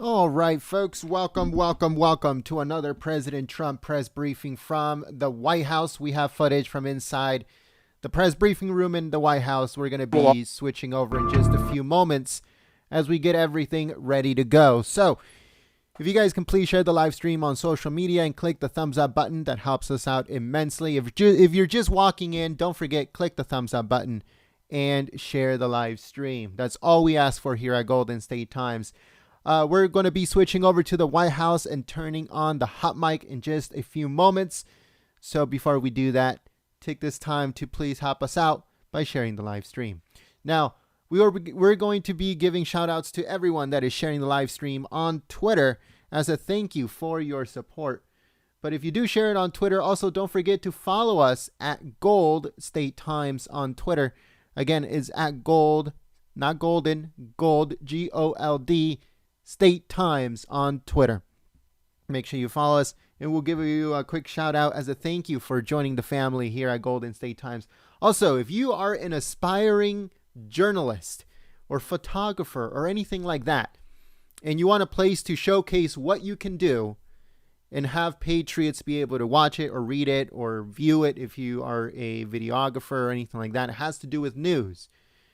All right, folks, welcome to another President Trump press briefing from the White House. We have footage from inside the press briefing room in the White House. We're going to be switching over in just a few moments as we get everything ready to go. So if you guys can please share the live stream on social media and click the thumbs up button, that helps us out immensely. If you're just walking in, don't forget, click the thumbs up button and share the live stream. That's all we ask for here at Golden State Times. We're going to be switching over to the White House and turning on the hot mic in just a few moments. So before we do that, take this time to please help us out by sharing the live stream. Now, we're going to be giving shout outs to everyone that is sharing the live stream on Twitter as a thank you for your support. But if you do share it on Twitter, also don't forget to follow us at Gold State Times on Twitter. Again, it's at Gold, not Golden, Gold, G-O-L-D, State Times on Twitter. Make sure you follow us, and we'll give you a quick shout out as a thank you for joining the family here at Golden State Times. Also, if you are an aspiring journalist or photographer or anything like that, and you want a place to showcase what you can do and have patriots be able to watch it or read it or view it, if you are a videographer or anything like that, it has to do with news.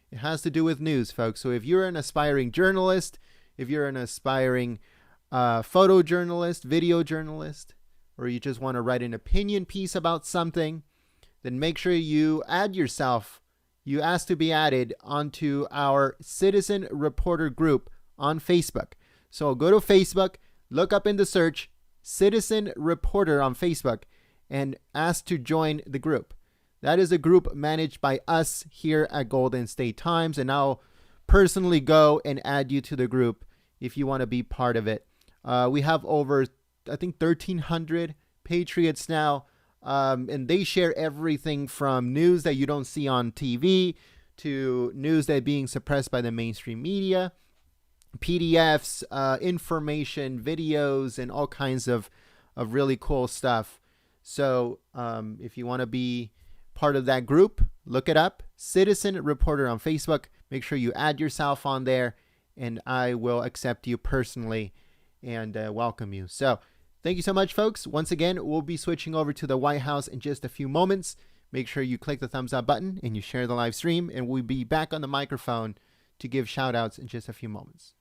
It has to do with news, folks. So if you're an aspiring journalist, if you're an aspiring photojournalist, video journalist, or you just want to write an opinion piece about something, then make sure you add yourself. You ask to be added onto our Citizen Reporter group on Facebook. So go to Facebook, look up in the search, Citizen Reporter on Facebook, and ask to join the group. That is a group managed by us here at Golden State Times, and I'll personally go and add you to the group if you want to be part of it. We have over, I think, 1,300 patriots now, and they share everything from news that you don't see on TV to news that are being suppressed by the mainstream media, PDFs, information, videos, and all kinds of really cool stuff. So if you want to be part of that group, look it up, Citizen Reporter on Facebook. Make sure you add yourself on there, and I will accept you personally and welcome you. So thank you so much, folks. Once again, we'll be switching over to the White House in just a few moments. Make sure you click the thumbs up button and you share the live stream, and we'll be back on the microphone to give shout outs in just a few moments.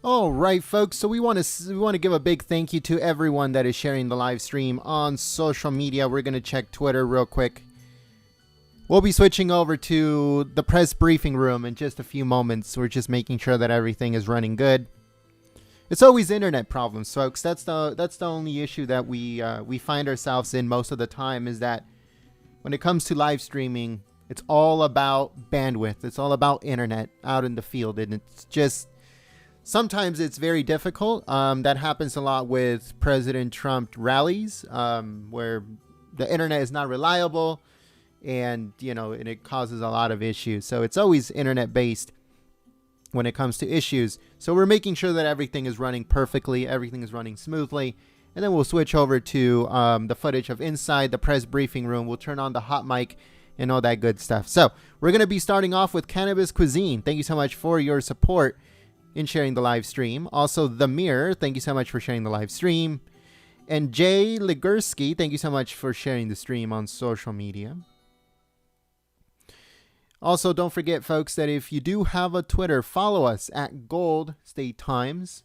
All right, folks. So we want to give a big thank you to everyone that is sharing the live stream on social media. We're going to check Twitter real quick. We'll be switching over to the press briefing room in just a few moments. We're just making sure that everything is running good. It's always internet problems, folks. That's the only issue that we find ourselves in most of the time, is that when it comes to live streaming, it's all about bandwidth. It's all about internet out in the field, and it's just sometimes it's very difficult. That happens a lot with President Trump rallies, where the internet is not reliable, and and it causes a lot of issues. So it's always internet based when it comes to issues. So we're making sure that everything is running perfectly, everything is running smoothly, and then we'll switch over to the footage of inside the press briefing room. We'll turn on the hot mic and all that good stuff. So we're going to be starting off with Cannabis Cuisine. Thank you so much for your support in sharing the live stream. Also, The Mirror, thank you so much for sharing the live stream. And Jay Ligursky, thank you so much for sharing the stream on social media. Also, don't forget, folks, that if you do have a Twitter, follow us at Gold State Times.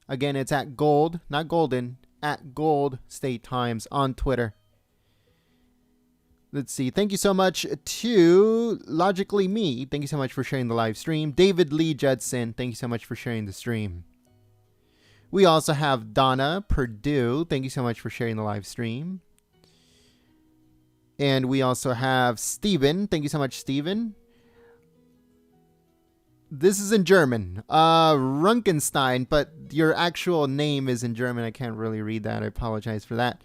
Again, it's at Gold, not Golden, at Gold State Times on Twitter. Let's see. Thank you so much to Logically Me. Thank you so much for sharing the live stream. David Lee Judson, thank you so much for sharing the stream. We also have Donna Purdue. Thank you so much for sharing the live stream. And we also have Steven. Thank you so much, Steven. This is in German. Runkenstein, but your actual name is in German. I can't really read that. I apologize for that.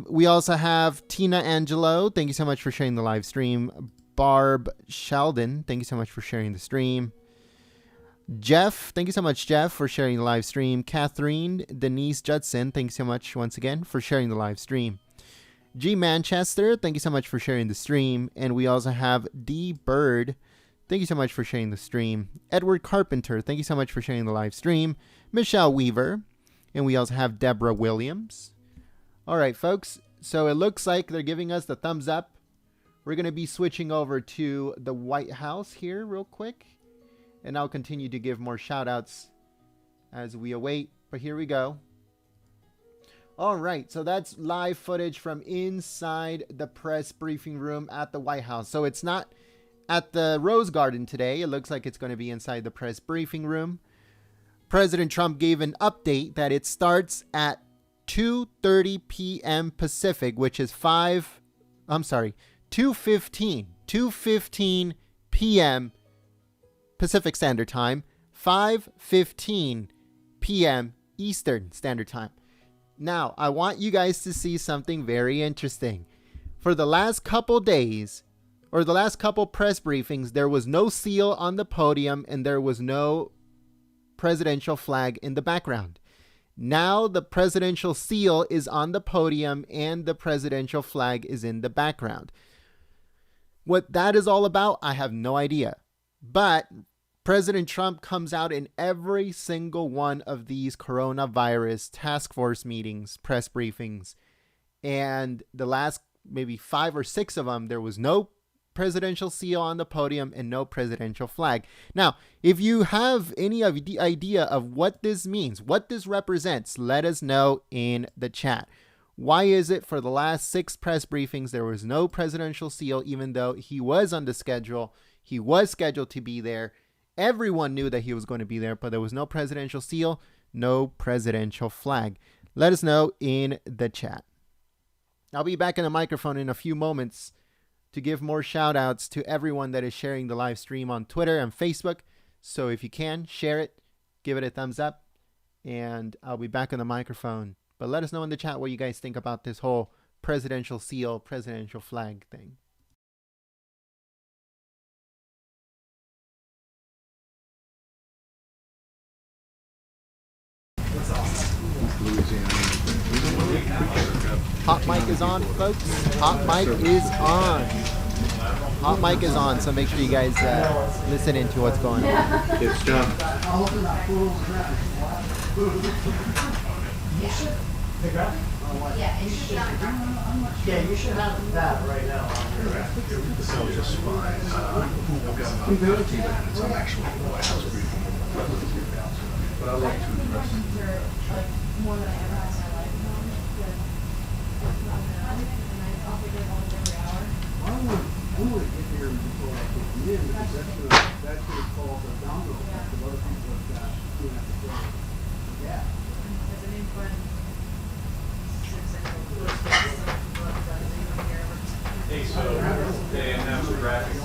We also have Tina Angelo. Thank you so much for sharing the live stream. Barb Sheldon. Thank you so much for sharing the stream. Jeff. Thank you so much, Jeff, for sharing the live stream. Catherine Denise Judson. Thank you so much once again for sharing the live stream. G Manchester. Thank you so much for sharing the stream. And we also have D Bird. Thank you so much for sharing the stream. Edward Carpenter. Thank you so much for sharing the live stream. Michelle Weaver. And we also have Deborah Williams. All right, folks. So it looks like they're giving us the thumbs up. We're going to be switching over to the White House here real quick. And I'll continue to give more shout outs as we await. But here we go. All right. So that's live footage from inside the press briefing room at the White House. So it's not at the Rose Garden today. It looks like it's going to be inside the press briefing room. President Trump gave an update that it starts at 2:30 p.m. Pacific, which is 2:15 p.m. Pacific Standard Time, 5:15 p.m. Eastern Standard Time. Now, I want you guys to see something very interesting. For the last couple days, or the last couple press briefings, there was no seal on the podium and there was no presidential flag in the background. Now the presidential seal is on the podium and the presidential flag is in the background. What that is all about, I have no idea. But President Trump comes out in every single one of these coronavirus task force meetings, press briefings, and the last maybe 5 or 6 of them, there was no presidential seal on the podium and no presidential flag. Now, if you have any idea of what this means, what this represents, let us know in the chat. Why is it for the last 6 press briefings there was no presidential seal, even though he was on the schedule? He was scheduled to be there. Everyone knew that he was going to be there, but there was no presidential seal, no presidential flag. Let us know in the chat. I'll be back in the microphone in a few moments to give more shout outs to everyone that is sharing the live stream on Twitter and Facebook. So if you can, share it, give it a thumbs up, and I'll be back on the microphone. But let us know in the chat what you guys think about this whole presidential seal, presidential flag thing. Hot mic is on, folks. Hot mic is on. Hot mic is on, so make sure you guys listen into what's going on. It's done. Yeah, you should have that right now. So just fine. I've got about 15 minutes. I'm actually in the White House briefing. But I like to address it. More than I ever have in my life. I'll figure it out every hour. I want to get here before I put them in, because that's gonna cause a domino effect of other people have got who have to go. Yeah. As an input, Hey, so they have some graphics.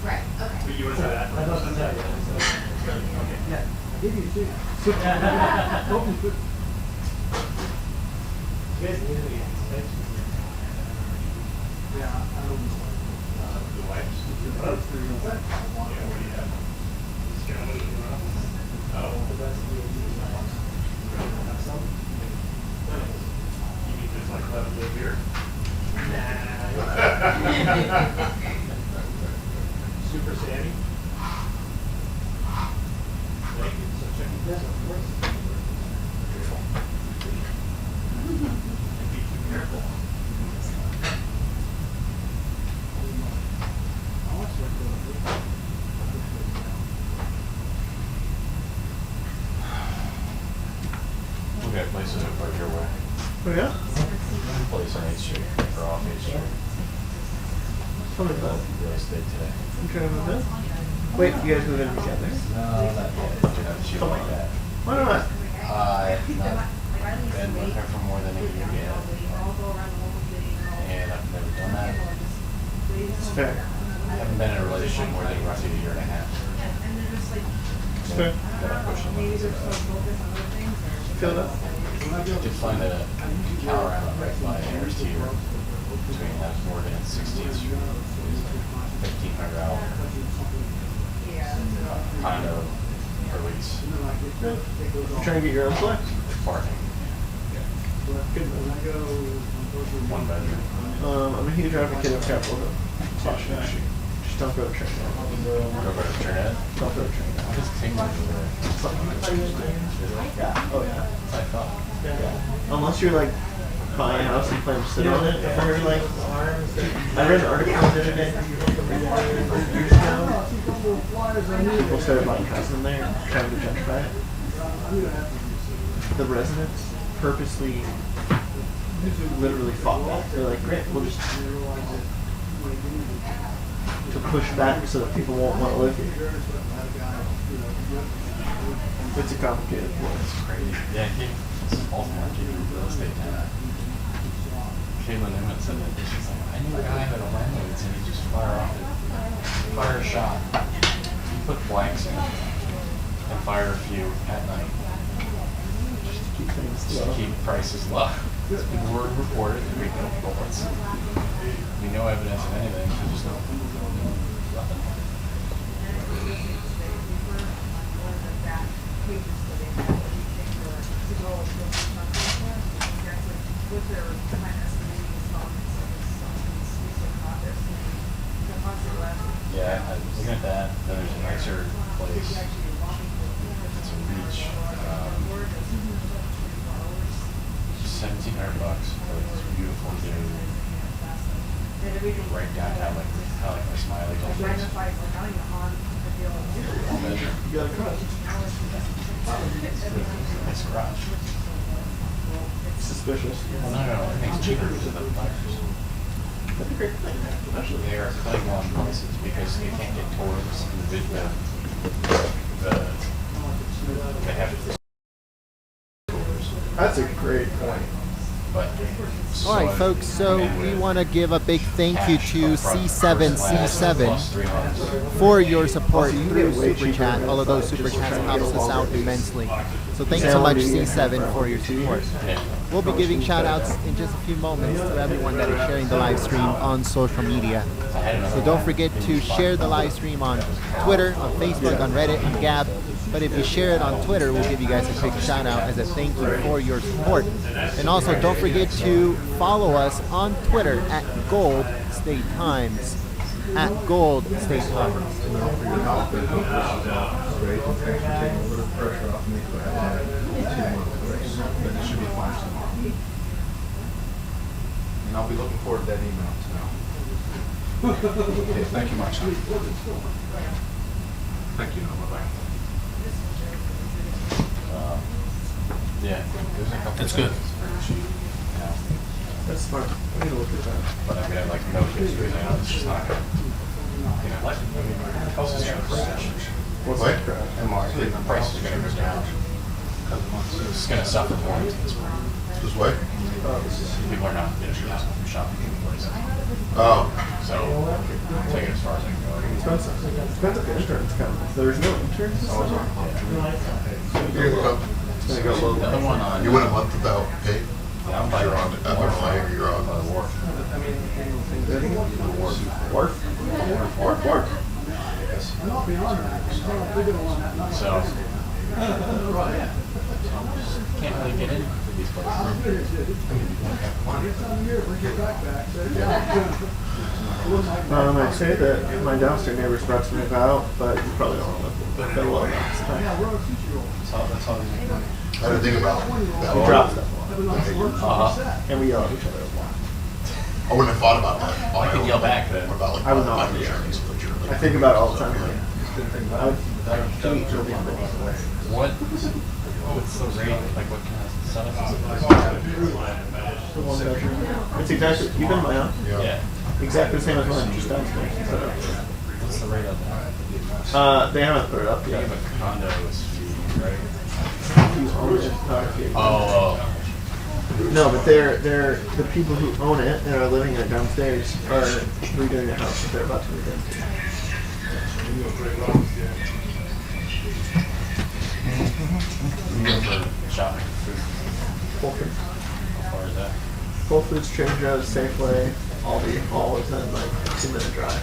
right, okay. You want to try that? Yeah. Give you a chance. Don't be quick. Yeah, I don't know. The wipes? Yeah, what do you have? Oh. You mean just like let them live here? Super Sammy? Thank you. So check this out. Be too careful. We got places that work your way. Oh yeah? Place on 8th Street or off 8th Street. Tell me about it. Real estate today. You trying to move in? Wait, you guys move in together? No, not yet. Do not shoot like that. Why not? I've not been with her for more than a year yet. And I've never done that. It's fair. I haven't been in a relationship more than roughly a year and a half. It's fair. But I'm pushing limits of that. Feel that? I did find a cow around right by Harris Teeter between Morgan and 16th Street. It was like $1,500 condo per lease. You trying to get your own place? Parking. Good move. 1 bedroom. I'm a huge advocate of Capitol Hill. Just don't go to train. Go back to Trinidad. Don't go to train. What is King over there? Yeah. Oh yeah. That's what I thought. Yeah. Unless you're like buying a house and plan to sit on it. If you're like, I read an article the other day. Years ago, people started buying houses in there, trying to gentrify it. The residents purposely, literally fought back. They're like, great, we'll just to push back so that people won't want to live here. It's a complicated It's place. crazy. Yeah, it's Baltimore gave you real estate tenant. Caitlin Emmett said that she's like, I knew a guy who had a landlord and he just fire a shot. He put blanks in and fired a few at night. Just to keep things Just to low. keep prices low. People were reported and we no bullets. We no evidence of anything, so just nothing. Yeah, I was looking at that. Then there's a nicer place. It's a reach. $1,700 for this beautiful new right downtown, like my Smiley Toll place. You got a trust. Nice garage. Suspicious. Well, no, everything's cheaper because of the buyers. That's a great thing. Actually, they are cutting down prices because they can't get tours and they have tours. That's a great point. But All right, folks, so we want to give a big thank you to C7C7 for your support through Super Chat. All of those Super Chats helps us out immensely. So thanks so much, C7, for your support. We'll be giving shout outs in just a few moments to everyone that is sharing the live stream on social media. So don't forget to share the live stream on Twitter, on Facebook, on Reddit, on Gab. But if you share it on Twitter, we'll give you guys a quick shout out as a thank you for your support. And also don't forget to follow us on Twitter at Gold State Times. At Gold State Times. Great, and thanks for taking a little pressure off me for having that 2-month grace. But it should be fine tomorrow. And I'll be looking forward to that email tomorrow. Okay, thank you, my son. Thank you. Bye-bye. Yeah, there's a couple. That's things good. very cheap, you know. That's smart. I need to look at that. But I mean, I like no history, you know, it's just not gonna, you know, like, I mean, the house is gonna crash. What's What? that crap? And market, the price is gonna go down. It's gonna suffer more in this market. This way? People are not, you know, shopping in places. Oh. So, take it as far as I can go. Expensive. Depends if the insurance comes. There's no insurance this summer? You're gonna come. It's gonna go low. The other one on. You went a month without pay? Yeah, I'm by You're on it. After fire, you're on. the wharf. Wharf? Wharf. I'm not beyond that. I'm bigger than one that night. So, can't really get into these places. This time of year, bring your backpack. I'd say that my downstairs neighbor's about to move out, but you probably don't want to go low next time. Yeah, we're on a 2-year-old. That's all I didn't think about that. We drop stuff Have a nice workshop set. and we yell at each other a lot. I wouldn't have thought about that. I could yell back then. What about like I would not. life insurance? But you're I like, think about it all the time. Like, I would delete Joby on the list. What's the rate, like what kind of setup is The one bedroom. It's exactly, you've been in my house. Yeah. Exactly the same as mine, just downstairs. What's the rate of that? They haven't put it up You yet. have a condo is fee, right? You own it, not if you- Oh, No, but they're the people who own it and are living in it downstairs are redoing the house that they're about to move into. you go for shopping for food. Whole Foods. How far is that? Whole Foods, Trader Joe's, Safeway, Aldi, all within like a 2-minute drive.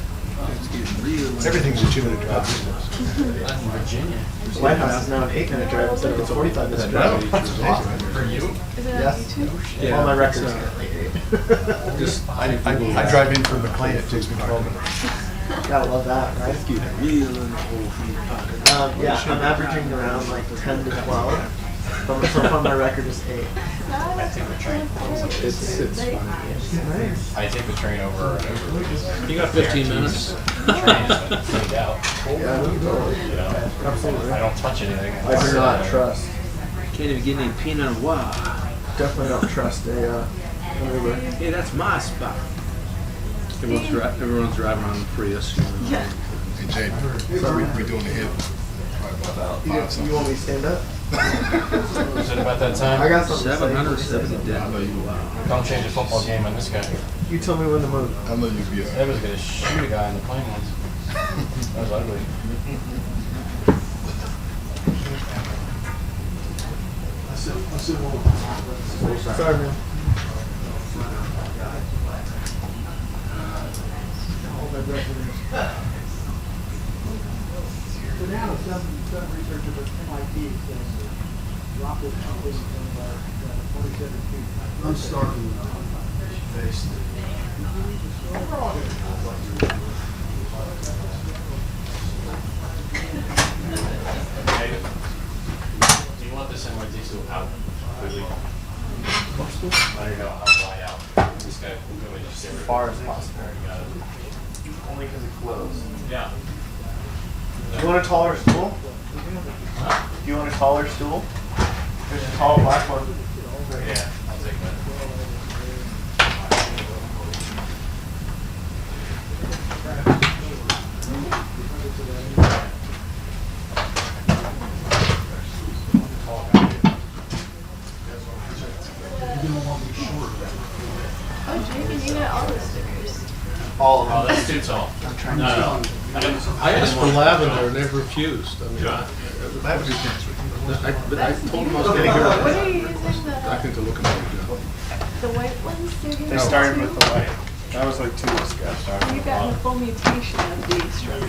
Everything's a 2-minute drive. Virginia. The White House is now an 8-minute drive instead of a 45-minute drive. For you? Yes. All my records are currently 8. Just, I drive in from McLean, it takes me 12 minutes. Gotta love that, right? Yeah, I'm averaging around like 10 to 12. But so far my record is 8. I take the train. It's fun. Nice. I take the train over and over because You got 15 minutes. the train has been cleaned out. Yeah, totally. You know, Absolutely. I don't touch anything. I do not trust. Can't even get any peanut wow. Definitely don't trust an Uber. Hey, that's my spot. Everyone's driving on the Prius. You know. Hey, Jade, so we doing the hip. Right about You want me to stand up? Is it about that time? I got something to say. 770 dead. Wow. Don't change a football game on this guy. You tell me when to move. I know you'd be a. Ed was gonna shoot a guy in the plane once. That was ugly. Sorry, man. So now, some researchers at MIT says droplet counting from 2017. I'm starting face. Hey, do you want this NYT still out completely? I don't know how wide out. This guy will really just stay As far as possible. Got it. Only because it closed. Yeah. Do you want a taller stool? Do you want a taller stool? There's a tall black one. Yeah, I'll take that. Oh, Jake, you got all the stickers. All of Oh, them. that's too tall. No. I asked for lavender and they refused. I mean, That would be cancer. but I told them I was getting What her. are you using I think they're looking at it. the white ones? You're They using started two? with the white. That was like 2 weeks ago. You got the full mutation of the structure.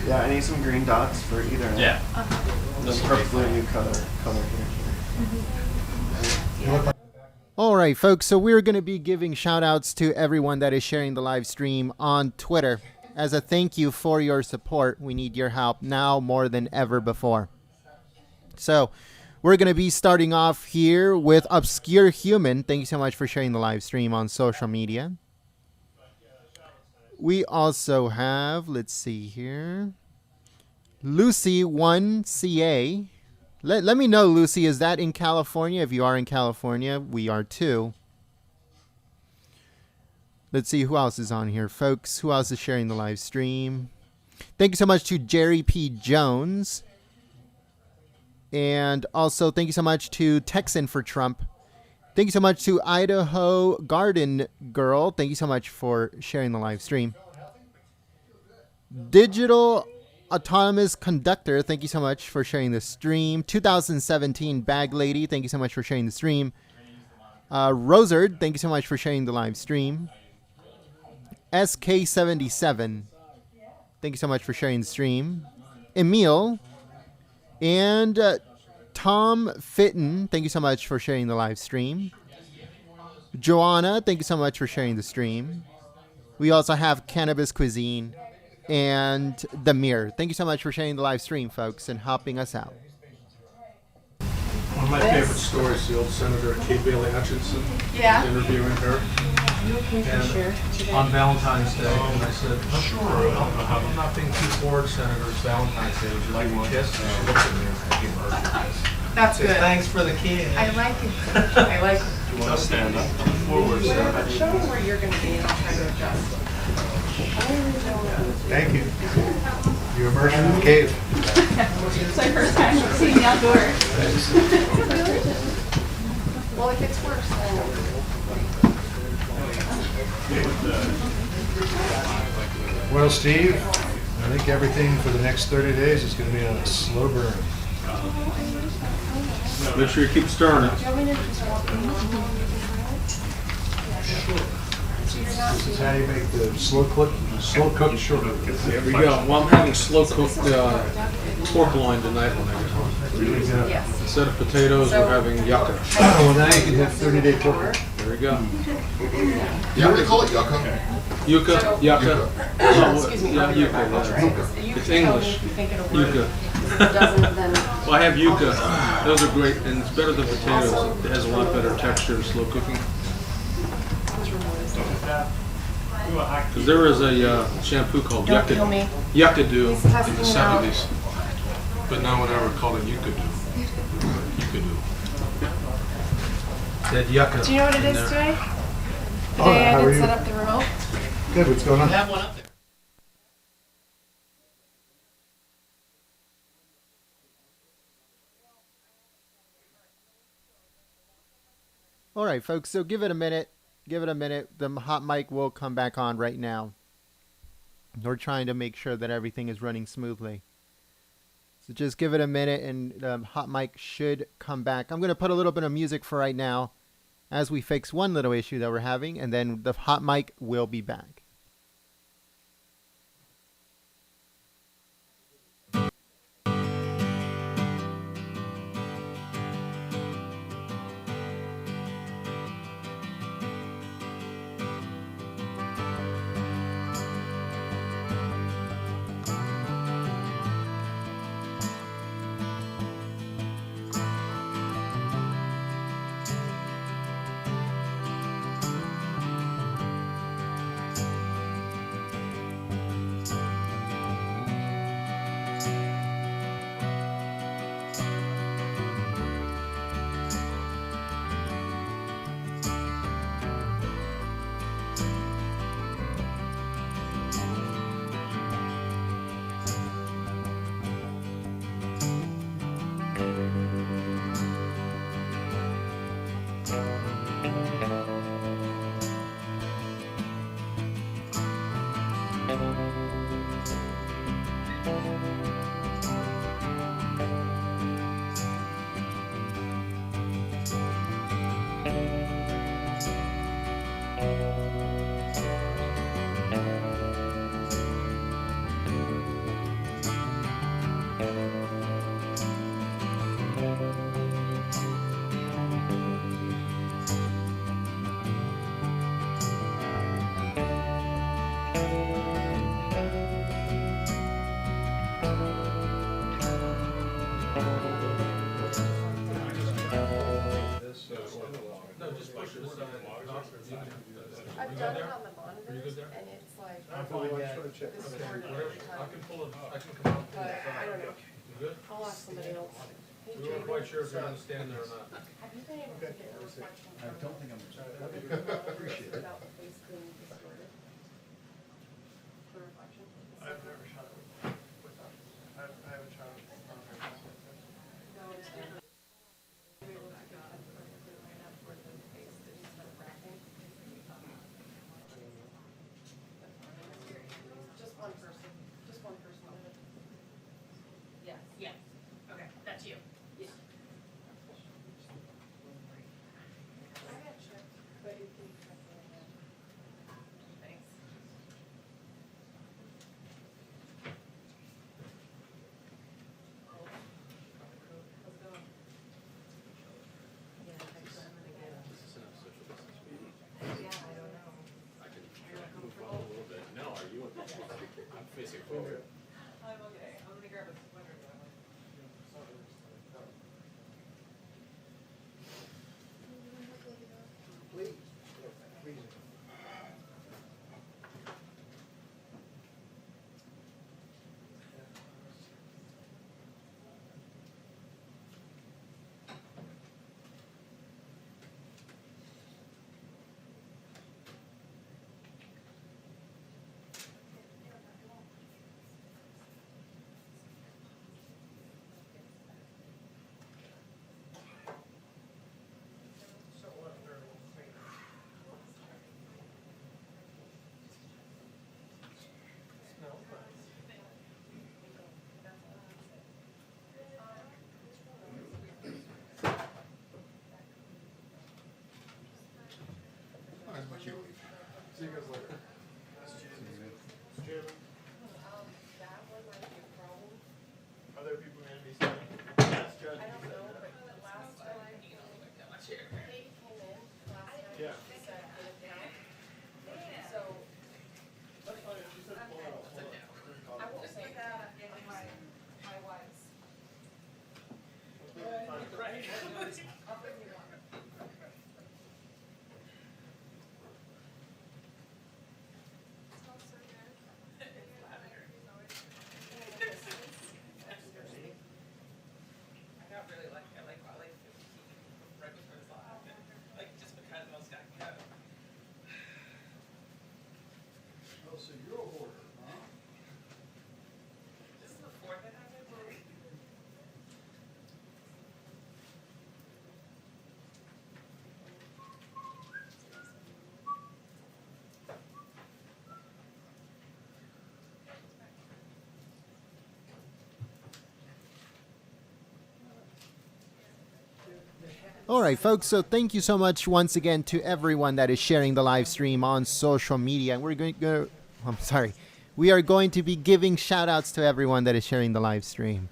Yeah, I need some green dots for either. end. Yeah. This is perfectly new color here. All right, folks, so we're going to be giving shout outs to everyone that is sharing the live stream on Twitter. As a thank you for your support, we need your help now more than ever before. So we're going to be starting off here with Obscure Human. Thank you so much for sharing the live stream on social media. We also have, let's see here, Lucy 1CA. Let me know, Lucy, is that in California? If you are in California, we are too. Let's see who else is on here, folks. Who else is sharing the live stream? Thank you so much to Jerry P. Jones. And also thank you so much to Texan for Trump. Thank you so much to Idaho Garden Girl. Thank you so much for sharing the live stream. Digital Autonomous Conductor, thank you so much for sharing the stream. 2017 Bag Lady, thank you so much for sharing the stream. Rosard, thank you so much for sharing the live stream. SK77, thank you so much for sharing the stream. Emil and Tom Fitton, thank you so much for sharing the live stream. Joanna, thank you so much for sharing the stream. We also have Cannabis Cuisine and The Mirror. Thank you so much for sharing the live stream, folks, and helping us out. One of my favorite stories, the old Senator Kay Bailey Hutchinson, Yeah. interviewing her. And on Valentine's Day, and I said, sure, I'm not being too bored, Senator. It's Valentine's Day. Would you like a kiss? And she looked at me and I gave her a kiss. That's Said, good. thanks for the kiss. I like it. I like it. You want to stand up? Come forward, Senator. Show me where you're going to be and I'll try to adjust. Thank you. Your immersion in the cave. It's my first time seeing the outdoors. Well, if it's worse, then... Well, Steve, I think everything for the next 30 days is going to be on a slow burn. Make sure you keep stirring it. This is how you make the slow cooked sugar. There we go. Well, I'm having slow cooked pork loin tonight when I get home. Really good. Yes. Instead of potatoes, we're having yucca. Well, now you can have 30-day pork. There we go. Yeah, they call it yucca. Yucca, yucca. Excuse me. Yeah, yucca. Yeah. It's English. Yucca. Doesn't then... Well, I have yucca. Those are great, and it's better than potatoes. It has a lot better texture in slow cooking. Because there was a shampoo called Don't kill me. Yucca Do in He's the testing it out. 70s. But no one ever called it Yucca Do. Yucca Do. Said yucca. Do you know what it in is there. today? The Oh, day I how are didn't you? set up the remote. Good, what's going on? Have one up there. All right, folks, so give it a minute. Give it a minute. The hot mic will come back on right now. We're trying to make sure that everything is running smoothly. So just give it a minute and the hot mic should come back. I'm going to put a little bit of music for right now as we fix one little issue that we're having, and then the hot mic will be back. I've done it on the monitors, and it's I'm fine, yeah. Okay, whatever, I can pull it, I can come up. But I don't know. You good? I'll ask somebody else. Hey, We weren't Jamie, quite sure if you're gonna stand there or not. have you been able to get a reflection I from don't think I'm. appreciate it. About the face being distorted? For reflection? I've never shot it with that. I haven't shot it. No, it's not. We were able to get it perfectly lined up for the face that instead of wrapping. Just one person, just one person did it. Yes. Yeah, okay, that's you. Yeah. I got checked, but you can check it again. Thanks. How's it going? Yeah, actually, I'm gonna get. This is enough social distance for you. Yeah, I don't know. I can move on a little bit. No, are you okay? I'm facing forward. I'm okay, I'm gonna grab a sweater though. Please. Please. As much you leave. See you guys later. Jim, That one might be a problem. Other people are gonna be saying, that's judge. I don't know, but the last time Katie came in, last time Yeah. she said get it down. So, That's fine, she said pull it out. I won't say that in my wife's. Right. I'll bring you one. I got really lucky, I like 15 right before this all happened, like just because most got cut. Oh, so you're a hoarder, huh? This is the fourth that happened. All right, folks. So thank you so much once again to everyone that is sharing the live stream on social media. And we're going to go. I'm sorry. We are going to be giving shout outs to everyone that is sharing the live stream.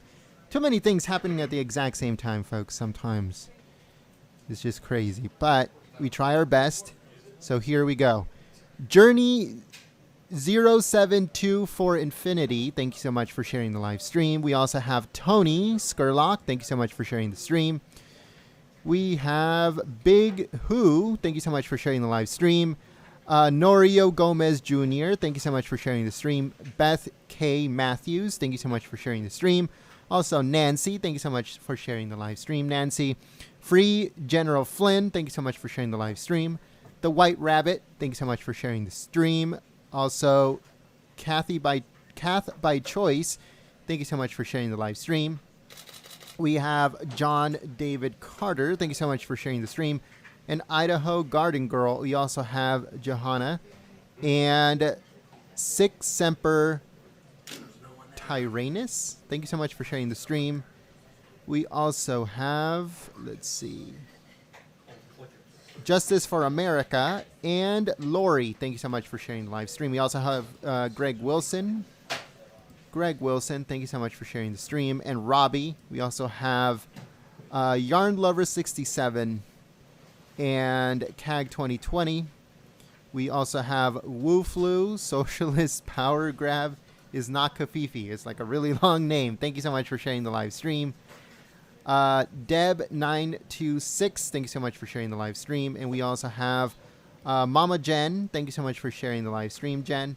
Too many things happening at the exact same time, folks. Sometimes it's just crazy, but we try our best. So here we go. Journey 072 for Infinity. Thank you so much for sharing the live stream. We also have Tony Skurlock. Thank you so much for sharing the stream. We have Big Who. Thank you so much for sharing the live stream. Norio Gomez Jr. Thank you so much for sharing the stream. Beth K. Matthews. Thank you so much for sharing the stream. Also, Nancy. Thank you so much for sharing the live stream, Nancy. Free General Flynn. Thank you so much for sharing the live stream. The White Rabbit. Thank you so much for sharing the stream. Also, Kath by Choice. Thank you so much for sharing the live stream. We have John David Carter. Thank you so much for sharing the stream. And Idaho Garden Girl. We also have Johanna. And Six Semper Tyrannus. Thank you so much for sharing the stream. We also have, let's see, Justice for America and Lori. Thank you so much for sharing the live stream. We also have Greg Wilson. Greg Wilson, thank you so much for sharing the stream. And Robbie. We also have Yarn Lover 67 and CAG 2020. We also have Woo Flu, Socialist Power Grab is not Kafifi. It's like a really long name. Thank you so much for sharing the live stream. Deb926, thank you so much for sharing the live stream. And we also have Mama Jen. Thank you so much for sharing the live stream, Jen.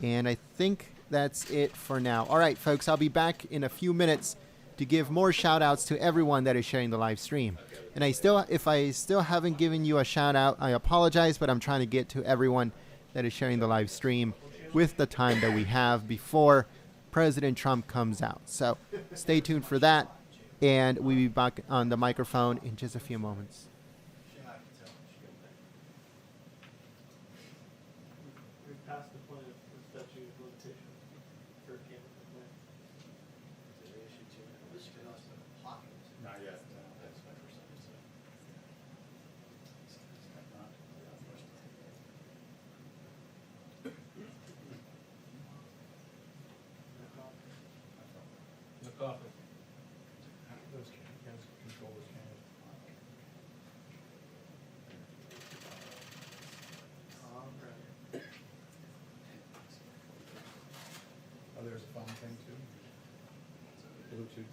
And I think that's it for now. All right, folks, I'll be back in a few minutes to give more shout outs to everyone that is sharing the live stream. And if I still haven't given you a shout out, I apologize, but I'm trying to get to everyone that is sharing the live stream with the time that we have before President Trump comes out. So stay tuned for that, and we'll be back on the microphone in just a few moments. We've passed the point of statute of limitations for cannabis complaint. Not yet. No, that's my first time. The coffee. Those cans control those cans. Oh, there's a phone thing too. Bluetooth.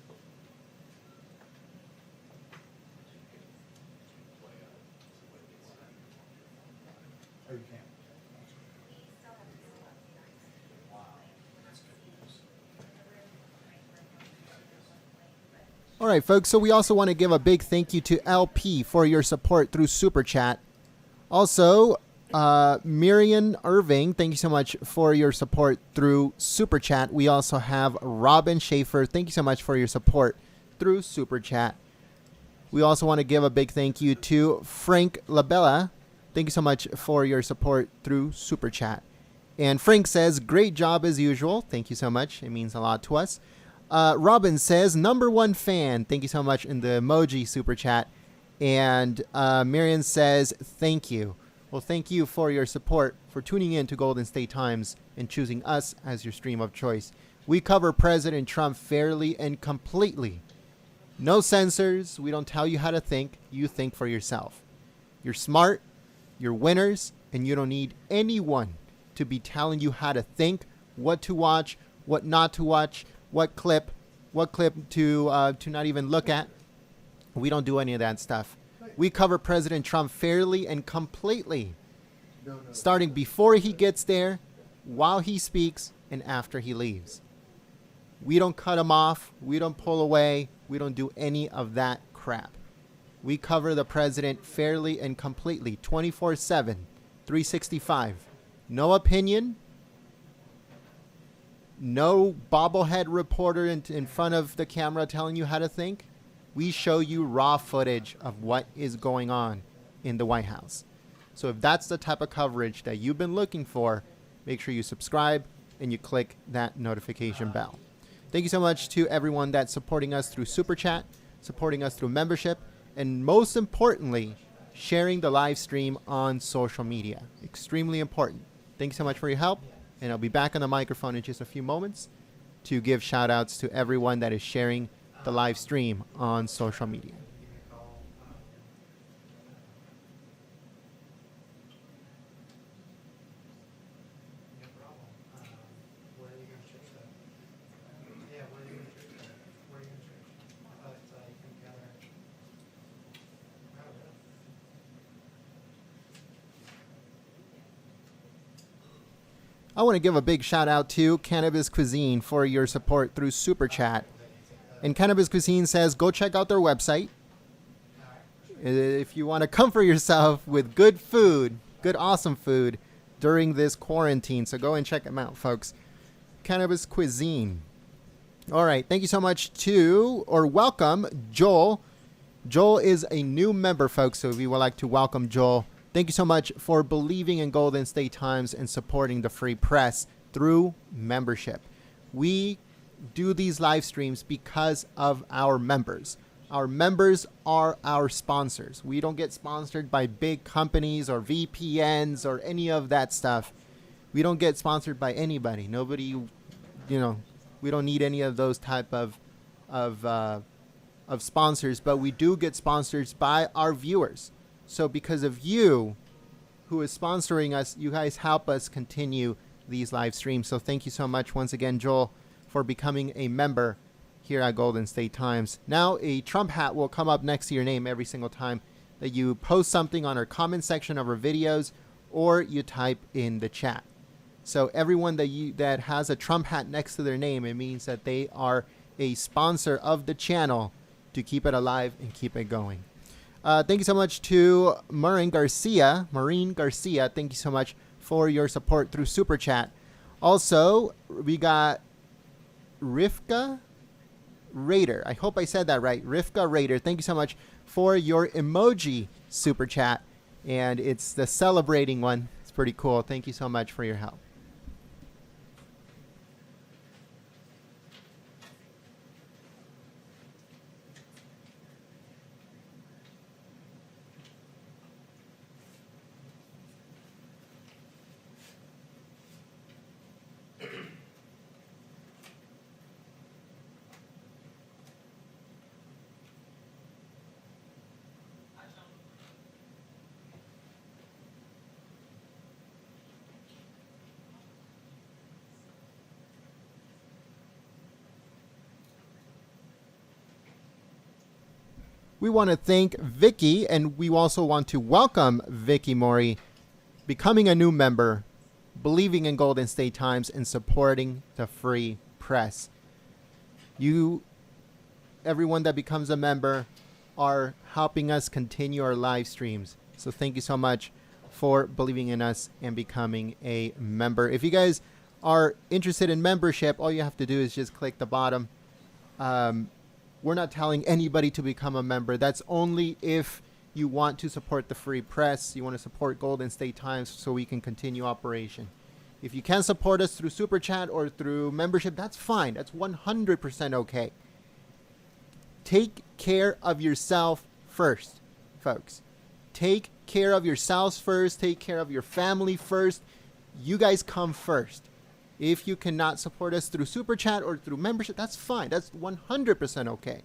Oh, you can't. All right, folks, so we also want to give a big thank you to LP for your support through Super Chat. Also, Miriam Irving, thank you so much for your support through Super Chat. We also have Robin Schaefer, thank you so much for your support through Super Chat. We also want to give a big thank you to Frank Labella. Thank you so much for your support through Super Chat. And Frank says, great job as usual. Thank you so much. It means a lot to us. Robin says, #1 fan. Thank you so much in the emoji Super Chat. And Marion says, thank you. Well, thank you for your support, for tuning in to Golden State Times and choosing us as your stream of choice. We cover President Trump fairly and completely. No censors. We don't tell you how to think. You think for yourself. You're smart. You're winners. And you don't need anyone to be telling you how to think, what to watch, what not to watch, what clip to not even look at. We don't do any of that stuff. We cover President Trump fairly and completely, starting before he gets there, while he speaks, and after he leaves. We don't cut him off. We don't pull away. We don't do any of that crap. We cover the president fairly and completely, 24/7, 365. No opinion. No bobblehead reporter in front of the camera telling you how to think. We show you raw footage of what is going on in the White House. So if that's the type of coverage that you've been looking for, make sure you subscribe and you click that notification bell. Thank you so much to everyone that's supporting us through Super Chat, supporting us through membership, and most importantly, sharing the live stream on social media. Extremely important. Thanks so much for your help. And I'll be back on the microphone in just a few moments to give shout outs to everyone that is sharing the live stream on social media. I want to give a big shout out to Cannabis Cuisine for your support through Super Chat. And Cannabis Cuisine says, go check out their website. If you want to comfort yourself with good food, good awesome food during this quarantine. So go and check them out, folks. Cannabis Cuisine. All right. Thank you so much welcome Joel. Joel is a new member, folks. So we would like to welcome Joel. Thank you so much for believing in Golden State Times and supporting the free press through membership. We do these live streams because of our members. Our members are our sponsors. We don't get sponsored by big companies or VPNs or any of that stuff. We don't get sponsored by anybody. Nobody, we don't need any of those type of sponsors, but we do get sponsors by our viewers. So because of you who is sponsoring us, you guys help us continue these live streams. So thank you so much once again, Joel, for becoming a member here at Golden State Times. Now a Trump hat will come up next to your name every single time that you post something on our comment section of our videos or you type in the chat. So everyone that has a Trump hat next to their name, it means that they are a sponsor of the channel to keep it alive and keep it going. Thank you so much to Maureen Garcia. Thank you so much for your support through Super Chat. Also, we got Rivka Raider. I hope I said that right. Rivka Raider. Thank you so much for your emoji Super Chat. And it's the celebrating one. It's pretty cool. Thank you so much for your help. We want to thank Vicky, and we also want to welcome Vicky Mori, becoming a new member, believing in Golden State Times, and supporting the free press. You, everyone that becomes a member, are helping us continue our live streams. So thank you so much for believing in us and becoming a member. If you guys are interested in membership, all you have to do is just click the bottom. We're not telling anybody to become a member. That's only if you want to support the free press, you want to support Golden State Times so we can continue operation. If you can support us through Super Chat or through membership, that's fine. That's 100% okay. Take care of yourself first, folks. Take care of yourselves first. Take care of your family first. You guys come first. If you cannot support us through Super Chat or through membership, that's fine. That's 100% okay.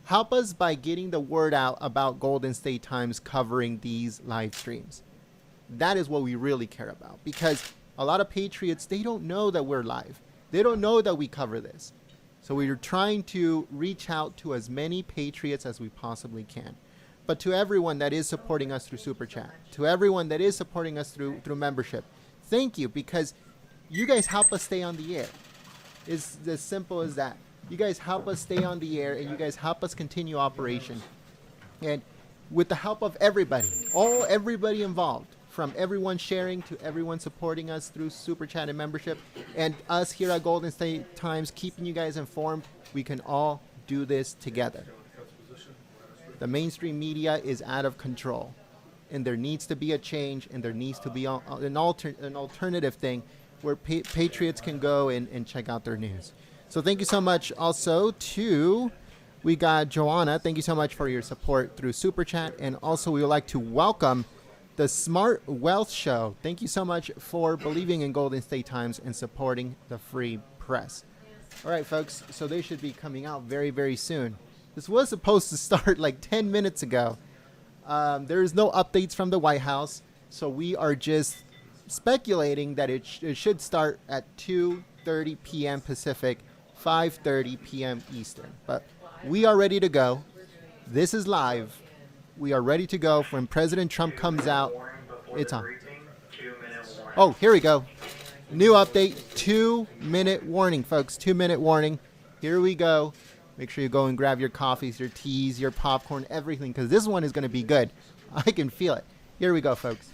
Help us by getting the word out about Golden State Times covering these live streams. That is what we really care about, because a lot of patriots, they don't know that we're live. They don't know that we cover this. So we're trying to reach out to as many patriots as we possibly can. But to everyone that is supporting us through Super Chat, to everyone that is supporting us through membership, thank you, because you guys help us stay on the air. It's as simple as that. You guys help us stay on the air, and you guys help us continue operation. And with the help of everybody, everybody involved, from everyone sharing to everyone supporting us through Super Chat and membership, and us here at Golden State Times keeping you guys informed, we can all do this together. The mainstream media is out of control, and there needs to be a change, and there needs to be an alternative thing where patriots can go and check out their news. So thank you so much. Also we got Joanna. Thank you so much for your support through Super Chat. And also we would like to welcome the Smart Wealth Show. Thank you so much for believing in Golden State Times and supporting the free press. All right, folks. So they should be coming out very, very soon. This was supposed to start like 10 minutes ago. There is no updates from the White House. So we are just speculating that it should start at 2:30 p.m. Pacific, 5:30 p.m. Eastern. But we are ready to go. This is live. We are ready to go. When President Trump comes out, it's on. Oh, here we go. New update, 2-minute warning, folks. 2-minute warning. Here we go. Make sure you go and grab your coffees, your teas, your popcorn, everything, because this one is going to be good. I can feel it. Here we go, folks.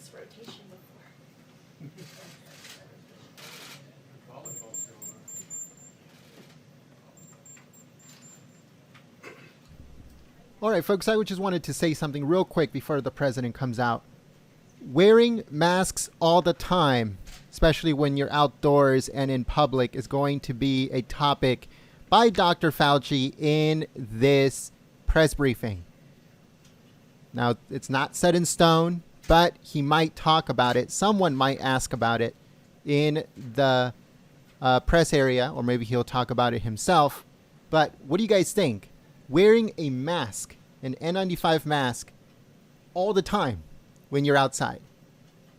this rotation before. All right, folks, I just wanted to say something real quick before the president comes out. Wearing masks all the time, especially when you're outdoors and in public, is going to be a topic by Dr. Fauci in this press briefing. Now, it's not set in stone, but he might talk about it. Someone might ask about it in the press area, or maybe he'll talk about it himself. But what do you guys think? Wearing a mask, an N95 mask, all the time when you're outside,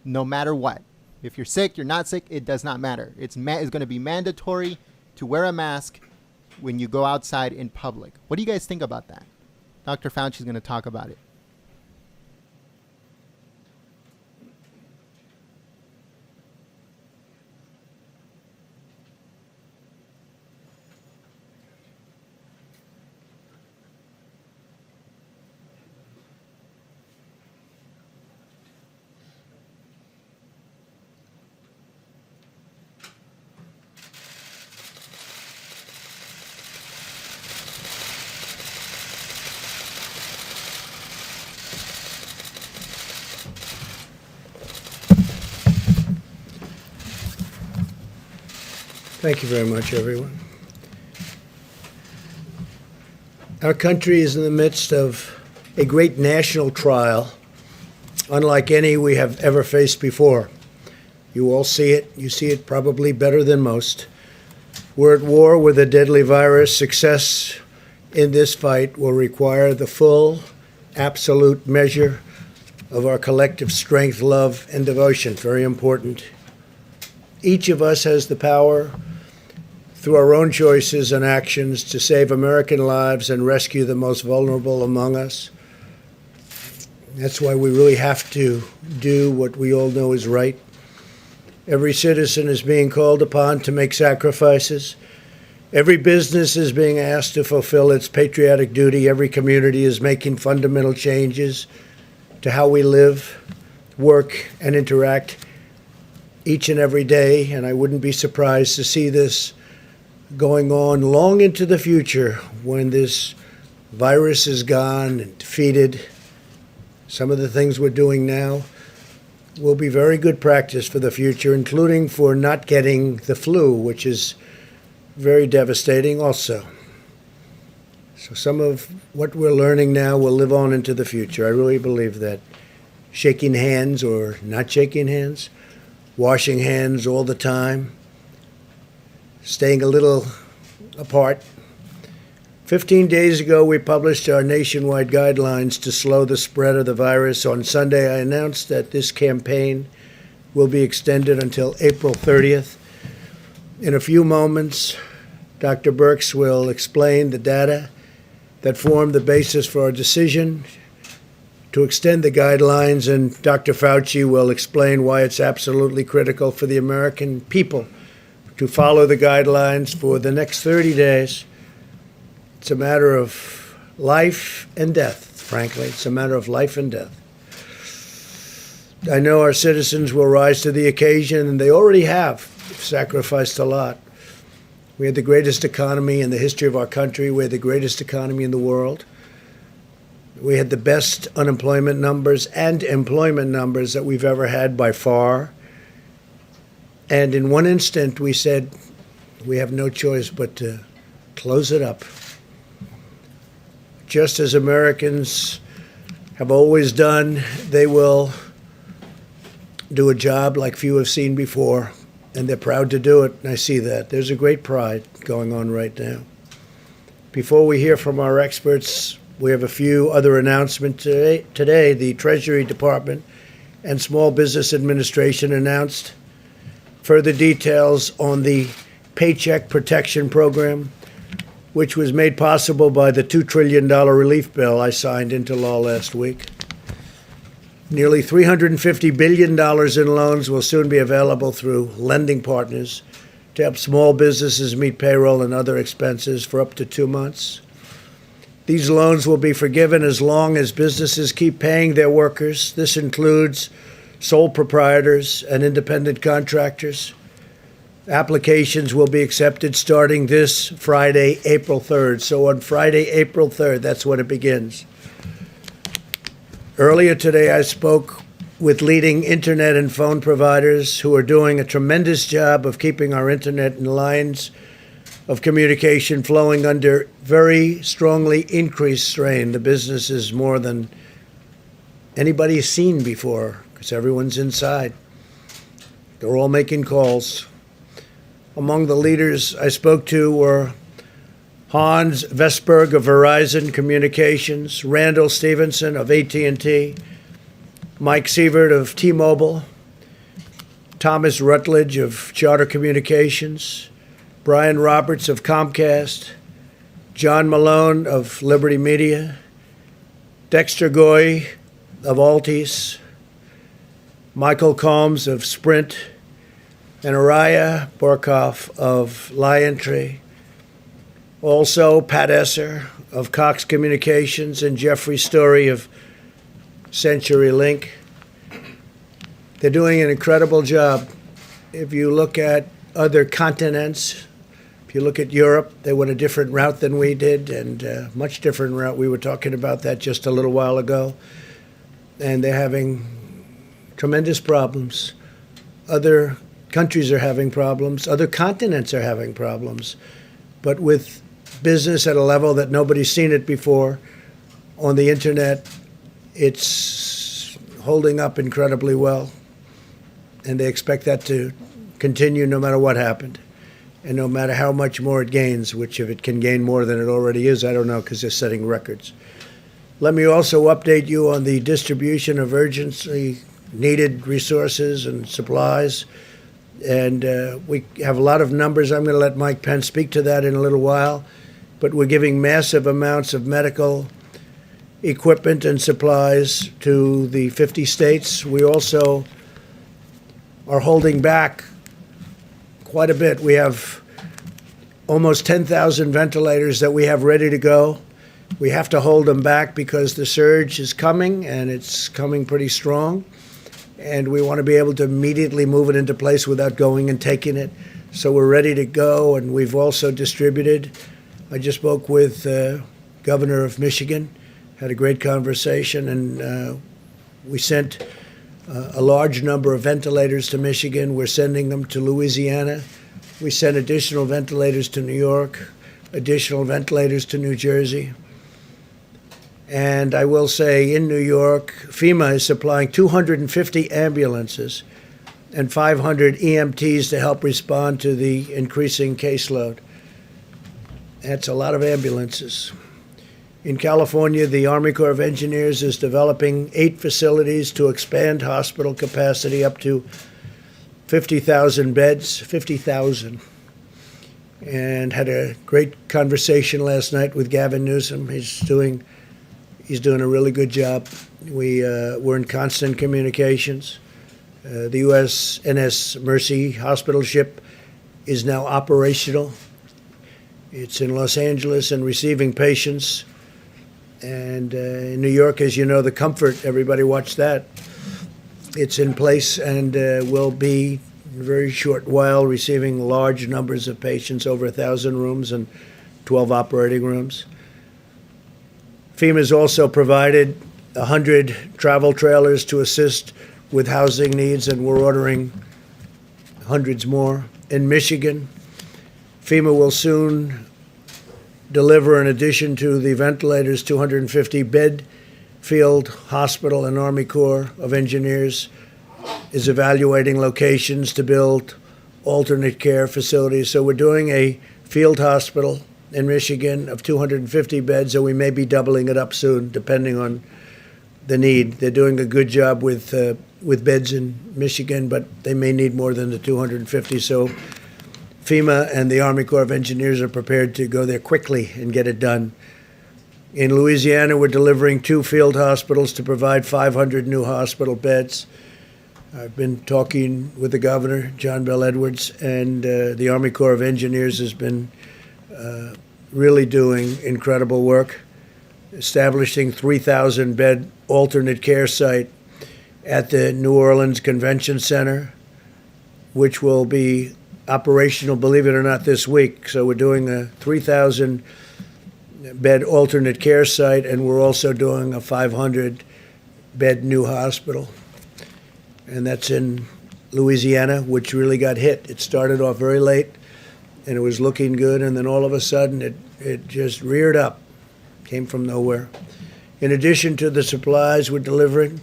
no matter what. If you're sick, you're not sick, it does not matter. It's going to be mandatory to wear a mask when you go outside in public. What do you guys think about that? Dr. Fauci is going to talk about it. Thank you very much, everyone. Our country is in the midst of a great national trial, unlike any we have ever faced before. You all see it. You see it probably better than most. We're at war with a deadly virus. Success in this fight will require the full, absolute measure of our collective strength, love, and devotion. Very important. Each of us has the power, through our own choices and actions, to save American lives and rescue the most vulnerable among us. That's why we really have to do what we all know is right. Every citizen is being called upon to make sacrifices. Every business is being asked to fulfill its patriotic duty. Every community is making fundamental changes to how we live, work, and interact each and every day. And I wouldn't be surprised to see this going on long into the future when this virus is gone and defeated. Some of the things we're doing now will be very good practice for the future, including for not getting the flu, which is very devastating also. So some of what we're learning now will live on into the future. I really believe that. Shaking hands or not shaking hands, washing hands all the time, staying a little apart. 15 days ago, we published our nationwide guidelines to slow the spread of the virus. On Sunday, I announced that this campaign will be extended until April 30th. In a few moments, Dr. Birx will explain the data that formed the basis for our decision to extend the guidelines, and Dr. Fauci will explain why it's absolutely critical for the American people to follow the guidelines for the next 30 days. It's a matter of life and death, frankly. It's a matter of life and death. I know our citizens will rise to the occasion, and they already have sacrificed a lot. We had the greatest economy in the history of our country. We had the greatest economy in the world. We had the best unemployment numbers and employment numbers that we've ever had by far. And in one instant, we said, we have no choice but to close it up. Just as Americans have always done, they will do a job like few have seen before, and they're proud to do it, and I see that. There's a great pride going on right now. Before we hear from our experts, we have a few other announcements today. The Treasury Department and Small Business Administration announced further details on the Paycheck Protection Program, which was made possible by the $2 trillion relief bill I signed into law last week. Nearly $350 billion in loans will soon be available through lending partners to help small businesses meet payroll and other expenses for up to 2 months. These loans will be forgiven as long as businesses keep paying their workers. This includes sole proprietors, and independent contractors. Applications will be accepted starting this Friday, April 3rd. So on Friday, April 3rd, that's when it begins. Earlier today, I spoke with leading internet and phone providers who are doing a tremendous job of keeping our internet and lines of communication flowing under very strongly increased strain. The business is more than anybody's seen before because everyone's inside. They're all making calls. Among the leaders I spoke to were Hans Vestberg of Verizon Communications, Randall Stevenson of AT&T, Mike Sievert of T-Mobile, Thomas Rutledge of Charter Communications, Brian Roberts of Comcast, John Malone of Liberty Media, Dexter Goy of Altice, Michael Combs of Sprint, and Araya Borkoff of Liontree. Also, Pat Esser of Cox Communications and Jeffrey Story of CenturyLink. They're doing an incredible job. If you look at other continents, if you look at Europe, they went a different route than we did, and a much different route. We were talking about that just a little while ago. And they're having tremendous problems. Other countries are having problems. Other continents are having problems. But with business at a level that nobody's seen it before on the internet, it's holding up incredibly well. And they expect that to continue no matter what happened. And no matter how much more it gains, which if it can gain more than it already is, I don't know, because they're setting records. Let me also update you on the distribution of urgently needed resources and supplies. And we have a lot of numbers. I'm going to let Mike Pence speak to that in a little while. But we're giving massive amounts of medical equipment and supplies to the 50 states. We also are holding back quite a bit. We have almost 10,000 ventilators that we have ready to go. We have to hold them back because the surge is coming, and it's coming pretty strong. And we want to be able to immediately move it into place without going and taking it. So we're ready to go, and we've also distributed. I just spoke with Governor of Michigan, had a great conversation, and we sent a large number of ventilators to Michigan. We're sending them to Louisiana. We sent additional ventilators to New York, additional ventilators to New Jersey. And I will say in New York, FEMA is supplying 250 ambulances and 500 EMTs to help respond to the increasing caseload. That's a lot of ambulances. In California, the Army Corps of Engineers is developing 8 facilities to expand hospital capacity up to 50,000 beds, 50,000. And had a great conversation last night with Gavin Newsom. He's doing a really good job. We're in constant communications. The USNS Mercy hospital ship is now operational. It's in Los Angeles and receiving patients. And in New York, as you know, the Comfort, everybody watched that. It's in place and will be in a very short while receiving large numbers of patients, over 1,000 rooms and 12 operating rooms. FEMA has also provided 100 travel trailers to assist with housing needs, and we're ordering hundreds more. In Michigan, FEMA will soon deliver, in addition to the ventilators, 250-bed field hospital, and Army Corps of Engineers is evaluating locations to build alternate care facilities. So we're doing a field hospital in Michigan of 250 beds, and we may be doubling it up soon, depending on the need. They're doing a good job with beds in Michigan, but they may need more than the 250. So FEMA and the Army Corps of Engineers are prepared to go there quickly and get it done. In Louisiana, we're delivering 2 field hospitals to provide 500 new hospital beds. I've been talking with the governor, John Bell Edwards, and the Army Corps of Engineers has been really doing incredible work, establishing 3,000-bed alternate care site at the New Orleans Convention Center, which will be operational, believe it or not, this week. So we're doing a 3,000 bed alternate care site, and we're also doing a 500 bed new hospital. And that's in Louisiana, which really got hit. It started off very late, and it was looking good, and then all of a sudden it just reared up, came from nowhere. In addition to the supplies we're delivering,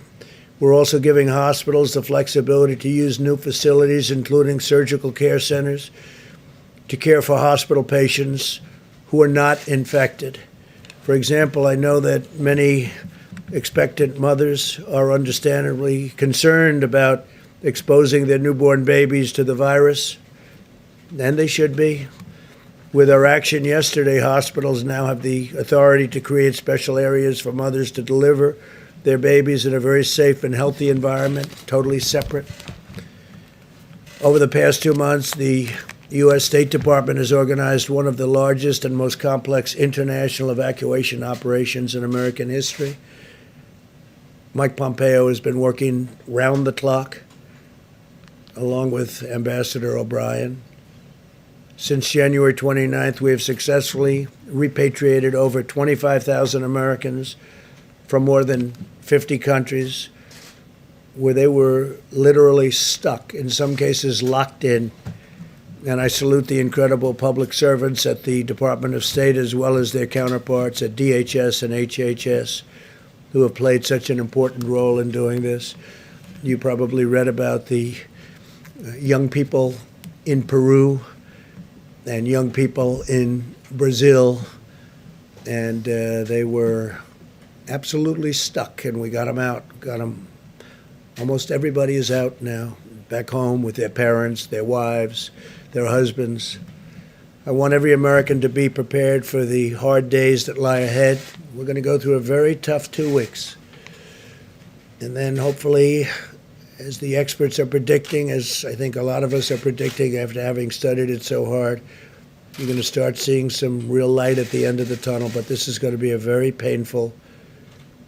we're also giving hospitals the flexibility to use new facilities, including surgical care centers, to care for hospital patients who are not infected. For example, I know that many expectant mothers are understandably concerned about exposing their newborn babies to the virus, and they should be. With our action yesterday, hospitals now have the authority to create special areas for mothers to deliver their babies in a very safe and healthy environment, totally separate. Over the past 2 months, the U.S. State Department has organized one of the largest and most complex international evacuation operations in American history. Mike Pompeo has been working round the clock, along with Ambassador O'Brien. Since January 29th, we have successfully repatriated over 25,000 Americans from more than 50 countries where they were literally stuck, in some cases locked in. And I salute the incredible public servants at the Department of State as well as their counterparts at DHS and HHS who have played such an important role in doing this. You probably read about the young people in Peru and young people in Brazil, and they were absolutely stuck, and we got them out. Got them. Almost everybody is out now, back home with their parents, their wives, their husbands. I want every American to be prepared for the hard days that lie ahead. We're going to go through a very tough 2 weeks. And then hopefully, as the experts are predicting, as I think a lot of us are predicting after having studied it so hard, you're going to start seeing some real light at the end of the tunnel. But this is going to be a very painful,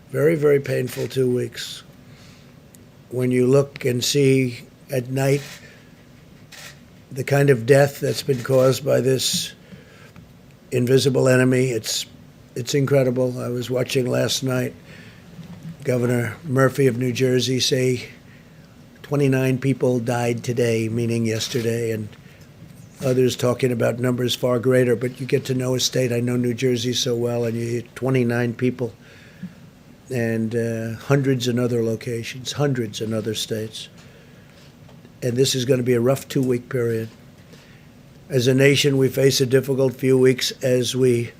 very, very painful 2 weeks. When you look and see at night the kind of death that's been caused by this invisible enemy, it's incredible. I was watching last night Governor Murphy of New Jersey say 29 people died today, meaning yesterday, and others talking about numbers far greater. But you get to know a state. I know New Jersey so well, and you hear 29 people, and hundreds in other locations, hundreds in other states. And this is going to be a rough 2 week period. As a nation, we face a difficult few weeks as we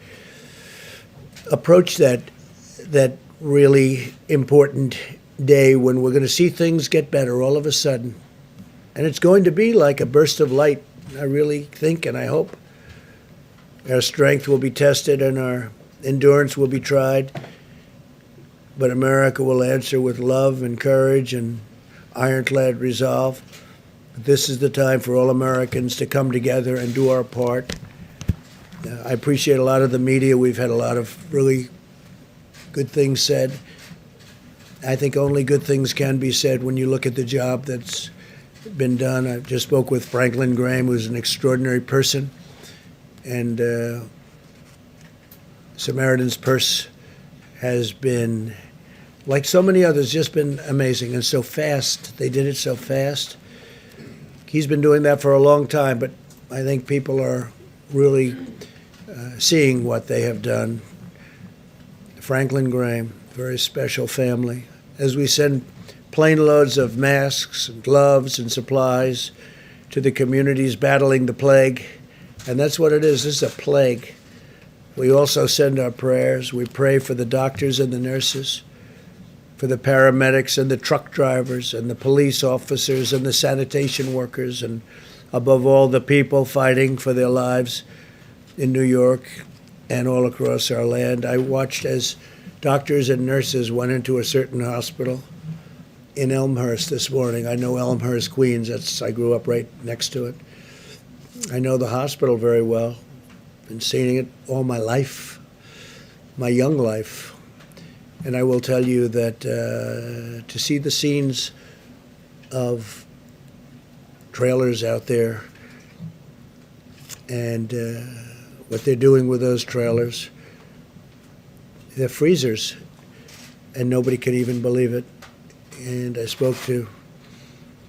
approach that really important day when we're going to see things get better all of a sudden. And it's going to be like a burst of light, I really think and I hope. Our strength will be tested and our endurance will be tried. But America will answer with love and courage and ironclad resolve. This is the time for all Americans to come together and do our part. I appreciate a lot of the media. We've had a lot of really good things said. I think only good things can be said when you look at the job that's been done. I just spoke with Franklin Graham, who's an extraordinary person. And Samaritan's Purse has been, like so many others, just been amazing and so fast. They did it so fast. He's been doing that for a long time, but I think people are really seeing what they have done. Franklin Graham, very special family. As we send plane loads of masks and gloves and supplies to the communities battling the plague, and that's what it is. This is a plague. We also send our prayers. We pray for the doctors and the nurses, for the paramedics and the truck drivers and the police officers and the sanitation workers, and above all, the people fighting for their lives in New York and all across our land. I watched as doctors and nurses went into a certain hospital in Elmhurst this morning. I know Elmhurst, Queens. I grew up right next to it. I know the hospital very well. Been seeing it all my life, my young life. And I will tell you that to see the scenes of trailers out there and what they're doing with those trailers, they're freezers, and nobody can even believe it. And I spoke to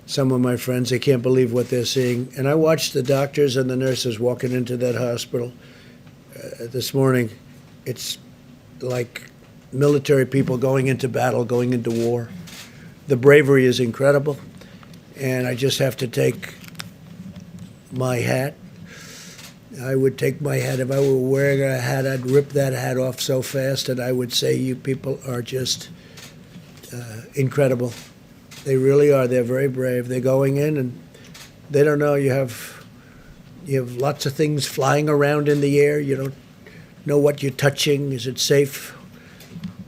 some of my friends. They can't believe what they're seeing. And I watched the doctors and the nurses walking into that hospital this morning. It's like military people going into battle, going into war. The bravery is incredible. And I just have to take my hat. I would take my hat. If I were wearing a hat, I'd rip that hat off so fast, and I would say you people are just incredible. They really are. They're very brave. They're going in, and they don't know. You have lots of things flying around in the air. You don't know what you're touching. Is it safe?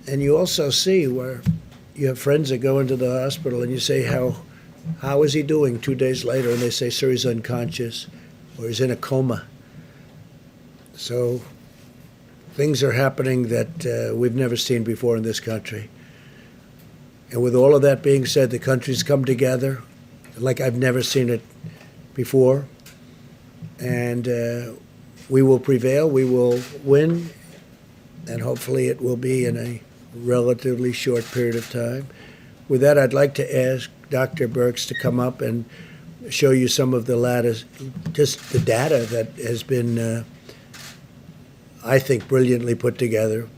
And you also see where you have friends that go into the hospital, and you say, how is he doing 2 days later? And they say, sir, he's unconscious, or he's in a coma. So things are happening that we've never seen before in this country. And with all of that being said, the country's come together like I've never seen it before. And we will prevail, we will win, and hopefully it will be in a relatively short period of time. With that, I'd like to ask Dr. Birx to come up and show you some of the latest, just the data that has been, I think, brilliantly put together.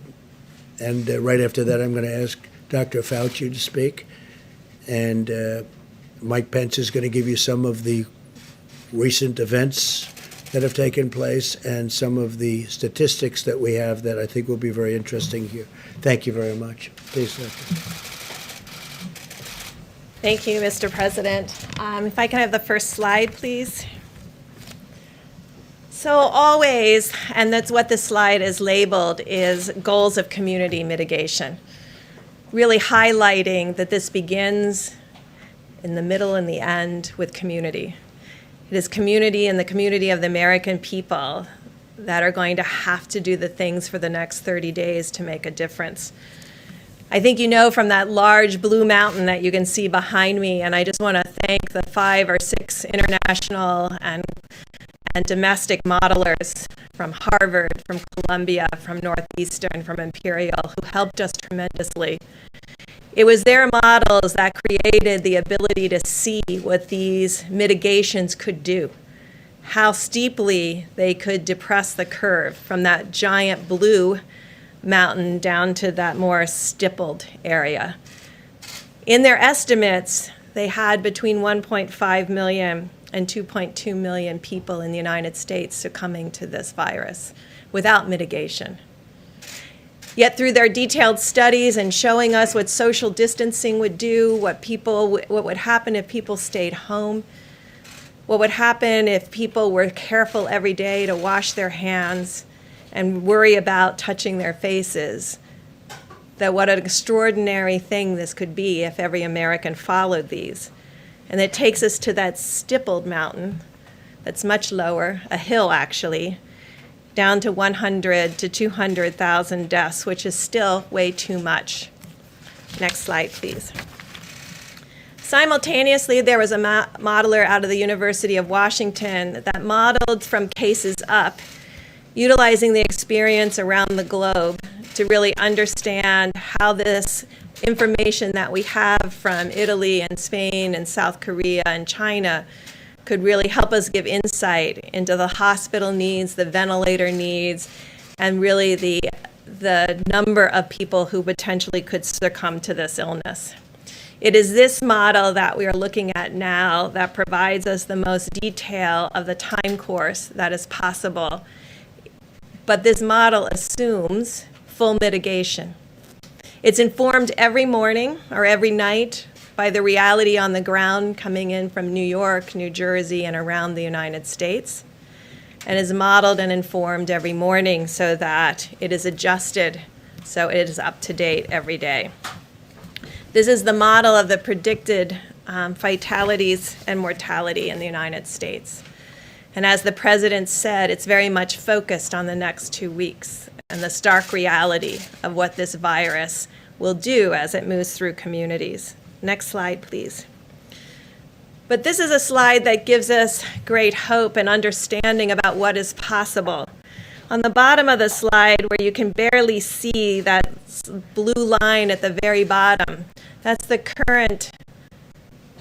And right after that, I'm going to ask Dr. Fauci to speak. And Mike Pence is going to give you some of the recent events that have taken place and some of the statistics that we have that I think will be very interesting here. Thank you very much. Please, Dr. Thank you, Mr. President. If I can have the first slide, please. So always, and that's what this slide is labeled, is goals of community mitigation, really highlighting that this begins in the middle and the end with community. It is community and the community of the American people that are going to have to do the things for the next 30 days to make a difference. I think you know from that large blue mountain that you can see behind me, and I just want to thank the 5 or 6 international and domestic modelers from Harvard, from Columbia, from Northeastern, from Imperial, who helped us tremendously. It was their models that created the ability to see what these mitigations could do, how steeply they could depress the curve from that giant blue mountain down to that more stippled area. In their estimates, they had between 1.5 million and 2.2 million people in the United States succumbing to this virus without mitigation. Yet through their detailed studies and showing us what social distancing would do, what would happen if people stayed home, what would happen if people were careful every day to wash their hands and worry about touching their faces, that what an extraordinary thing this could be if every American followed these. And it takes us to that stippled mountain that's much lower, a hill actually, down to 100 to 200,000 deaths, which is still way too much. Next slide, please. Simultaneously, there was a modeler out of the University of Washington that modeled from cases up, utilizing the experience around the globe to really understand how this information that we have from Italy and Spain and South Korea and China could really help us give insight into the hospital needs, the ventilator needs, and really the number of people who potentially could succumb to this illness. It is this model that we are looking at now that provides us the most detail of the time course that is possible. But this model assumes full mitigation. It's informed every morning or every night by the reality on the ground coming in from New York, New Jersey, and around the United States, and is modeled and informed every morning so that it is adjusted so it is up to date every day. This is the model of the predicted fatalities and mortality in the United States. And as the president said, it's very much focused on the next 2 weeks and the stark reality of what this virus will do as it moves through communities. Next slide, please. But this is a slide that gives us great hope and understanding about what is possible. On the bottom of the slide, where you can barely see that blue line at the very bottom, that's the current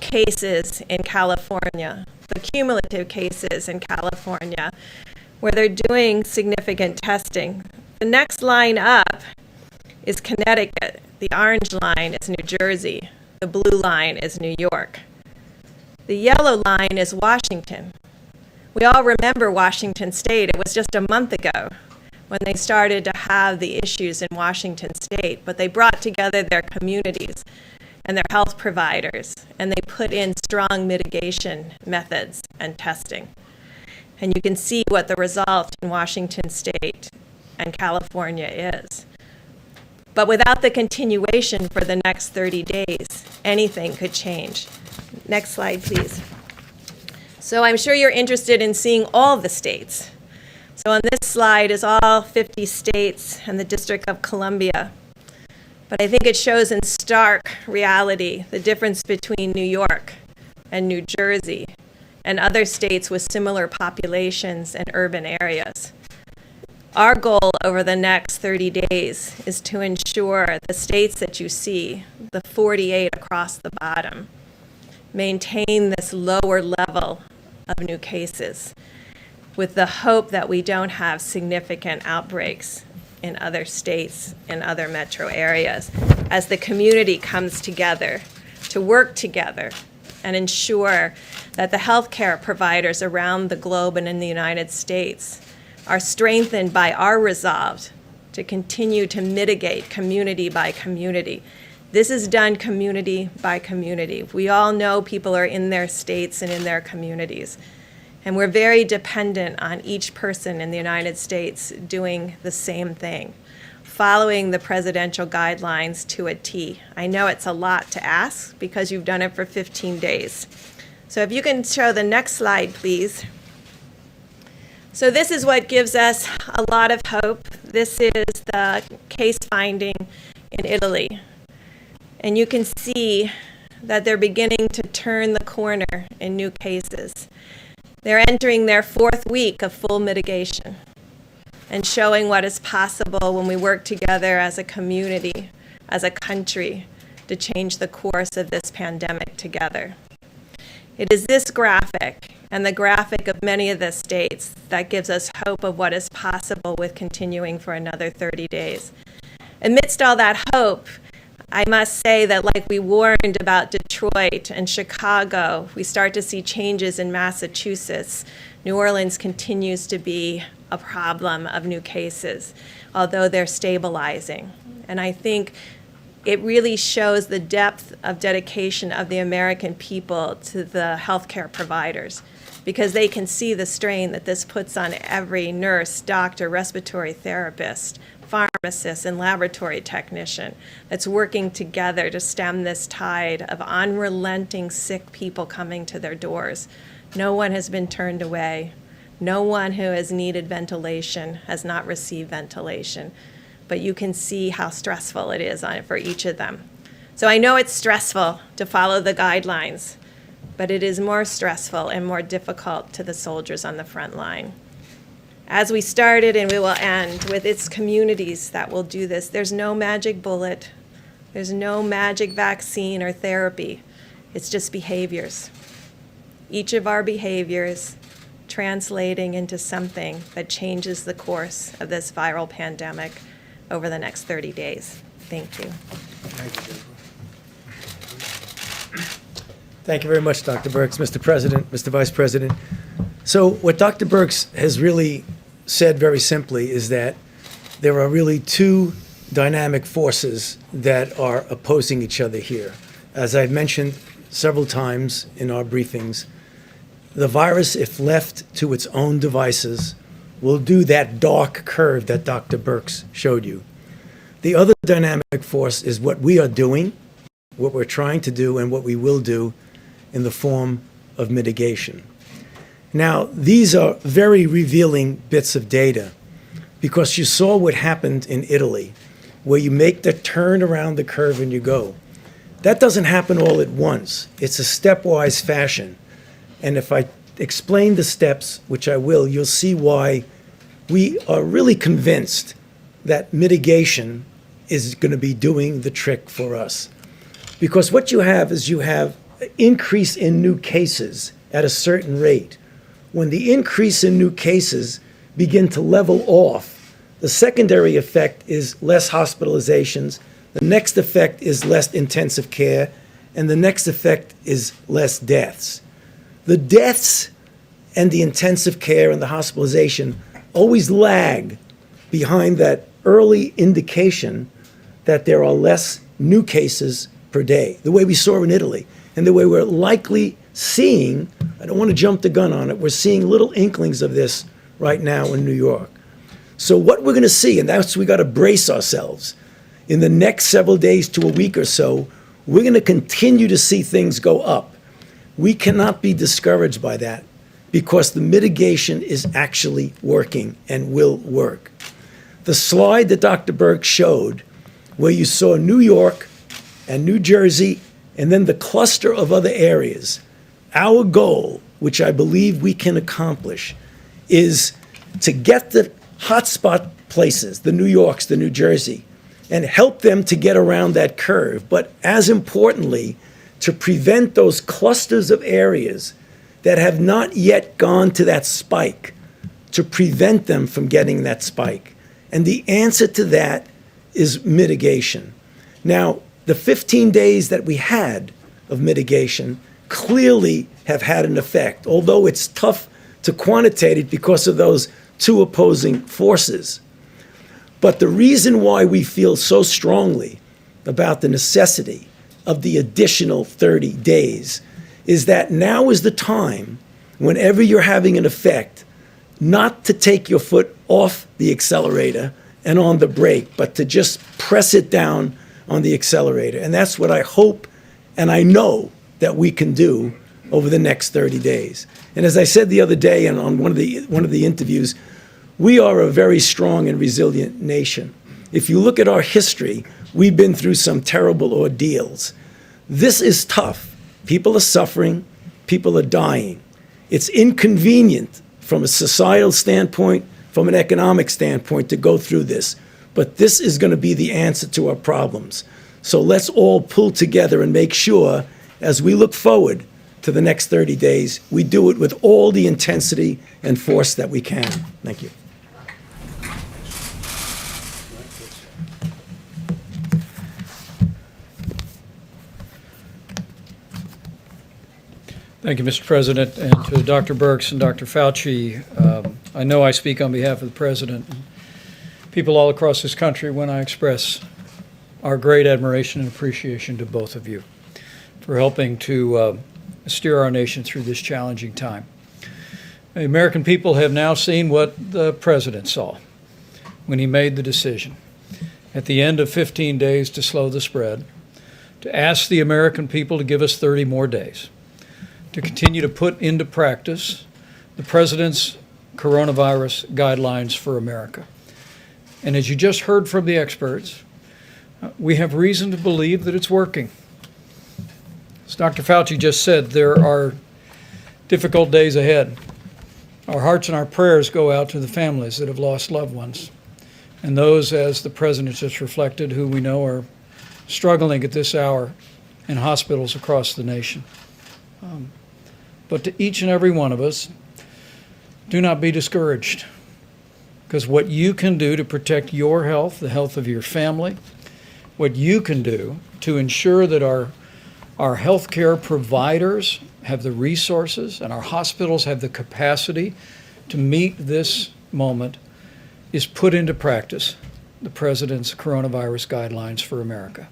cases in California, the cumulative cases in California, where they're doing significant testing. The next line up is Connecticut. The orange line is New Jersey. The blue line is New York. The yellow line is Washington. We all remember Washington State. It was just a month ago when they started to have the issues in Washington State, but they brought together their communities and their health providers, and they put in strong mitigation methods and testing. And you can see what the result in Washington State and California is. But without the continuation for the next 30 days, anything could change. Next slide, please. So I'm sure you're interested in seeing all the states. So on this slide is all 50 states and the District of Columbia. But I think it shows in stark reality the difference between New York and New Jersey and other states with similar populations and urban areas. Our goal over the next 30 days is to ensure the states that you see, the 48 across the bottom, maintain this lower level of new cases with the hope that we don't have significant outbreaks in other states and other metro areas as the community comes together to work together and ensure that the healthcare providers around the globe and in the United States are strengthened by our resolve to continue to mitigate community by community. This is done community by community. We all know people are in their states and in their communities. And we're very dependent on each person in the United States doing the same thing, following the presidential guidelines to a T. I know it's a lot to ask because you've done it for 15 days. So if you can show the next slide, please. So this is what gives us a lot of hope. This is the case finding in Italy. And you can see that they're beginning to turn the corner in new cases. They're entering their 4th week of full mitigation and showing what is possible when we work together as a community, as a country, to change the course of this pandemic together. It is this graphic and the graphic of many of the states that gives us hope of what is possible with continuing for another 30 days. Amidst all that hope, I must say that like we warned about Detroit and Chicago, we start to see changes in Massachusetts. New Orleans continues to be a problem of new cases, although they're stabilizing. And I think it really shows the depth of dedication of the American people to the healthcare providers, because they can see the strain that this puts on every nurse, doctor, respiratory therapist, pharmacist, and laboratory technician that's working together to stem this tide of unrelenting sick people coming to their doors. No one has been turned away. No one who has needed ventilation has not received ventilation. But you can see how stressful it is for each of them. So I know it's stressful to follow the guidelines, but it is more stressful and more difficult to the soldiers on the front line. As we started and we will end with its communities that will do this, there's no magic bullet. There's no magic vaccine or therapy. It's just behaviors. Each of our behaviors translating into something that changes the course of this viral pandemic over the next 30 days. Thank you. Thank you very much, Dr. Birx. Mr. President, Mr. Vice President. So what Dr. Birx has really said very simply is that there are really two dynamic forces that are opposing each other here. As I've mentioned several times in our briefings, the virus, if left to its own devices, will do that dark curve that Dr. Birx showed you. The other dynamic force is what we are doing, what we're trying to do, and what we will do in the form of mitigation. Now, these are very revealing bits of data because you saw what happened in Italy. where you make the turn around the curve and you go. That doesn't happen all at once. It's a stepwise fashion. And if I explain the steps, which I will, you'll see why we are really convinced that mitigation is going to be doing the trick for us. Because what you have is you have an increase in new cases at a certain rate. When the increase in new cases begin to level off, the secondary effect is less hospitalizations, the next effect is less intensive care, and the next effect is less deaths. The deaths and the intensive care and the hospitalization always lag behind that early indication that there are less new cases per day, the way we saw in Italy, and the way we're likely seeing, I don't want to jump the gun on it, we're seeing little inklings of this right now in New York. So what we're going to see, and that's we got to brace ourselves, in the next several days to a week or so, we're going to continue to see things go up. We cannot be discouraged by that because the mitigation is actually working and will work. The slide that Dr. Burke showed, where you saw New York and New Jersey, and then the cluster of other areas, our goal, which I believe we can accomplish, is to get the hotspot places, the New Yorks, the New Jersey, and help them to get around that curve. But as importantly, to prevent those clusters of areas that have not yet gone to that spike, to prevent them from getting that spike. And the answer to that is mitigation. Now, the 15 days that we had of mitigation clearly have had an effect, although it's tough to quantitate it because of those two opposing forces. But the reason why we feel so strongly about the necessity of the additional 30 days is that now is the time, whenever you're having an effect, not to take your foot off the accelerator and on the brake, but to just press it down on the accelerator. And that's what I hope and I know that we can do over the next 30 days. And as I said the other day and on one of the interviews, we are a very strong and resilient nation. If you look at our history, we've been through some terrible ordeals. This is tough. People are suffering. People are dying. It's inconvenient from a societal standpoint, from an economic standpoint, to go through this. But this is going to be the answer to our problems. So let's all pull together and make sure, as we look forward to the next 30 days, we do it with all the intensity and force that we can. Thank you. Thank you, Mr. President, and to Dr. Birx and Dr. Fauci. I know I speak on behalf of the President and people all across this country when I express our great admiration and appreciation to both of you for helping to steer our nation through this challenging time. The American people have now seen what the President saw when he made the decision at the end of 15 days to slow the spread, to ask the American people to give us 30 more days, to continue to put into practice the President's coronavirus guidelines for America. And as you just heard from the experts, we have reason to believe that it's working. As Dr. Fauci just said, there are difficult days ahead. Our hearts and our prayers go out to the families that have lost loved ones, and those, as the President just reflected, who we know are struggling at this hour in hospitals across the nation. But to each and every one of us, do not be discouraged, because what you can do to protect your health, the health of your family, what you can do to ensure that our healthcare providers have the resources and our hospitals have the capacity to meet this moment is put into practice the President's coronavirus guidelines for America.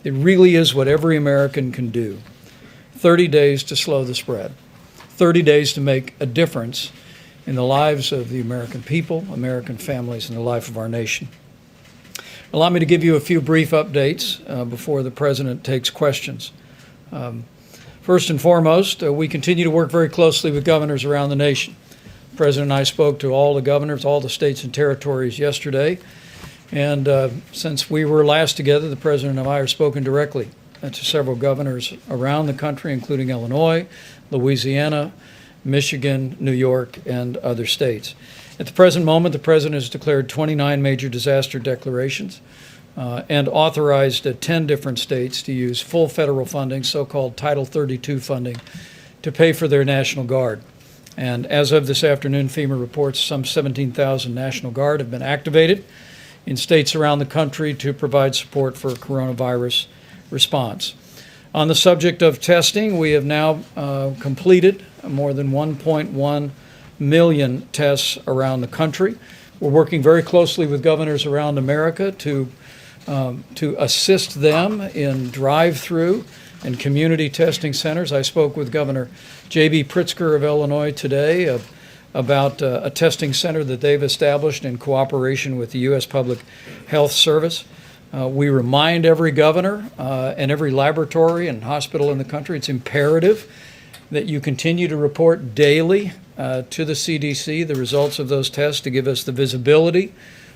It really is what every American can do. 30 days to slow the spread, 30 days to make a difference in the lives of the American people, American families, and the life of our nation. Allow me to give you a few brief updates before the President takes questions. First and foremost, we continue to work very closely with governors around the nation. The President and I spoke to all the governors, all the states and territories yesterday, And since we were last together, the President and I have spoken directly to several governors around the country, including Illinois, Louisiana, Michigan, New York, and other states. At the present moment, the President has declared 29 major disaster declarations and authorized 10 different states to use full federal funding, so-called Title 32 funding, to pay for their National Guard. And as of this afternoon, FEMA reports some 17,000 National Guard have been activated in states around the country to provide support for coronavirus response. On the subject of testing, we have now completed more than 1.1 million tests around the country. We're working very closely with governors around America to assist them in drive-through and community testing centers. I spoke with Governor J.B. Pritzker of Illinois today about a testing center that they've established in cooperation with the U.S. Public Health Service. We remind every governor and every laboratory and hospital in the country it's imperative that you continue to report daily to the CDC the results of those tests to give us the visibility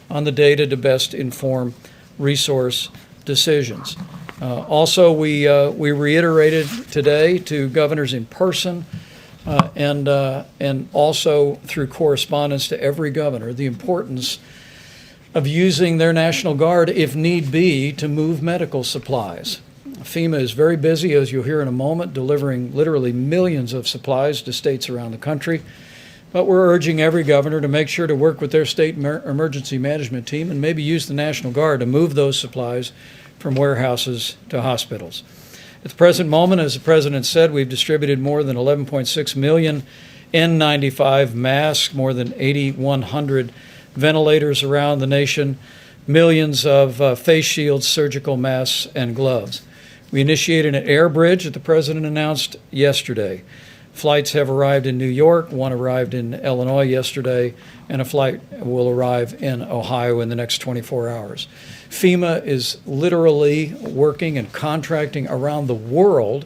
on the data to best inform resource decisions. Also, we reiterated today to governors in person and also through correspondence to every governor the importance of using their National Guard, if need be, to move medical supplies. FEMA is very busy, as you'll hear in a moment, delivering literally millions of supplies to states around the country. But we're urging every governor to make sure to work with their state emergency management team and maybe use the National Guard to move those supplies from warehouses to hospitals. At the present moment, as the President said, we've distributed more than 11.6 million N95 masks, more than 8,100 ventilators around the nation, millions of face shields, surgical masks, and gloves. We initiated an air bridge that the President announced yesterday. Flights have arrived in New York, one arrived in Illinois yesterday, and a flight will arrive in Ohio in the next 24 hours. FEMA is literally working and contracting around the world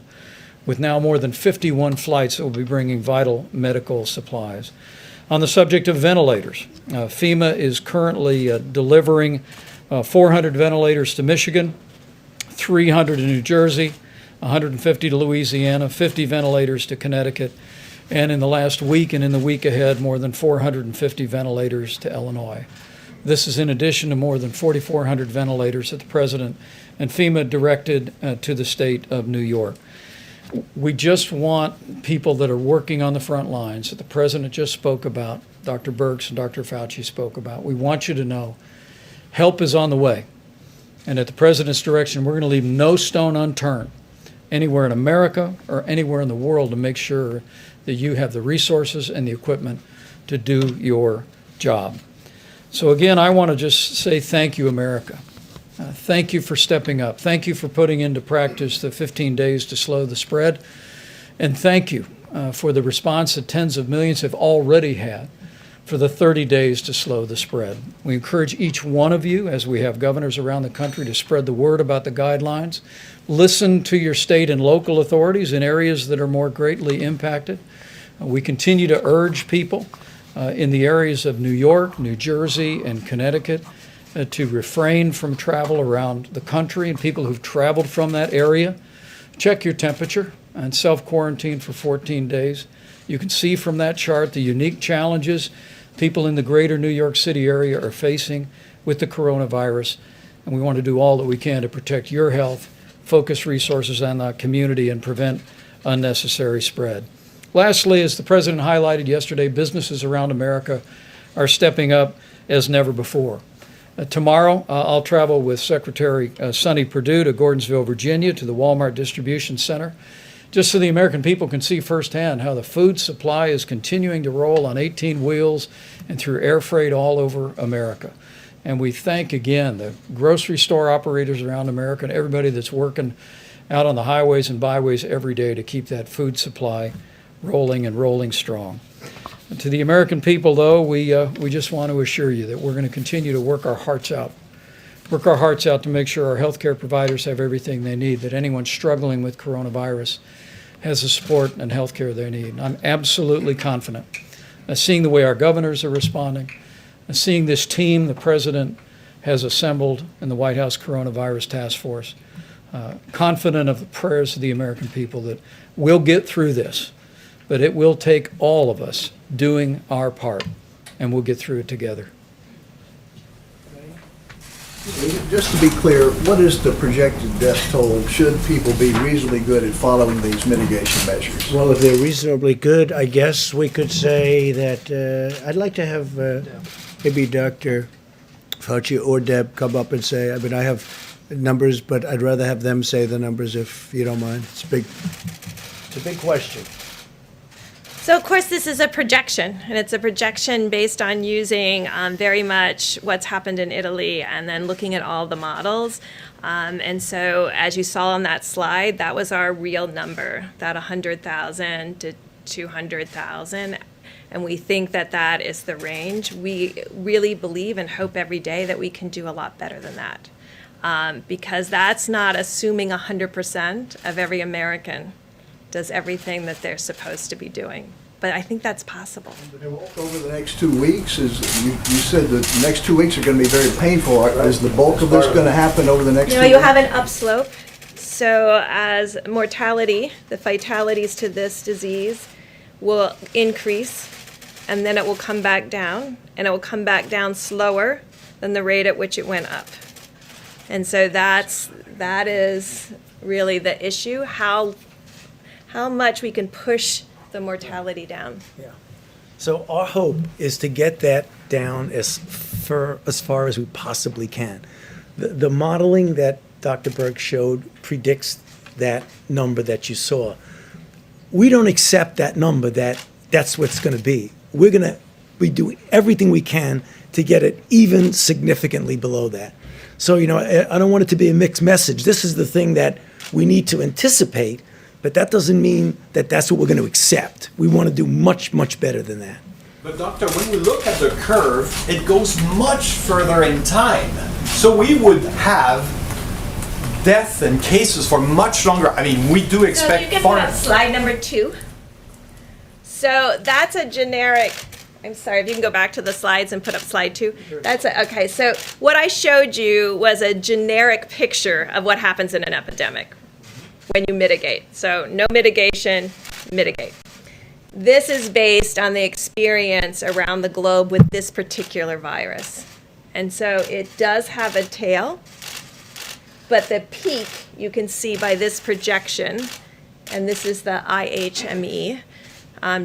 with now more than 51 flights that will be bringing vital medical supplies. On the subject of ventilators, FEMA is currently delivering 400 ventilators to Michigan, 300 to New Jersey, 150 to Louisiana, 50 ventilators to Connecticut, and in the last week and in the week ahead, more than 450 ventilators to Illinois. This is in addition to more than 4,400 ventilators that the President and FEMA directed to the state of New York. We just want people that are working on the front lines that the President just spoke about, Dr. Birx and Dr. Fauci spoke about. We want you to know help is on the way. And at the President's direction, we're going to leave no stone unturned anywhere in America or anywhere in the world to make sure that you have the resources and the equipment to do your job. So again, I want to just say thank you, America. Thank you for stepping up. Thank you for putting into practice the 15 days to slow the spread. And thank you for the response that tens of millions have already had for the 30 days to slow the spread. We encourage each one of you, as we have governors around the country, to spread the word about the guidelines. Listen to your state and local authorities in areas that are more greatly impacted. We continue to urge people in the areas of New York, New Jersey, and Connecticut to refrain from travel around the country, and people who've traveled from that area, check your temperature and self-quarantine for 14 days. You can see from that chart the unique challenges people in the greater New York City area are facing with the coronavirus, and we want to do all that we can to protect your health, focus resources on the community, and prevent unnecessary spread. Lastly, as the President highlighted yesterday, businesses around America are stepping up as never before. Tomorrow, I'll travel with Secretary Sonny Perdue to Gordonsville, Virginia, to the Walmart Distribution Center, just so the American people can see firsthand how the food supply is continuing to roll on 18 wheels and through air freight all over America. And we thank again the grocery store operators around America and everybody that's working out on the highways and byways every day to keep that food supply rolling and rolling strong. To the American people, though, we just want to assure you that we're going to continue to work our hearts out to make sure our healthcare providers have everything they need, that anyone struggling with coronavirus has the support and healthcare they need. I'm absolutely confident. Seeing the way our governors are responding, seeing this team, the President has assembled in the White House Coronavirus Task Force, confident of the prayers of the American people that we'll get through this, but it will take all of us doing our part, and we'll get through it together. Just to be clear, what is the projected death toll should people be reasonably good at following these mitigation measures? Well, if they're reasonably good, I guess we could say that I'd like to have maybe Dr. Fauci or Deb come up and say, I mean, I have numbers, but I'd rather have them say the numbers if you don't mind. It's a big question. So, of course, this is a projection, and it's a projection based on using very much what's happened in Italy and then looking at all the models. And so, as you saw on that slide, that was our real number, that 100,000 to 200,000. And we think that that is the range. We really believe and hope every day that we can do a lot better than that. Because that's not assuming 100% of every American does everything that they're supposed to be doing. But I think that's possible. Over the next 2 weeks, you said that the next 2 weeks are going to be very painful. Is the bulk of this going to happen over the next 2 You know, weeks? you have an upslope. So as mortality, the fatalities to this disease will increase, and then it will come back down, and it will come back down slower than the rate at which it went up. And so that is really the issue, how much we can push the mortality down. Yeah. So our hope is to get that down as far as we possibly can. The modeling that Dr. Berg showed predicts that number that you saw. We don't accept that number that's what's going to be. We're going to be doing everything we can to get it even significantly below that. So, you know, I don't want it to be a mixed message. This is the thing that we need to anticipate, but that doesn't mean that that's what we're going to accept. We want to do much, much better than that. But doctor, when we look at the curve, it goes much further in time. So we would have death and cases for much longer. I mean, we do expect So you can put up slide number 2. So that's a generic, I'm sorry, if you can go back to the slides and put up slide 2. Okay, so what I showed you was a generic picture of what happens in an epidemic when you mitigate. So no mitigation, mitigate. This is based on the experience around the globe with this particular virus. And so it does have a tail, but the peak you can see by this projection, and this is the IHME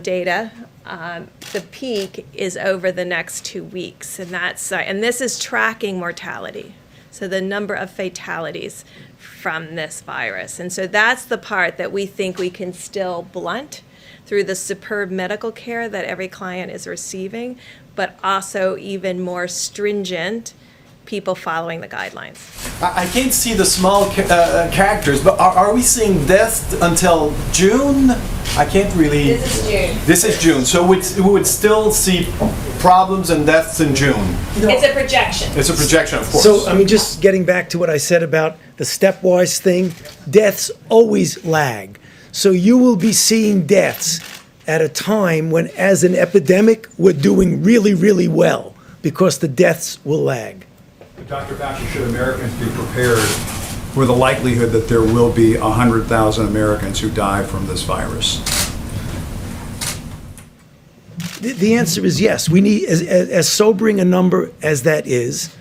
data, the peak is over the next 2 weeks, and this is tracking mortality, so the number of fatalities from this virus. And so that's the part that we think we can still blunt through the superb medical care that every client is receiving, but also even more stringent people following the guidelines. I can't see the small characters, but are we seeing death until June? I can't really. This is June. This is June, so we would still see problems and deaths in June. It's a projection. It's a projection, of course. So, I mean, just getting back to what I said about the stepwise thing, deaths always lag. So you will be seeing deaths at a time when, as an epidemic, we're doing really, really well because the deaths will lag. Dr. Fauci, should Americans be prepared for the likelihood that there will be 100,000 Americans who die from this virus? The answer is yes. We need, as sobering a number as that is,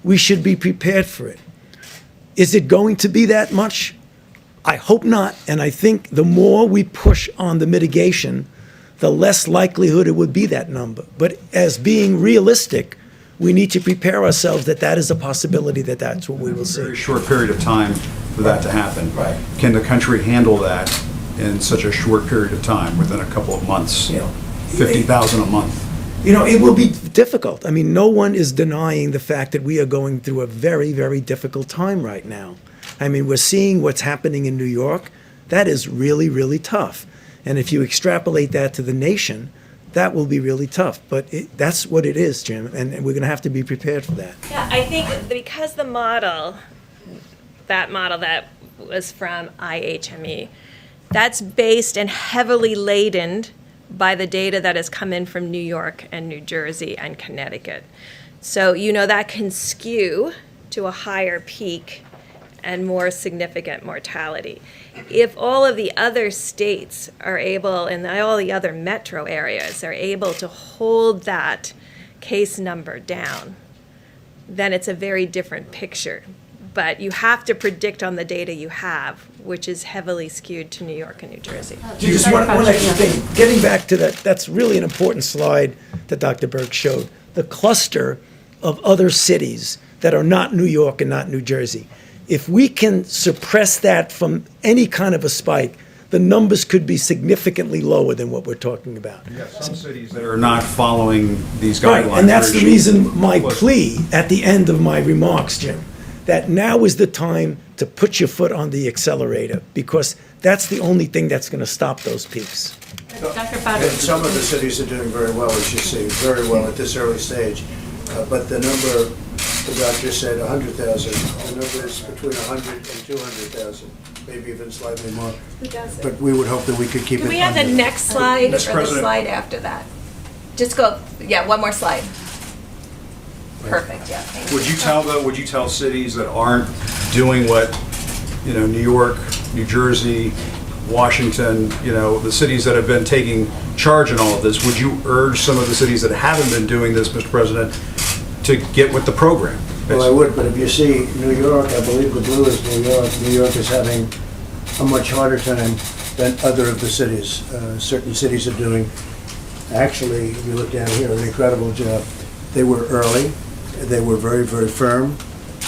we should be prepared for it. Is it going to be that much? I hope not. And I think the more we push on the mitigation, the less likelihood it would be that number. But as being realistic, we need to prepare ourselves that that is a possibility, that that's what we will see. A very short period of time for that to happen. Right. Can the country handle that in such a short period of time, within a couple of months? You know, 50,000 a month. You know, it will be difficult. I mean, no one is denying the fact that we are going through a very, very difficult time right now. I mean, we're seeing what's happening in New York. That is really, really tough. And if you extrapolate that to the nation, that will be really tough. But that's what it is, Jim, and we're going to have to be prepared for that. Yeah, I think because the model that was from IHME, that's based and heavily laden by the data that has come in from New York and New Jersey and Connecticut. So, that can skew to a higher peak and more significant mortality. If all of the other states are able, and all the other metro areas are able to hold that case number down, then it's a very different picture. But you have to predict on the data you have, which is heavily skewed to New York and New Jersey. Just one extra thing, getting back to that, that's really an important slide that Dr. Burke showed. The cluster of other cities that are not New York and not New Jersey. If we can suppress that from any kind of a spike, the numbers could be significantly lower than what we're talking about. You have some cities that are not following these Right, guidelines. and that's the reason my plea at the end of my remarks, Jim, that now is the time to put your foot on the accelerator, because that's the only thing that's going to stop those peaks. Dr. And Fauci. some of the cities are doing very well, as you see, very well at this early stage. But the number, the doctor said 100,000, the number is between 100 and 200,000, maybe even slightly more. Who does it? But we would hope that we could keep it Can we have the under. next slide or Mr. the President. slide after that? Just go, one more slide. Perfect, yeah, thank you. Would you tell cities that aren't doing what, New York, New Jersey, Washington, the cities that have been taking charge in all of this, would you urge some of the cities that haven't been doing this, Mr. President, to get with the program? Well, I would, but if you see New York, I believe the blue is New York. New York is having a much harder time than other of the cities. Certain cities are doing, actually, if you look down here, an incredible job. They were early, they were very, very firm,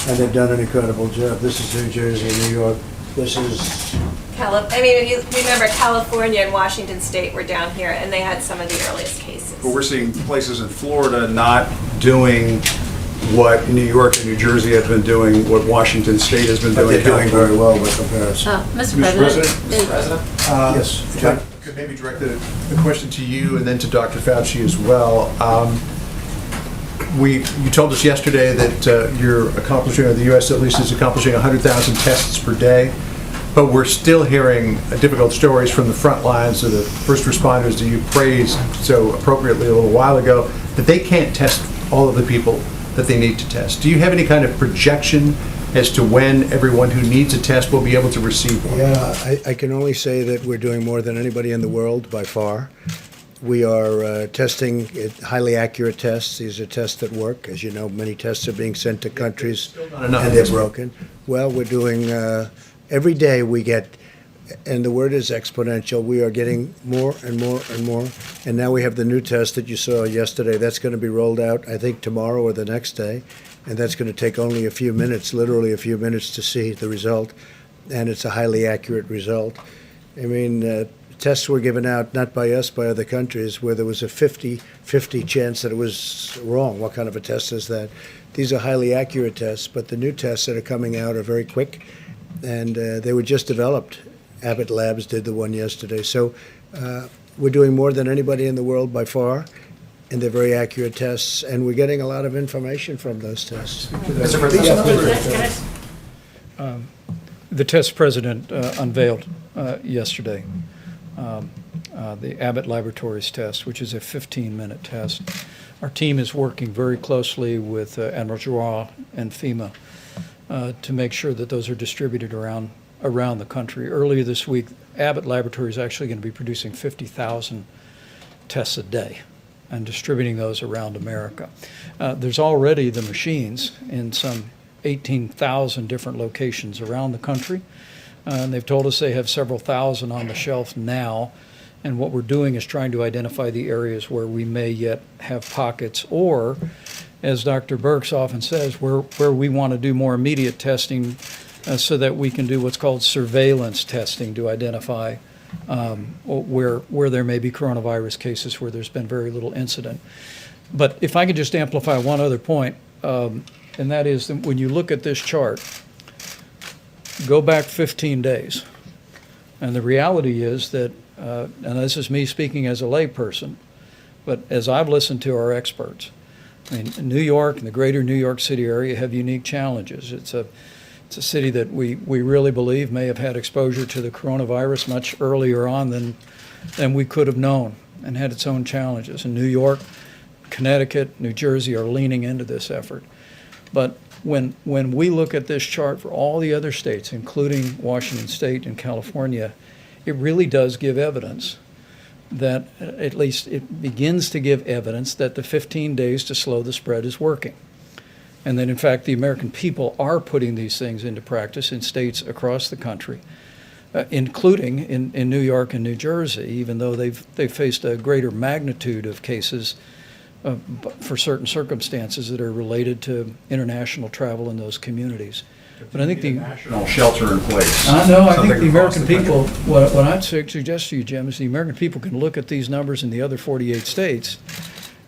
and they've done an incredible job. This is New Jersey, New York. This is If you remember, California and Washington State were down here, and they had some of the earliest cases. But we're seeing places in Florida not doing what New York and New Jersey have been doing, what Washington State has been But doing. they're doing very well by comparison. Mr. Mr. President. President? Yes, John? Could maybe direct the question to you and then to Dr. Fauci as well. You told us yesterday that you're accomplishing, or the U.S. at least is accomplishing 100,000 tests per day, but we're still hearing difficult stories from the front lines of the first responders that you praised so appropriately a little while ago, that they can't test all of the people that they need to test. Do you have any kind of projection as to when everyone who needs a test will be able to receive one? Yeah, I can only say that we're doing more than anybody in the world by far. We are testing highly accurate tests. These are tests that work. As you know, many tests are being sent to countries and they're broken. Well, we're doing, every day we get, and the word is exponential, we are getting more and more and more. And now we have the new test that you saw yesterday. That's going to be rolled out, I think, tomorrow or the next day. And that's going to take only a few minutes, literally a few minutes to see the result. And it's a highly accurate result. I mean, tests were given out, not by us, by other countries, where there was a 50-50 chance that it was wrong. What kind of a test is that? These are highly accurate tests, but the new tests that are coming out are very quick, and they were just developed. Abbott Labs did the one yesterday. So we're doing more than anybody in the world by far, and they're very accurate tests, and we're getting a lot of information from those tests. Mr. President? The test president unveiled yesterday, the Abbott Laboratories test, which is a 15-minute test. Our team is working very closely with Admiral Giroir and FEMA to make sure that those are distributed around the country. Earlier this week, Abbott Laboratories is actually going to be producing 50,000 tests a day and distributing those around America. There's already the machines in some 18,000 different locations around the country. And they've told us they have several thousand on the shelf now. And what we're doing is trying to identify the areas where we may yet have pockets, or, as Dr. Birx often says, where we want to do more immediate testing so that we can do what's called surveillance testing to identify where there may be coronavirus cases where there's been very little incident. But if I could just amplify one other point, and that is that when you look at this chart, go back 15 days. And the reality is that, and this is me speaking as a layperson, but as I've listened to our experts, I mean, New York and the greater New York City area have unique challenges. It's a city that we really believe may have had exposure to the coronavirus much earlier on than we could have known, and had its own challenges. In New York, Connecticut, New Jersey are leaning into this effort. But when we look at this chart for all the other states, including Washington State and California, it really does give evidence that, at least it begins to give evidence that the 15 days to slow the spread is working. And that, in fact, the American people are putting these things into practice in states across the country, including in New York and New Jersey, even though they've faced a greater magnitude of cases for certain circumstances that are related to international travel in those communities. But I think the national shelter in place. I know. I think Something the across American the people. country. What I'd suggest to you, Jim, is the American people can look at these numbers in the other 48 states,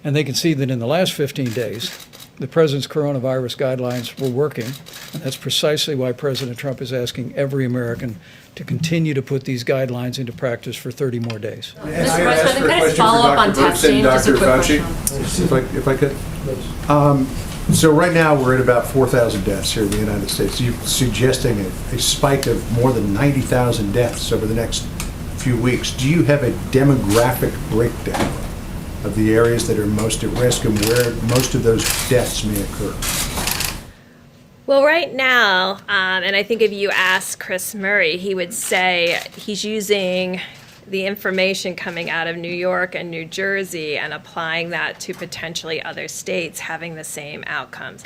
and they can see that in the last 15 days, the president's coronavirus guidelines were working, and that's precisely why President Trump is asking every American to continue to put these guidelines into practice for 30 more days. Can I ask for a question for Dr. Birx and Dr. Fauci? If I could. So right now, we're at about 4,000 deaths here in the United States. You're suggesting a spike of more than 90,000 deaths over the next few weeks. Do you have a demographic breakdown of the areas that are most at risk and where most of those deaths may occur? Well, right now, and I think if you ask Chris Murray, he would say he's using the information coming out of New York and New Jersey and applying that to potentially other states having the same outcomes.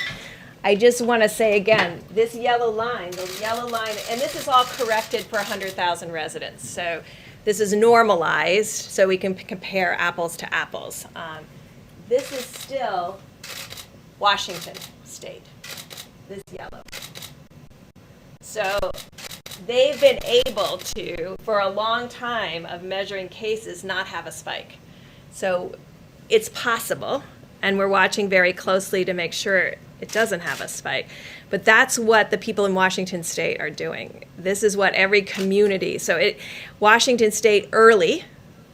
I just want to say again, this yellow line, and this is all corrected per 100,000 residents. So this is normalized so we can compare apples to apples. This is still Washington State, this yellow. So they've been able to, for a long time of measuring cases, not have a spike. So it's possible, and we're watching very closely to make sure it doesn't have a spike. But that's what the people in Washington State are doing. This is what every community, Washington State early,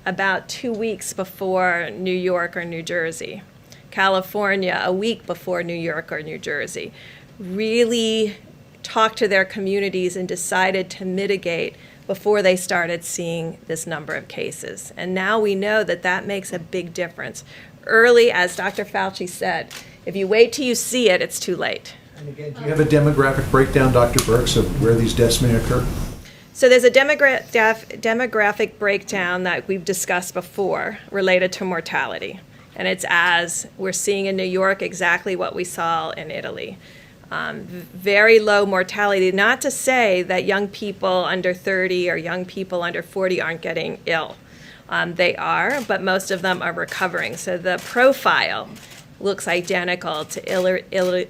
about 2 weeks before New York or New Jersey. California, a week before New York or New Jersey. Really talked to their communities and decided to mitigate before they started seeing this number of cases. And now we know that that makes a big difference. Early, as Dr. Fauci said, if you wait till you see it, it's too late. And again, do you have a demographic breakdown, Dr. Birx, of where these deaths may occur? So there's a demographic breakdown that we've discussed before related to mortality. And it's, as we're seeing in New York, exactly what we saw in Italy. Very low mortality, not to say that young people under 30 or young people under 40 aren't getting ill. They are, but most of them are recovering. So the profile looks identical to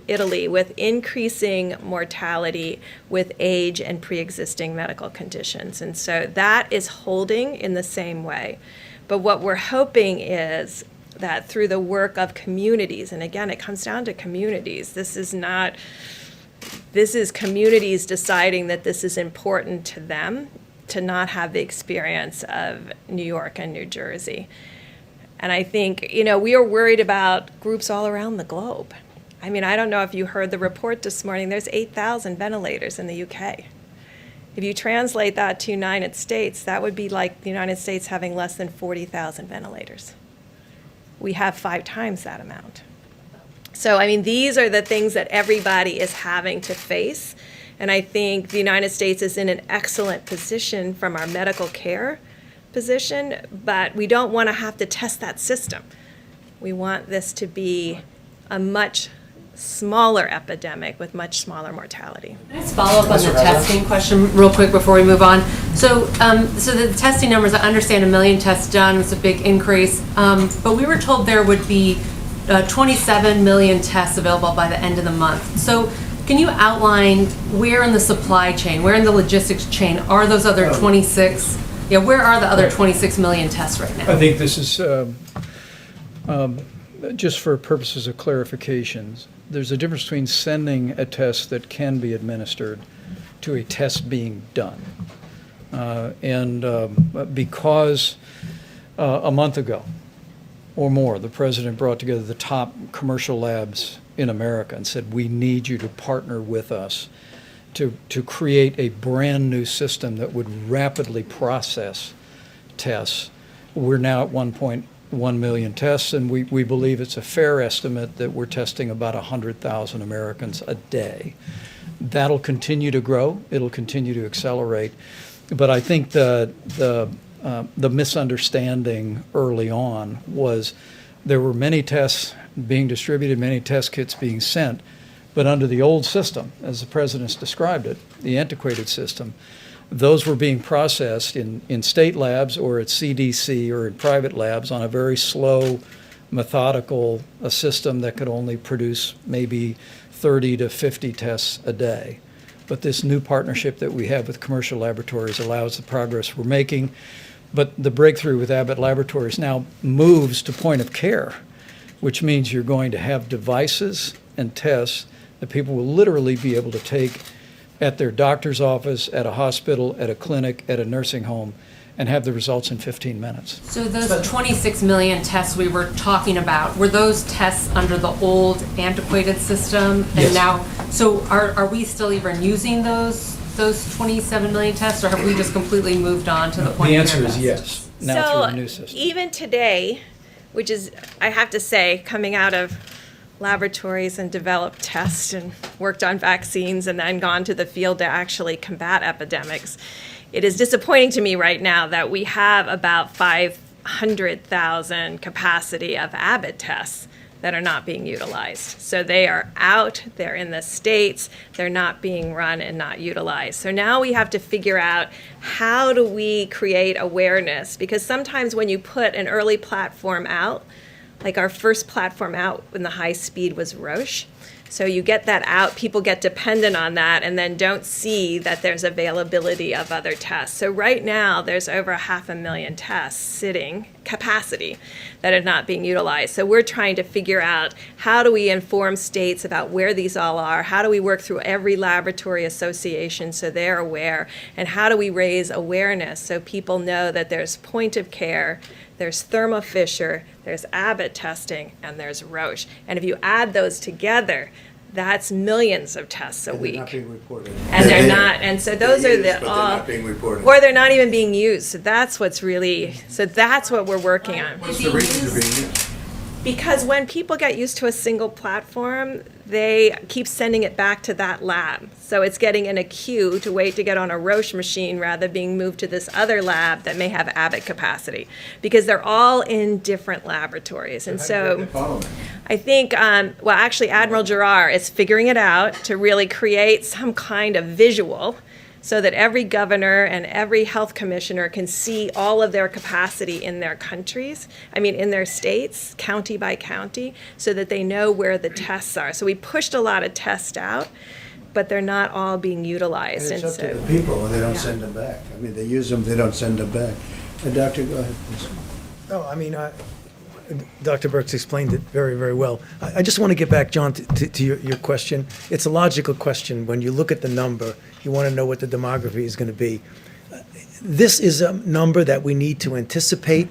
Italy, with increasing mortality with age and pre-existing medical conditions. And so that is holding in the same way. But what we're hoping is that through the work of communities, and again, it comes down to communities. This is communities deciding that this is important to them to not have the experience of New York and New Jersey. And I think, we are worried about groups all around the globe. I mean, I don't know if you heard the report this morning, there's 8,000 ventilators in the UK. If you translate that to United States, that would be like the United States having less than 40,000 ventilators. We have 5 times that amount. So, I mean, these are the things that everybody is having to face. And I think the United States is in an excellent position from our medical care position, but we don't want to have to test that system. We want this to be a much smaller epidemic with much smaller mortality. Can I just follow up on the testing question real quick before we move on? So the testing numbers, I understand 1 million tests done was a big increase, but we were told there would be 27 million tests available by the end of the month. So can you outline where in the supply chain, where in the logistics chain are those other 26? Yeah, where are the other 26 million tests right now? I think this is just for purposes of clarifications. There's a difference between sending a test that can be administered to a test being done. Because a month ago or more, the president brought together the top commercial labs in America and said, we need you to partner with us to create a brand new system that would rapidly process tests. We're now at one point 1 million tests, and we believe it's a fair estimate that we're testing about 100,000 Americans a day. That'll continue to grow. It'll continue to accelerate. But I think the misunderstanding early on was there were many tests being distributed, many test kits being sent, but under the old system, as the President's described it, the antiquated system, those were being processed in state labs or at CDC or in private labs on a very slow, methodical system that could only produce maybe 30 to 50 tests a day. But this new partnership that we have with commercial laboratories allows the progress we're making. But the breakthrough with Abbott Laboratories now moves to point of care, which means you're going to have devices and tests that people will literally be able to take at their doctor's office, at a hospital, at a clinic, at a nursing home, and have the results in 15 minutes. So those 26 million tests we were talking about, were those tests under the old antiquated system? And Yes. now, so are we still even using those 27 million tests, or have we just completely moved on to the point The of answer care is tests? yes, now So through the new system. even today, which is, I have to say, coming out of laboratories and developed tests and worked on vaccines and then gone to the field to actually combat epidemics, it is disappointing to me right now that we have about 500,000 capacity of Abbott tests that are not being utilized. So they are out, they're in the States, they're not being run and not utilized. So now we have to figure out, how do we create awareness? Because sometimes when you put an early platform out, like our first platform out in the high speed was Roche. So you get that out, people get dependent on that, and then don't see that there's availability of other tests. So right now, there's over 500,000 tests sitting, capacity, that are not being utilized. So we're trying to figure out, how do we inform states about where these all are? How do we work through every laboratory association so they're aware? And how do we raise awareness so people know that there's point of care, there's Thermo Fisher, there's Abbott testing, and there's Roche. And if you add those together, that's millions of tests a And week. they're not being reported. And they're not, and so those are the, But they're not being reported. or they're not even being used. So that's what's really, so that's what we're working on. What's the reason they're being used? Because when people get used to a single platform, they keep sending it back to that lab. So it's getting in a queue to wait to get on a Roche machine rather than being moved to this other lab that may have Abbott capacity, because they're all in different laboratories. And so I think, well, actually, Admiral Giroir is figuring it out to really create some kind of visual so that every governor and every health commissioner can see all of their capacity in their countries, in their states, county by county, so that they know where the tests are. So we pushed a lot of tests out, but they're not all being utilized. And it's up to the people, and they don't send them back. They use them, they don't send them back. And Doctor, go ahead, please. No, Dr. Birx explained it very, very well. I just want to get back, John, to your question. It's a logical question. When you look at the number, you want to know what the demography is going to be. This is a number that we need to anticipate,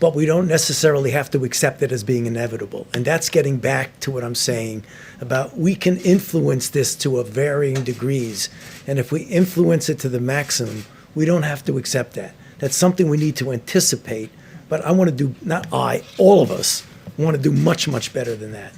but we don't necessarily have to accept it as being inevitable. And that's getting back to what I'm saying about, we can influence this to a varying degrees. And if we influence it to the maximum, we don't have to accept that. That's something we need to anticipate. But I want to do, not I, all of us want to do much, much better than that.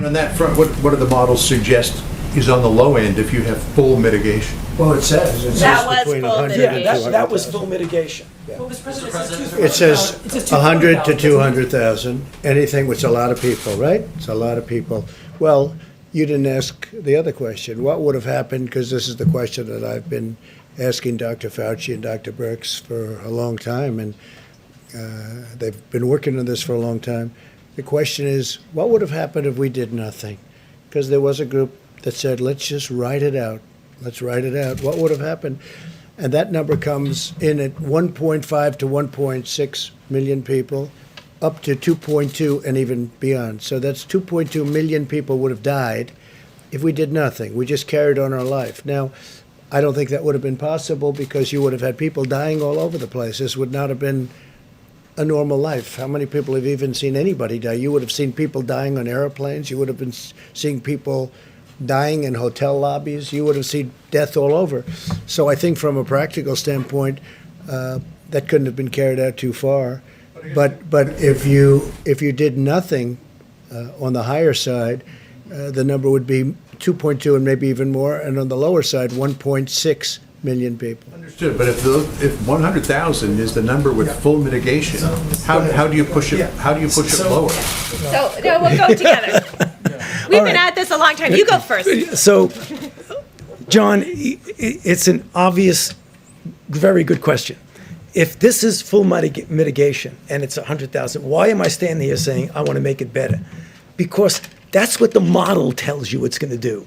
On that front, what do the models suggest is on the low end if you have full mitigation? Well, it says That was between full 100 and mitigation. 200,000. That was full mitigation. It says 100 to 200,000, anything, which is a lot of people, right? It's a lot of people. Well, you didn't ask the other question. What would have happened, because this is the question that I've been asking Dr. Fauci and Dr. Birx for a long time, and they've been working on this for a long time. The question is, what would have happened if we did nothing? Because there was a group that said, let's just write it out. Let's write it out. What would have happened? And that number comes in at 1.5 to 1.6 million people, up to 2.2 and even beyond. So that's 2.2 million people would have died if we did nothing. We just carried on our life. Now, I don't think that would have been possible, because you would have had people dying all over the place. This would not have been a normal life. How many people have even seen anybody die? You would have seen people dying on airplanes. You would have been seeing people dying in hotel lobbies. You would have seen death all over. So I think from a practical standpoint, that couldn't have been carried out too far. But if you did nothing on the higher side, the number would be 2.2 and maybe even more, and on the lower side, 1.6 million people. Understood, but if 100,000 is the number with full mitigation, how do you push it? How do you push it lower? So, no, we'll go together. We've been at this a long time. You go first. So, John, it's an obvious, very good question. If this is full mitigation and it's 100,000, why am I standing here saying I want to make it better? Because that's what the model tells you it's going to do.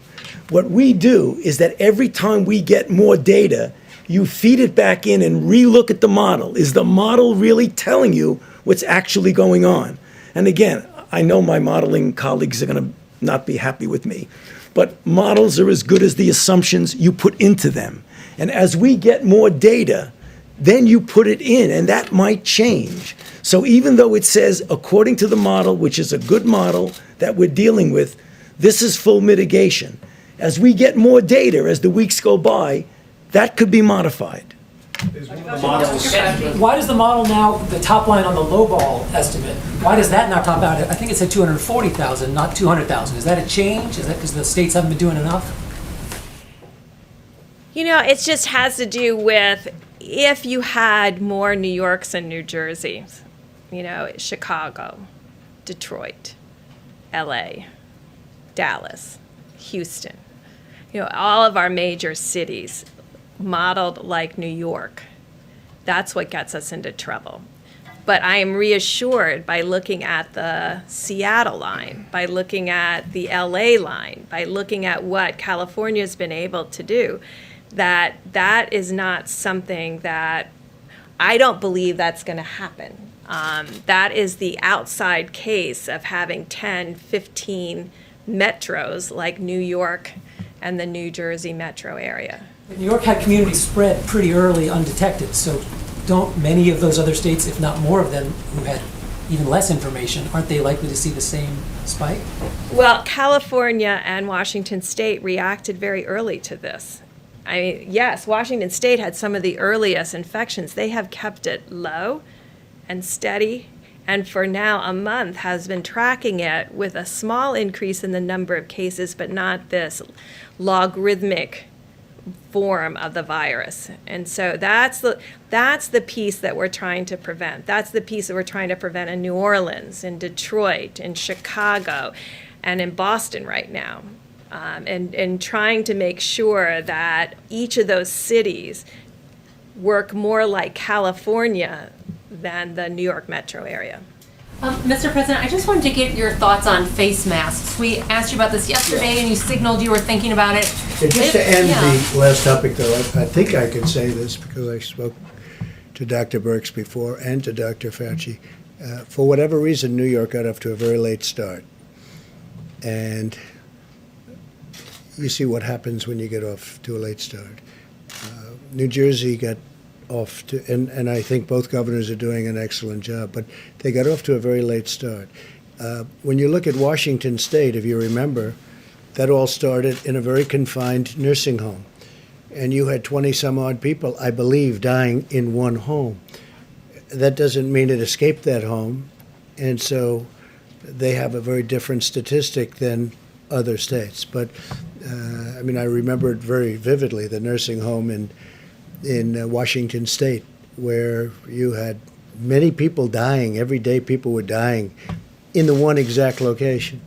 What we do is that every time we get more data, you feed it back in and relook at the model. Is the model really telling you what's actually going on? And again, I know my modeling colleagues are going to not be happy with me, but models are as good as the assumptions you put into them. And as we get more data, then you put it in, and that might change. So even though it says, according to the model, which is a good model that we're dealing with, this is full mitigation. As we get more data, as the weeks go by, that could be modified. Why does the model now, the top line on the lowball estimate, why does that not top out? I think it said 240,000, not 200,000. Is that a change? Is that because the states haven't been doing enough? You know, it just has to do with if you had more New Yorks and New Jerseys, you know, Chicago, Detroit, LA, Dallas, Houston, you know, all of our major cities modeled like New York. That's what gets us into trouble. But I am reassured by looking at the Seattle line, by looking at the LA line, by looking at what California's been able to do, that that is not something that I don't believe that's going to happen. That is the outside case of having 10, 15 metros like New York and the New Jersey metro area. New York had community spread pretty early undetected, so don't many of those other states, if not more of them, who had even less information, aren't they likely to see the same spike? Well, California and Washington State reacted very early to this. I mean, yes, Washington State had some of the earliest infections. They have kept it low and steady, and for now a month has been tracking it with a small increase in the number of cases, but not this logarithmic form of the virus. And so that's the piece that we're trying to prevent. That's the piece that we're trying to prevent in New Orleans, in Detroit, in Chicago, and in Boston right now. And trying to make sure that each of those cities work more like California than the New York metro area. Mr. President, I just wanted to get your thoughts on face masks. We asked you about this yesterday, and you signaled you were thinking about it. And just to end the last topic, though, I think I can say this because I spoke to Dr. Birx before and to Dr. Fauci. For whatever reason, New York got off to a very late start. And you see what happens when you get off to a late start. New Jersey got off to, and I think both governors are doing an excellent job, but they got off to a very late start. When you look at Washington State, if you remember, that all started in a very confined nursing home. And you had 20-some-odd people, I believe, dying in one home. That doesn't mean it escaped that home, and so they have a very different statistic than other states. But, I mean, I remember it very vividly, the nursing home in Washington State, where you had many people dying. Every day people were dying in the one exact location.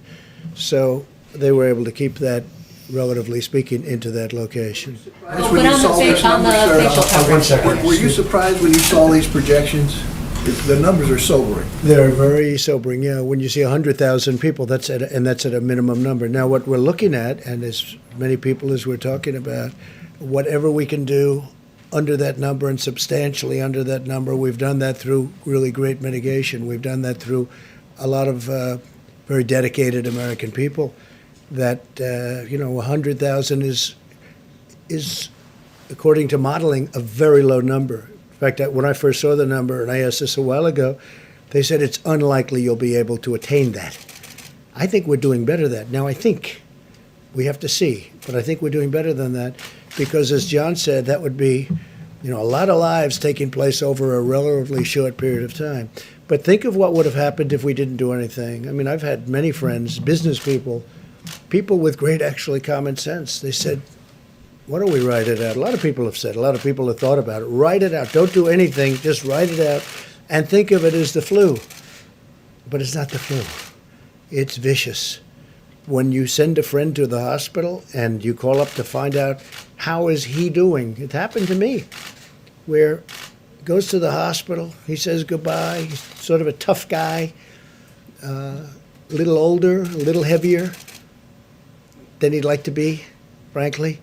So they were able to keep that, relatively speaking, into that location. When you saw these numbers, Were you surprised when you saw these projections? The numbers are sobering. They're very sobering, yeah. When you see 100,000 people, that's at a minimum number. Now, what we're looking at, and as many people as we're talking about, whatever we can do under that number and substantially under that number, we've done that through really great mitigation. We've done that through a lot of very dedicated American people. That 100,000 is, according to modeling, a very low number. In fact, when I first saw the number, and I asked this a while ago, they said it's unlikely you'll be able to attain that. I think we're doing better than that. Now, I think we have to see, but I think we're doing better than that because, as John said, that would be, a lot of lives taking place over a relatively short period of time. But think of what would have happened if we didn't do anything. I mean, I've had many friends, business people, people with great, actually, common sense. They said, why don't we write it out? A lot of people have said, a lot of people have thought about it. Write it out. Don't do anything. Just write it out and think of it as the flu. But it's not the flu. It's vicious. When you send a friend to the hospital and you call up to find out how is he doing, it happened to me, where he goes to the hospital, he says goodbye, he's sort of a tough guy, a little older, a little heavier than he'd like to be, frankly.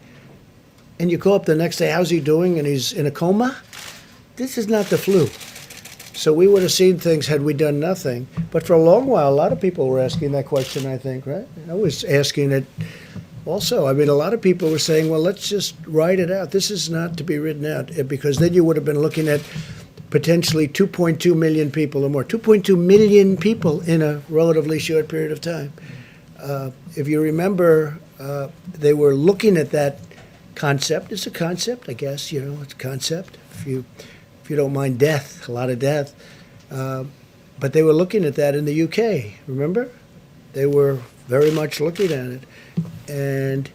And you call up the next day, how's he doing? And he's in a coma? This is not the flu. So we would have seen things had we done nothing. But for a long while, a lot of people were asking that question, I think, right? I was asking it also. I mean, a lot of people were saying, well, let's just write it out. This is not to be written out, because then you would have been looking at potentially 2.2 million people or more. 2.2 million people in a relatively short period of time. If you remember, they were looking at that concept. It's a concept, I guess, it's a concept. If you don't mind death, a lot of death. But they were looking at that in the UK, remember? They were very much looking at it. And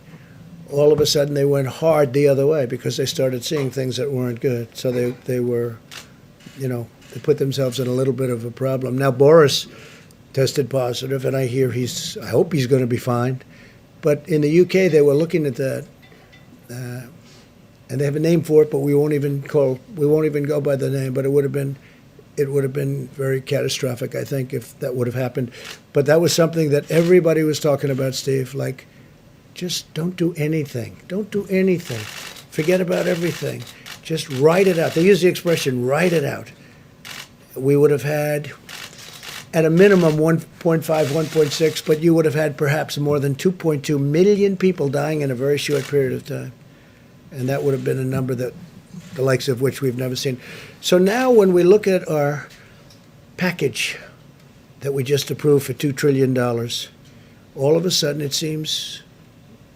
all of a sudden they went hard the other way because they started seeing things that weren't good. So they were, they put themselves in a little bit of a problem. Now Boris tested positive, and I I hope he's going to be fine. But in the UK, they were looking at that. And they have a name for it, but we won't even go by the name. But it would have been very catastrophic, I think, if that would have happened. But that was something that everybody was talking about, Steve. Like, just don't do anything. Don't do anything. Forget about everything. Just write it out. They use the expression, write it out. We would have had, at a minimum, 1.5, 1.6, but you would have had perhaps more than 2.2 million people dying in a very short period of time. And that would have been a number that the likes of which we've never seen. So now when we look at our package that we just approved for $2 trillion, all of a sudden it seems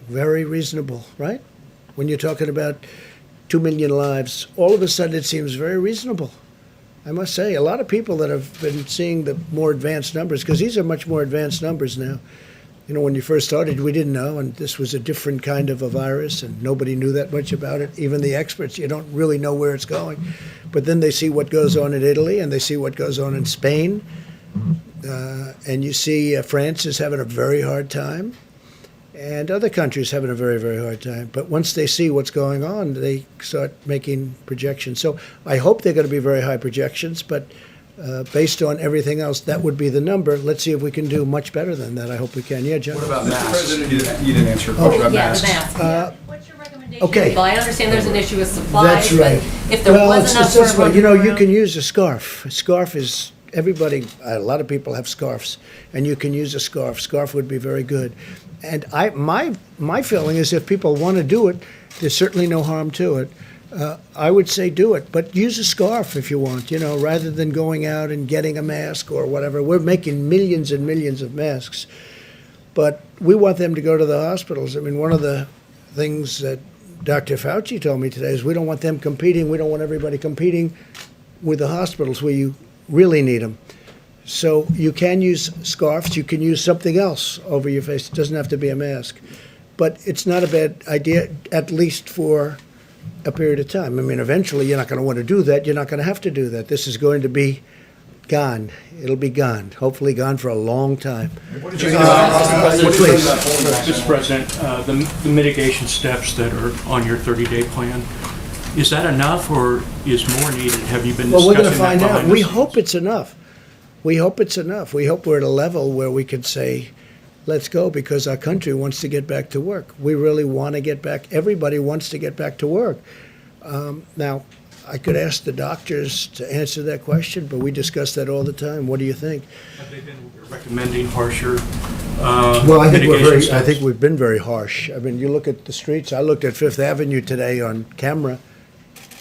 very reasonable, right? When you're talking about 2 million lives, all of a sudden it seems very reasonable. I must say, a lot of people that have been seeing the more advanced numbers, because these are much more advanced numbers now. When you first started, we didn't know, and this was a different kind of a virus, and nobody knew that much about it. Even the experts, you don't really know where it's going. But then they see what goes on in Italy, and they see what goes on in Spain. And you see France is having a very hard time, and other countries having a very, very hard time. But once they see what's going on, they start making projections. So I hope they're going to be very high projections, but based on everything else, that would be the number. Let's see if we can do much better than that. I hope we can. Yeah, John? What about masks? You didn't answer a question about masks. The mask. What's your recommendation? Okay. Well, I understand there's an issue with supplies, That's right. but if there was enough it's for this way. everyone You can use a scarf. A scarf is, everybody, a lot of people have scarves, and you can use a scarf. Scarf would be very good. And my feeling is if people want to do it, there's certainly no harm to it. I would say do it, but use a scarf if you want, rather than going out and getting a mask or whatever. We're making millions and millions of masks, but we want them to go to the hospitals. I mean, one of the things that Dr. Fauci told me today is we don't want them competing. We don't want everybody competing with the hospitals where you really need them. So you can use scarves. You can use something else over your face. It doesn't have to be a mask, but it's not a bad idea, at least for a period of time. I mean, eventually you're not going to want to do that. You're not going to have to do that. This is going to be gone. It'll be gone. Hopefully gone for a long time. Mr. President, the mitigation steps that are on your 30-day plan, is that enough or is more needed? Have you been discussing that? Well, we're going to find out. behind the We scenes? hope it's enough. We hope it's enough. We hope we're at a level where we can say, let's go, because our country wants to get back to work. We really want to get back. Everybody wants to get back to work. Now, I could ask the doctors to answer that question, but we discuss that all the time. What do you think? Have they been recommending harsher Well, I think mitigation steps? I think we've been very harsh. I mean, you look at the streets. I looked at Fifth Avenue today on camera,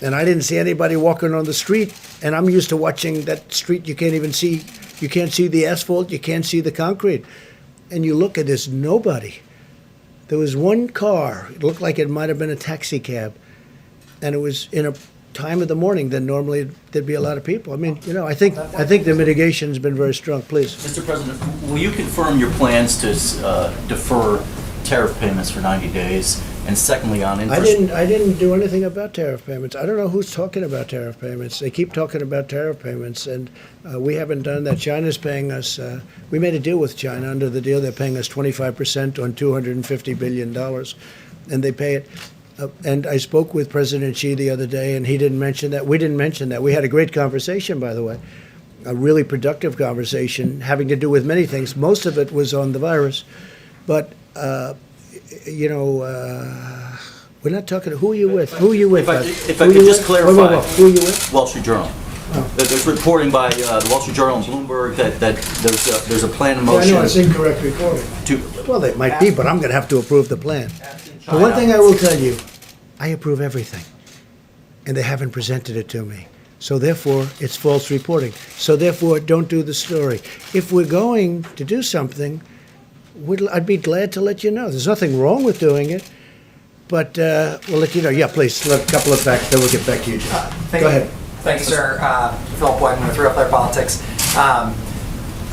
and I didn't see anybody walking on the street. And I'm used to watching that street. You can't even see. You can't see the asphalt. You can't see the concrete. And you look at this, nobody. There was one car. It looked like it might have been a taxi cab, and it was in a time of the morning, then normally there'd be a lot of people. I mean, you know, I think the mitigation's been very strong. Please. Mr. President, will you confirm your plans to defer tariff payments for 90 days? And secondly, on interest... I didn't do anything about tariff payments. I don't know who's talking about tariff payments. They keep talking about tariff payments, and we haven't done that. China's paying us, we made a deal with China. Under the deal, they're paying us 25% on $250 billion, and they pay it. And I spoke with President Xi the other day, and he didn't mention that. We didn't mention that. We had a great conversation, by the way, a really productive conversation having to do with many things. Most of it was on the virus, but you know, we're not talking. Who are you with? Who are you with? If I could just clarify, who are you with? Wall Street Journal. That there's reporting by the Wall Street Journal and Bloomberg that there's a plan in motion. I know it's incorrect reporting. Well, it might be, but I'm going to have to approve the plan. The one thing I will tell you, I approve everything, and they haven't presented it to me. So therefore, it's false reporting. So therefore, don't do the story. If we're going to do something, I'd be glad to let you know. There's nothing wrong with doing it, but we'll let you know. Yeah, please, let a couple of back, then we'll get back to you, Jim. Go ahead. Thank you, sir. Philip Whiteman with Real Clear Politics.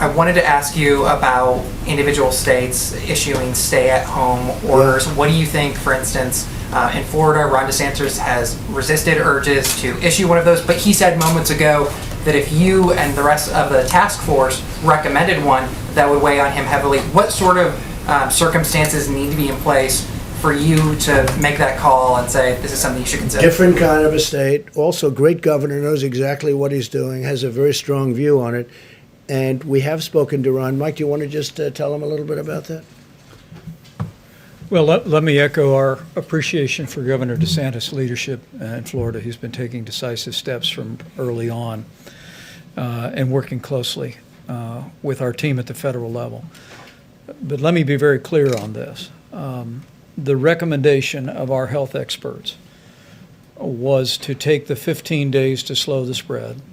I wanted to ask you about individual states issuing stay-at-home orders. What do you think, for instance, in Florida, Ron DeSantis has resisted urges to issue one of those, but he said moments ago that if you and the rest of the task force recommended one, that would weigh on him heavily. What sort of circumstances need to be in place for you to make that call and say this is something you should consider? Different kind of a state. Also, great governor, knows exactly what he's doing, has a very strong view on it. And we have spoken to Ron. Mike, do you want to just tell him a little bit about that? Well, let me echo our appreciation for Governor DeSantis' leadership in Florida. He's been taking decisive steps from early on and working closely with our team at the federal level. But let me be very clear on this. The recommendation of our health experts was to take the 15 days to slow the spread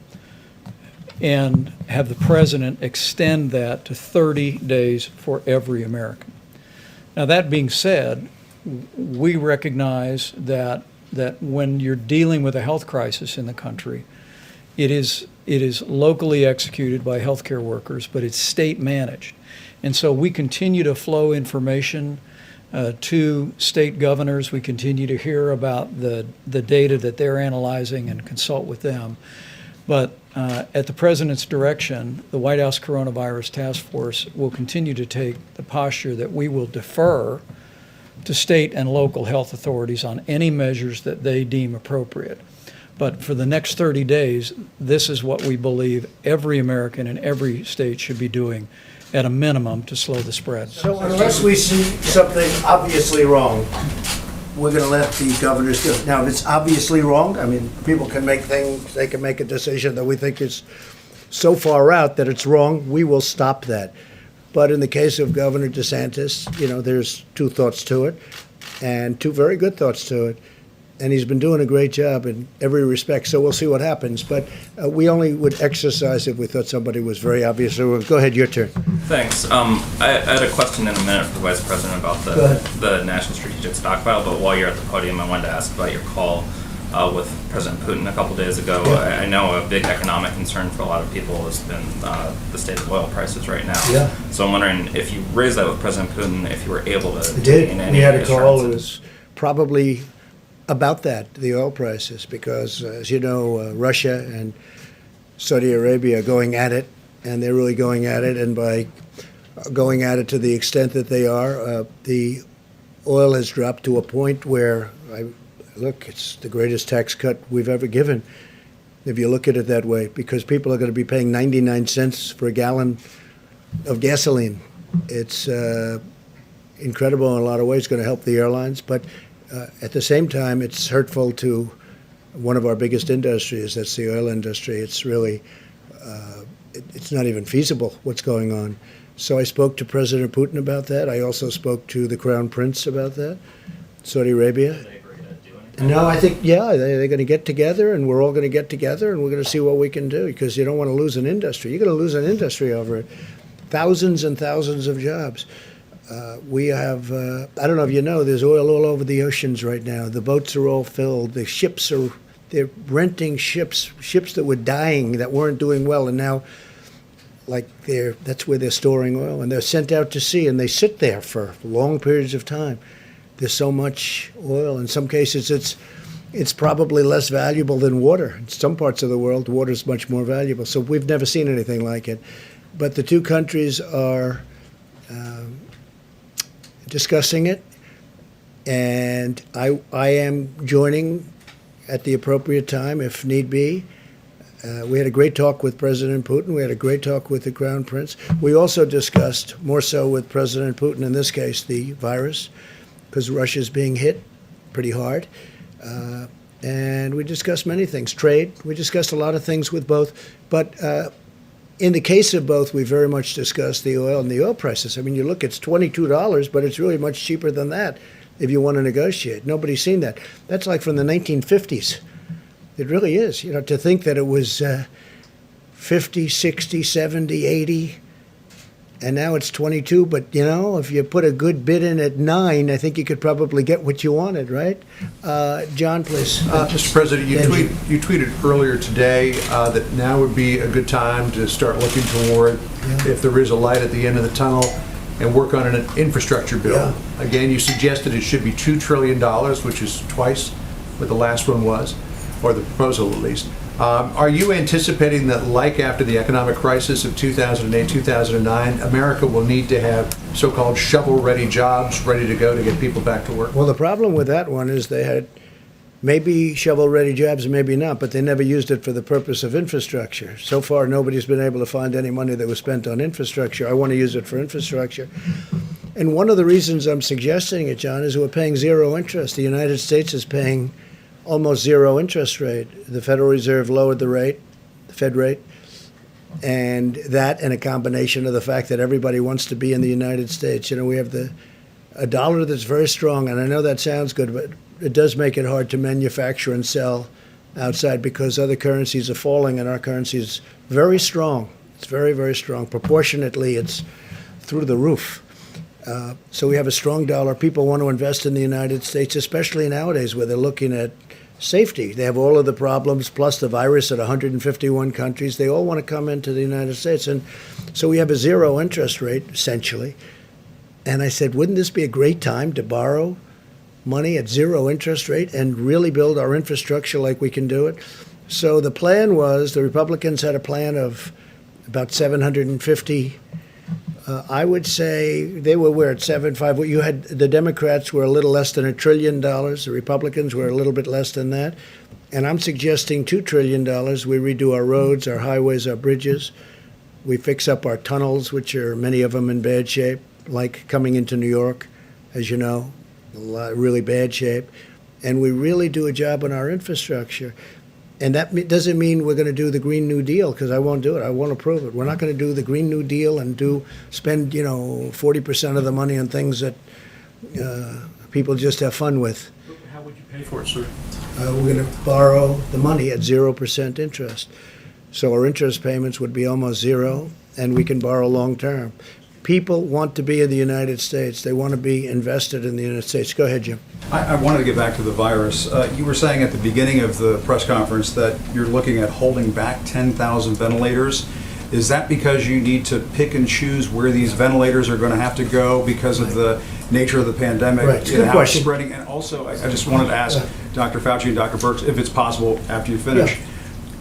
and have the president extend that to 30 days for every American. Now, that being said, we recognize that when you're dealing with a health crisis in the country, it is locally executed by healthcare workers, but it's state managed. And so we continue to flow information to state governors. We continue to hear about the data that they're analyzing and consult with them. But at the president's direction, the White House Coronavirus Task Force will continue to take the posture that we will defer to state and local health authorities on any measures that they deem appropriate. But for the next 30 days, this is what we believe every American in every state should be doing at a minimum to slow the spread. So unless we see something obviously wrong, we're going to let the governors do it. Now, if it's obviously wrong, I mean, people can make things, they can make a decision that we think is so far out that it's wrong, we will stop that. But in the case of Governor DeSantis, you know, there's two thoughts to it, and two very good thoughts to it. And he's been doing a great job in every respect, so we'll see what happens. But we only would exercise if we thought somebody was very obvious. So go ahead, your turn. Thanks. I had a question in a minute for the Vice President about the National Strategic Stockpile, but while you're at the podium, I wanted to ask about your call with President Putin a couple days ago. Yeah. I know a big economic concern for a lot of people has been the state of oil prices right now. Yeah. So I'm wondering if you raised that with President Putin, if you were able to gain any We had a call. assurances. It was probably about that, the oil prices, because as you know, Russia and Saudi Arabia are going at it, and they're really going at it, and by going at it to the extent that they are, the oil has dropped to a point where, look, it's the greatest tax cut we've ever given, if you look at it that way, because people are going to be paying 99 cents for a gallon of gasoline. It's incredible in a lot of ways. It's going to help the airlines, but at the same time, it's hurtful to one of our biggest industries, that's the oil industry. It's really, it's not even feasible what's going on. So I spoke to President Putin about that. I also spoke to the Crown Prince about that, Saudi Arabia. No, I think, yeah, they're going to get together, and we're all going to get together, and we're going to see what we can do, because you don't want to lose an industry. You're going to lose an industry over it. Thousands and thousands of jobs. We have, I don't know if you know, there's oil all over the oceans right now. The boats are all filled. The ships are They're renting ships that were dying, that weren't doing well, and now, like, that's where they're storing oil, and they're sent out to sea, and they sit there for long periods of time. There's so much oil. In some cases, it's probably less valuable than water. In some parts of the world, water is much more valuable. So we've never seen anything like it. But the two countries are discussing it, and I am joining at the appropriate time if need be. We had a great talk with President Putin. We had a great talk with the Crown Prince. We also discussed, more so with President Putin in this case, the virus, because Russia's being hit pretty hard. And we discussed many things. Trade, we discussed a lot of things with both. But in the case of both, we very much discussed the oil and the oil prices. I mean, you look, it's $22, but it's really much cheaper than that if you want to negotiate. Nobody's seen that. That's like from the 1950s. It really is. You know, to think that it was 50, 60, 70, 80, and now it's 22. But, you know, if you put a good bid in at 9, I think you could probably get what you wanted, right? John, please. Mr. President, you tweeted earlier today that now would be a good time to start looking toward, if there is a light at the end of the tunnel, and work on an infrastructure bill. Again, you suggested it should be $2 trillion, which is twice what the last one was, or the proposal at least. Are you anticipating that, like after the economic crisis of 2008, 2009, America will need to have so-called shovel-ready jobs ready to go to get people back to work? Well, the problem with that one is they had maybe shovel-ready jobs, maybe not, but they never used it for the purpose of infrastructure. So far, nobody's been able to find any money that was spent on infrastructure. I want to use it for infrastructure. And one of the reasons I'm suggesting it, John, is we're paying zero interest. The United States is paying almost zero interest rate. The Federal Reserve lowered the rate, the Fed rate, and that and a combination of the fact that everybody wants to be in the United States. You know, we have a dollar that's very strong, and I know that sounds good, but it does make it hard to manufacture and sell outside because other currencies are falling and our currency is very strong. It's very, very strong. Proportionately, it's through the roof. So we have a strong dollar. People want to invest in the United States, especially nowadays where they're looking at safety. They have all of the problems, plus the virus at 151 countries. They all want to come into the United States. And so we have a zero interest rate, essentially. And I said, wouldn't this be a great time to borrow money at zero interest rate and really build our infrastructure like we can do it? So the plan was, the Republicans had a plan of about 750. I would say they were at 7.5. You had the Democrats were a little less than $1 trillion. The Republicans were a little bit less than that. And I'm suggesting $2 trillion. We redo our roads, our highways, our bridges. We fix up our tunnels, which are many of them in bad shape, like coming into New York, as you know, really bad shape. And we really do a job on our infrastructure. And that doesn't mean we're going to do the Green New Deal, because I won't do it. I won't approve it. We're not going to do the Green New Deal and spend 40% of the money on things that people just have fun with. How would you pay for it, sir? We're going to borrow the money at 0% interest. So our interest payments would be almost zero, and we can borrow long term. People want to be in the United States. They want to be invested in the United States. Go ahead, Jim. I wanted to get back to the virus. You were saying at the beginning of the press conference that you're looking at holding back 10,000 ventilators. Is that because you need to pick and choose where these ventilators are going to have to go because of the nature of the pandemic? Right. Good question. Spreading? And also, I just wanted to ask Dr. Fauci and Dr. Birx, if it's possible after you finish,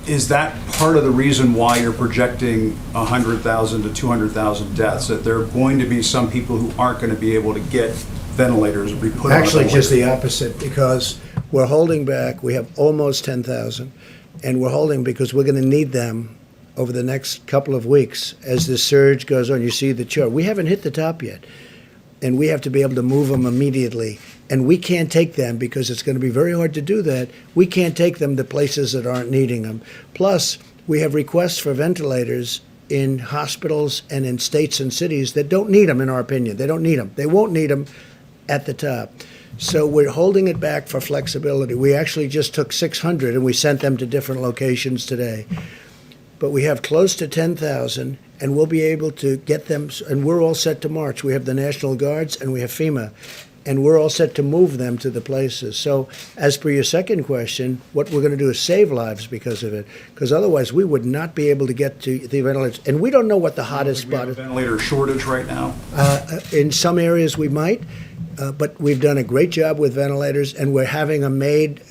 is that part of the reason why you're projecting 100,000 to 200,000 deaths, that there are going to be some people who aren't going to be able to get ventilators or be put on Actually, ventilators? just the opposite, because we're holding back. We have almost 10,000, and we're holding because we're going to need them over the next couple of weeks as the surge goes on. You see the chart. We haven't hit the top yet, and we have to be able to move them immediately. And we can't take them because it's going to be very hard to do that. We can't take them to places that aren't needing them. Plus, we have requests for ventilators in hospitals and in states and cities that don't need them, in our opinion. They don't need them. They won't need them at the top. So we're holding it back for flexibility. We actually just took 600 and we sent them to different locations today. But we have close to 10,000, and we'll be able to get them, and we're all set to march. We have the National Guards and we have FEMA. and we're all set to move them to the places. So as per your second question, what we're going to do is save lives because of it, because otherwise we would not be able to get to the ventilators. And we don't know what the hottest We have spot a is. ventilator shortage right now. In some areas we might, but we've done a great job with ventilators, and we're having them made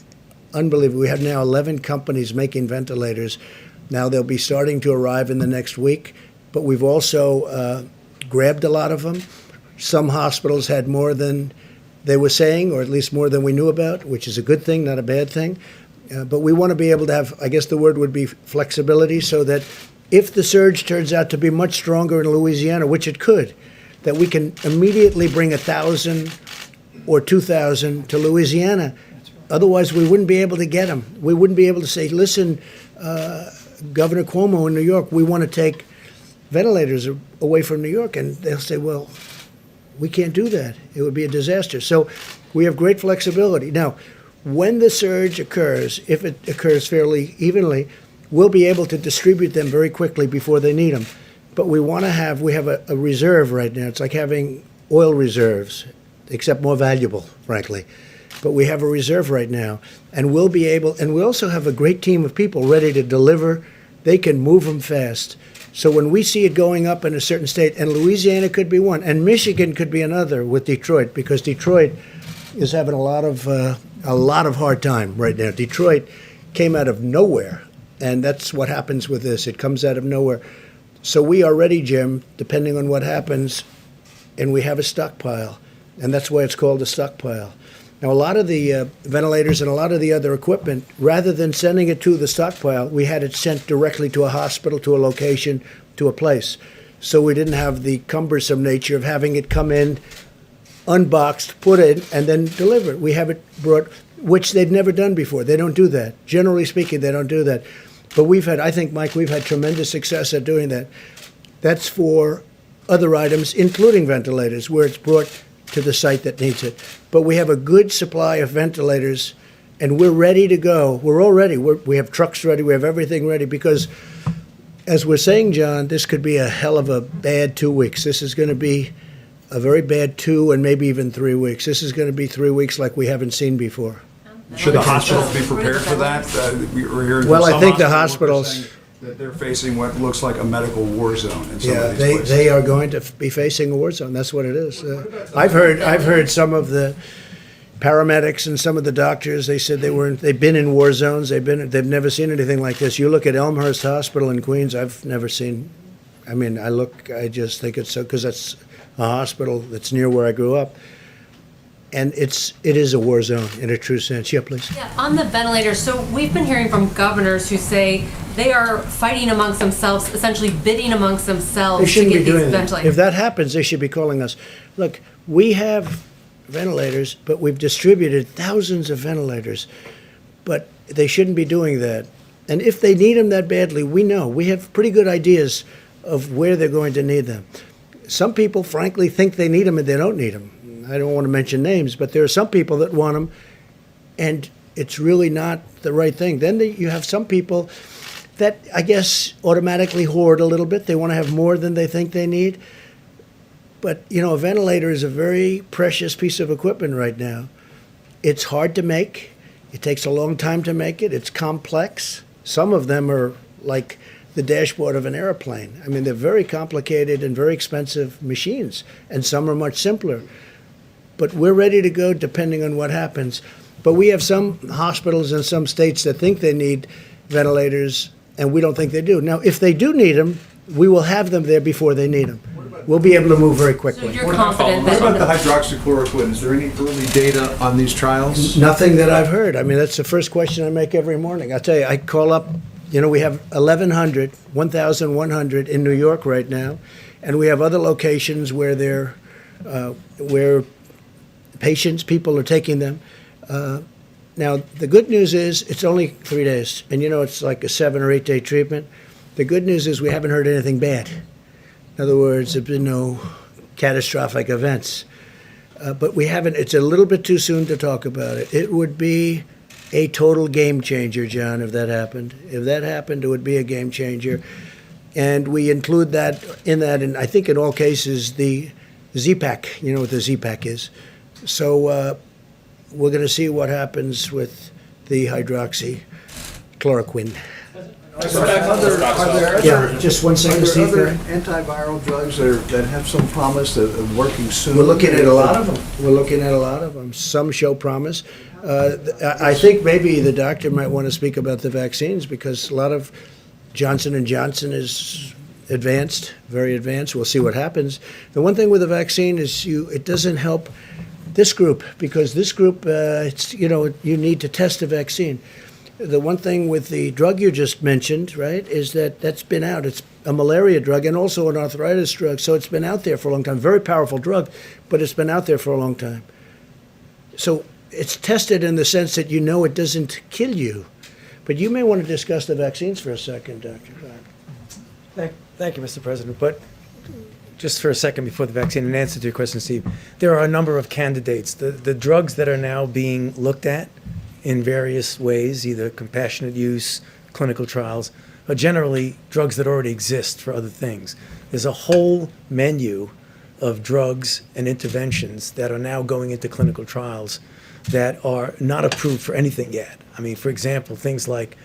unbelievable. We have now 11 companies making ventilators. Now they'll be starting to arrive in the next week, but we've also grabbed a lot of them. Some hospitals had more than they were saying, or at least more than we knew about, which is a good thing, not a bad thing. But we want to be able to have, I guess the word would be flexibility, so that if the surge turns out to be much stronger in Louisiana, which it could, that we can immediately bring 1,000 or 2,000 to Louisiana. Otherwise, we wouldn't be able to get them. We wouldn't be able to say, listen, Governor Cuomo in New York, we want to take ventilators away from New York. And they'll say, well, we can't do that. It would be a disaster. So we have great flexibility. Now, when the surge occurs, if it occurs fairly evenly, we'll be able to distribute them very quickly before they need them. But we have a reserve right now. It's like having oil reserves, except more valuable, frankly. But we have a reserve right now, and we'll be able, and we also have a great team of people ready to deliver. They can move them fast. So when we see it going up in a certain state, and Louisiana could be one, and Michigan could be another with Detroit, because Detroit is having a lot of hard time right now. Detroit came out of nowhere, and that's what happens with this. It comes out of nowhere. So we are ready, Jim, depending on what happens, and we have a stockpile, and that's why it's called a stockpile. Now, a lot of the ventilators and a lot of the other equipment, rather than sending it to the stockpile, we had it sent directly to a hospital, to a location, to a place. So we didn't have the cumbersome nature of having it come in, unboxed, put in, and then delivered. We have it brought, which they've never done before. They don't do that. Generally speaking, they don't do that. But I think, Mike, we've had tremendous success at doing that. That's for other items, including ventilators, where it's brought to the site that needs it. But we have a good supply of ventilators, and we're ready to go. We're all ready. We have trucks ready. We have everything ready, because, as we're saying, John, this could be a hell of a bad 2 weeks. This is going to be a very bad 2 and maybe even 3 weeks. This is going to be 3 weeks like we haven't seen before. Should the hospitals be prepared for that? We're hearing Well, from I some think the hospitals hospitals, that they're facing what looks like a medical war zone in some yeah, of these places. they are going to be facing a war zone. That's what it is. I've heard some of the paramedics and some of the doctors. They said they've been in war zones. They've never seen anything like this. You look at Elmhurst Hospital in Queens. I've never seen. I just think it's so, because that's a hospital that's near where I grew up. And it is a war zone in a true sense. Yeah, please. Yeah, on the ventilators, so we've been hearing from governors who say they are fighting amongst themselves, essentially bidding amongst They themselves to shouldn't get be these doing that. ventilators. If that happens, they should be calling us. Look, we have ventilators, but we've distributed thousands of ventilators. But they shouldn't be doing that. And if they need them that badly, we know. We have pretty good ideas of where they're going to need them. Some people, frankly, think they need them and they don't need them. I don't want to mention names, but there are some people that want them, and it's really not the right thing. Then you have some people that, I guess, automatically hoard a little bit. They want to have more than they think they need. But, a ventilator is a very precious piece of equipment right now. It's hard to make. It takes a long time to make it. It's complex. Some of them are like the dashboard of an airplane. They're very complicated and very expensive machines, and some are much simpler. But we're ready to go depending on what happens. But we have some hospitals in some states that think they need ventilators, and we don't think they do. Now, if they do need them, we will have them there before they need them. We'll be able to move very quickly. So you're confident What that... about the hydroxychloroquine? Is there any early data on these trials? Nothing that I've heard. That's the first question I make every morning. I'll tell you, I call up, we have 1,100 in New York right now, and we have other locations where people are taking them. Now, the good news is it's only 3 days, and it's like a 7 or 8 day treatment. The good news is we haven't heard anything bad. In other words, there's been no catastrophic events. But we haven't, it's a little bit too soon to talk about it. It would be a total game changer, John, if that happened. If that happened, it would be a game changer. And we include that, and I think in all cases, the Z-Pack, you know what the Z-Pack is. So we're going to see what happens with the hydroxychloroquine. Yeah, just one second, Are Steve. there other antiviral drugs that have some promise of working soon? We're looking at a lot of them. We're looking at a lot of them. Some show promise. I think maybe the doctor might want to speak about the vaccines because a lot of Johnson & Johnson is advanced, very advanced. We'll see what happens. The one thing with the vaccine is it doesn't help this group because this group, you need to test the vaccine. The one thing with the drug you just mentioned, right, is that's been out. It's a malaria drug and also an arthritis drug, so it's been out there for a long time. Very powerful drug, but it's been out there for a long time. So it's tested in the sense that it doesn't kill you. But you may want to discuss the vaccines for a second, Dr. Thank you, Mr. President. But just for a second before the vaccine, in answer to your question, Steve, there are a number of candidates. The drugs that are now being looked at in various ways, either compassionate use, clinical trials, are generally drugs that already exist for other things. There's a whole menu of drugs and interventions that are now going into clinical trials that are not approved for anything yet. I mean, for example, things like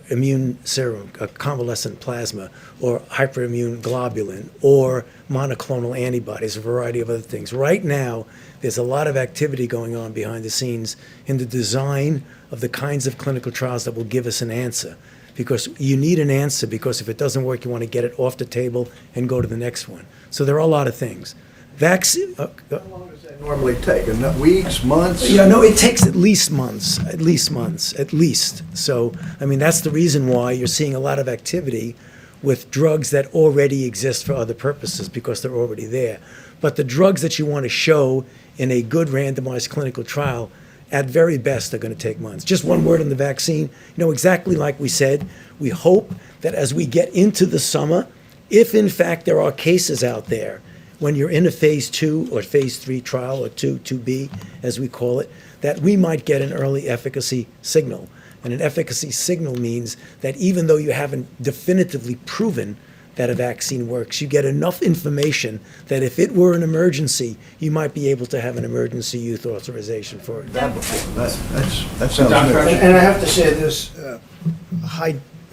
immune serum, convalescent plasma, or hyperimmune globulin, or monoclonal antibodies, a variety of other things. Right now, there's a lot of activity going on behind the scenes in the design of the kinds of clinical trials that will give us an answer. Because you need an answer, because if it doesn't work, you want to get it off the table and go to the next one. So there are a lot of things. Vaccine. How long does that normally take? Weeks, months? Yeah, no, it takes at least months, at least. So, I mean, that's the reason why you're seeing a lot of activity with drugs that already exist for other purposes, because they're already there. But the drugs that you want to show in a good randomized clinical trial, at very best, are going to take months. Just one word on the vaccine. Exactly like we said, we hope that as we get into the summer, if in fact there are cases out there, when you're in a phase 2 or phase 3 trial, or 2B, as we call it, that we might get an early efficacy signal. And an efficacy signal means that even though you haven't definitively proven that a vaccine works, you get enough information that if it were an emergency, you might be able to have an emergency youth authorization for it. That sounds good. And I have to say this,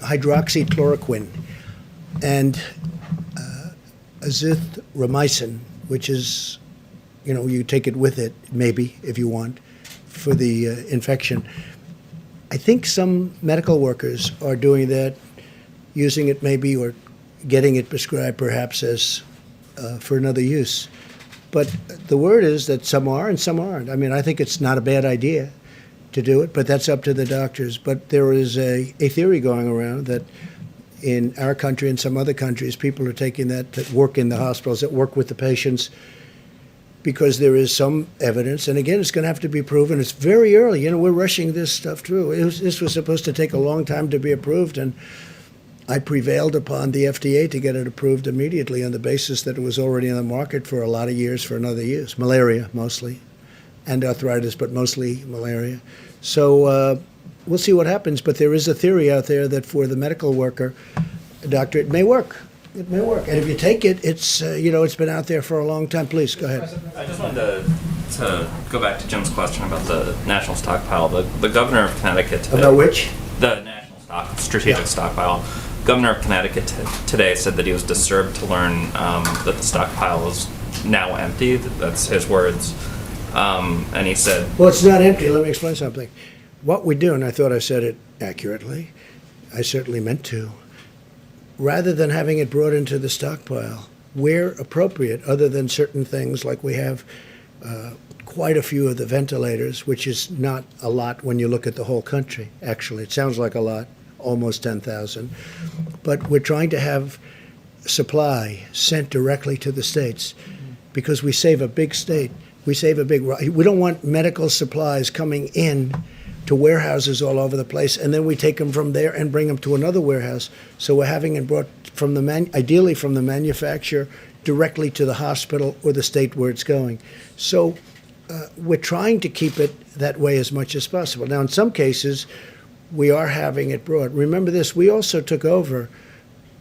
hydroxychloroquine and azithromycin, which is, you take it with it, maybe, if you want, for the infection. I think some medical workers are doing that, using it maybe, or getting it prescribed perhaps as for another use. But the word is that some are and some aren't. I mean, I think it's not a bad idea to do it, but that's up to the doctors. But there is a theory going around that in our country and some other countries, people are taking that to work in the hospitals, that work with the patients, because there is some evidence. And again, it's going to have to be proven. It's very early. We're rushing this stuff through. This was supposed to take a long time to be approved, and I prevailed upon the FDA to get it approved immediately on the basis that it was already on the market for a lot of years for another use. Malaria, mostly, and arthritis, but mostly malaria. So we'll see what happens, but there is a theory out there that for the medical worker, doctor, it may work. It may work. And if you take it, it's been out there for a long time. Please, go ahead. I just wanted to go back to Jim's question about the national stockpile. The governor of Connecticut today. About which? The national strategic stockpile. Governor of Connecticut today said that he was disturbed to learn that the stockpile is now empty. That's his words. And he said... Well, it's not empty. Let me explain something. What we do, and I thought I said it accurately, I certainly meant to, rather than having it brought into the stockpile, where appropriate, other than certain things like we have quite a few of the ventilators, which is not a lot when you look at the whole country, actually. It sounds like a lot, almost 10,000. But we're trying to have supply sent directly to the states because we save a big state. We don't want medical supplies coming in to warehouses all over the place, and then we take them from there and bring them to another warehouse. So we're having it brought from ideally from the manufacturer directly to the hospital or the state where it's going. So we're trying to keep it that way as much as possible. Now, in some cases, we are having it brought. Remember this, we also took over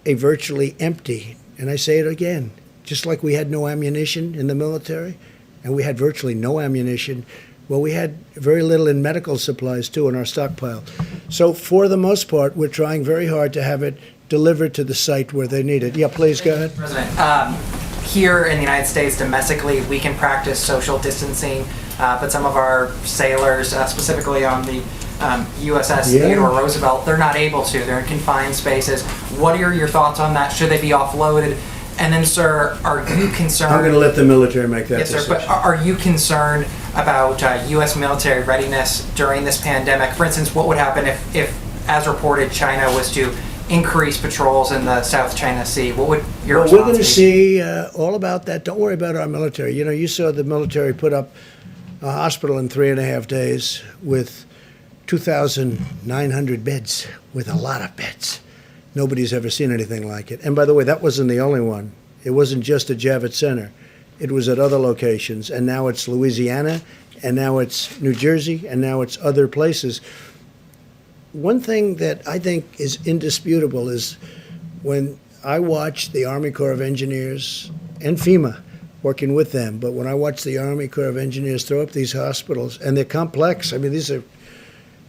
a virtually empty, and I say it again, just like we had no ammunition in the military, and we had virtually no ammunition. Well, we had very little in medical supplies, too, in our stockpile. So for the most part, we're trying very hard to have it delivered to the site where they need it. Yeah, please, go ahead. President, here in the United States, domestically, we can practice social distancing, but some of our sailors, specifically on the USS Theodore Roosevelt, they're not able to. They're in confined spaces. What are your thoughts on that? Should they be offloaded? And then, sir, are you concerned? I'm going to let the military make that Yes, decision. sir, but are you concerned about U.S. military readiness during this pandemic? For instance, what would happen if, as reported, China was to increase patrols in the South China Sea? What would your Well, we're going to response be? see all about that. Don't worry about our military. You know, you saw the military put up a hospital in 3.5 days with 2,900 beds, with a lot of beds. Nobody's ever seen anything like it. And by the way, that wasn't the only one. It wasn't just at Javits Center. It was at other locations. And now it's Louisiana, and now it's New Jersey, and now it's other places. One thing that I think is indisputable is when I watch the Army Corps of Engineers and FEMA working with them, but when I watch the Army Corps of Engineers throw up these hospitals, and they're complex. I mean, these are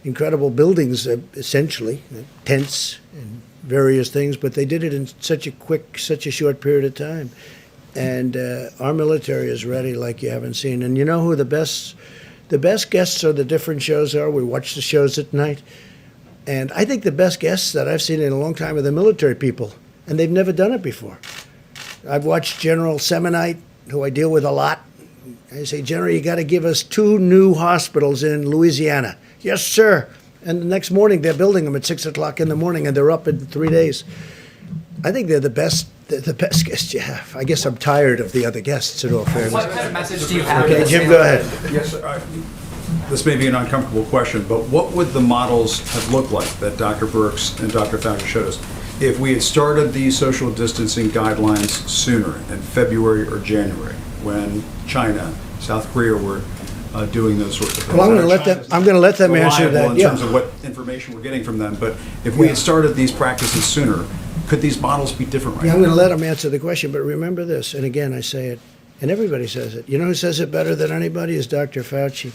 incredible buildings, essentially, tents and various things, but they did it in such a short period of time. And our military is ready like you haven't seen. And you know who the best guests are, the different shows are? We watch the shows at night. And I think the best guests that I've seen in a long time are the military people, and they've never done it before. I've watched General Semonite, who I deal with a lot. I say, General, you got to give us 2 new hospitals in Louisiana. Yes, sir. And the next morning, they're building them at 6 o'clock in the morning, and they're up in 3 days. I think they're the best guests you have. I guess I'm tired of the other guests, in all fairness. What kind of message do you have? Okay, Jim, go ahead. Yes, sir. This may be an uncomfortable question, but what would the models have looked like that Dr. Birx and Dr. Fauci showed us if we had started these social distancing guidelines sooner, in February or January, when China, South Korea were doing those sorts of things? Well, I'm going to let them answer that. In terms of what information we're getting from them, but if we had started these practices sooner, could these models be different right Yeah, now? I'm going to let them answer the question, but remember this, and again, I say it, and everybody says it. You know who says it better than anybody is Dr. Fauci.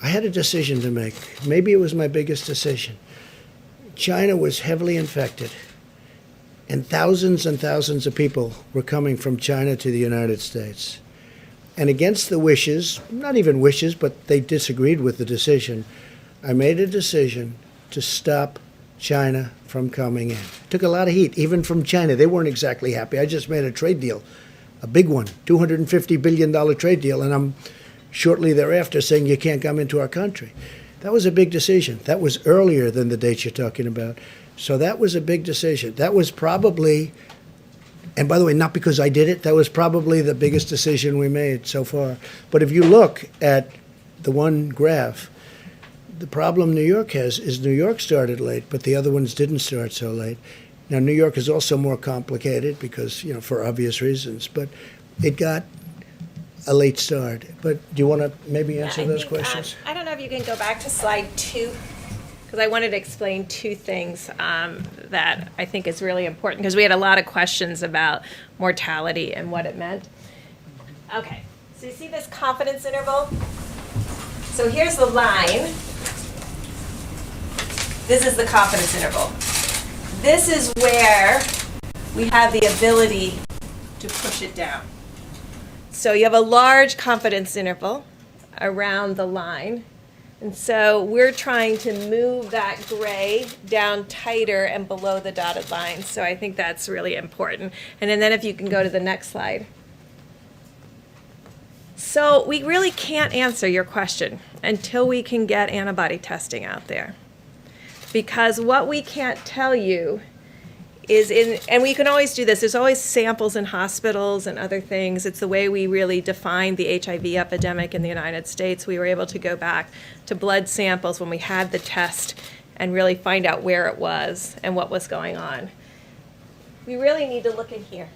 I had a decision to make. Maybe it was my biggest decision. China was heavily infected, and thousands of people were coming from China to the United States. And against the wishes, not even wishes, but they disagreed with the decision, I made a decision to stop China from coming in. Took a lot of heat, even from China. They weren't exactly happy. I just made a trade deal, a big one, $250 billion trade deal, and I'm shortly thereafter saying you can't come into our country. That was a big decision. That was earlier than the dates you're talking about. So that was a big decision. That was probably, and by the way, not because I did it, that was probably the biggest decision we made so far. But if you look at the one graph, the problem New York has is New York started late, but the other ones didn't start so late. Now, New York is also more complicated because, for obvious reasons, but it got a late start. But do you want to maybe answer those questions? I don't know if you can go back to slide 2, because I wanted to explain 2 things that I think is really important, because we had a lot of questions about mortality and what it meant. Okay, so you see this confidence interval? So here's the line. This is the confidence interval. This is where we have the ability to push it down. So you have a large confidence interval around the line. And so we're trying to move that gray down tighter and below the dotted line. So I think that's really important. And then if you can go to the next slide. So we really can't answer your question until we can get antibody testing out there. Because what we can't tell you is and we can always do this, there's always samples in hospitals and other things. It's the way we really defined the HIV epidemic in the United States. We were able to go back to blood samples when we had the test and really find out where it was and what was going on. We really need to look in here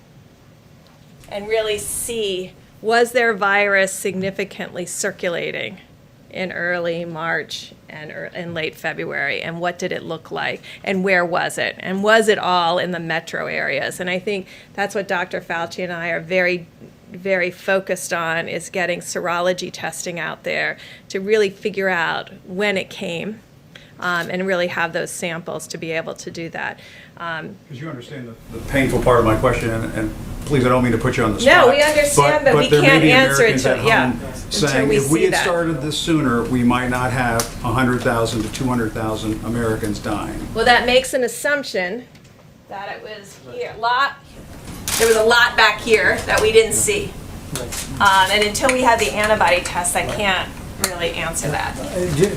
and really see, was there virus significantly circulating in early March and in late February, and what did it look like, and where was it, and was it all in the metro areas? And I think that's what Dr. Fauci and I are very very focused on is getting serology testing out there to really figure out when it came and really have those samples to be able to do that. Because you understand the painful part of my question, and please, I don't mean to put you on the spot. No, we understand, but we there may can't be answer it Americans till, at yeah, home until saying, we if we see had that. started this sooner, we might not have 100,000 to 200,000 Americans dying. Well, that makes an assumption that it was here, there was a lot back here that we didn't see. And until we had the antibody test, I can't really answer that.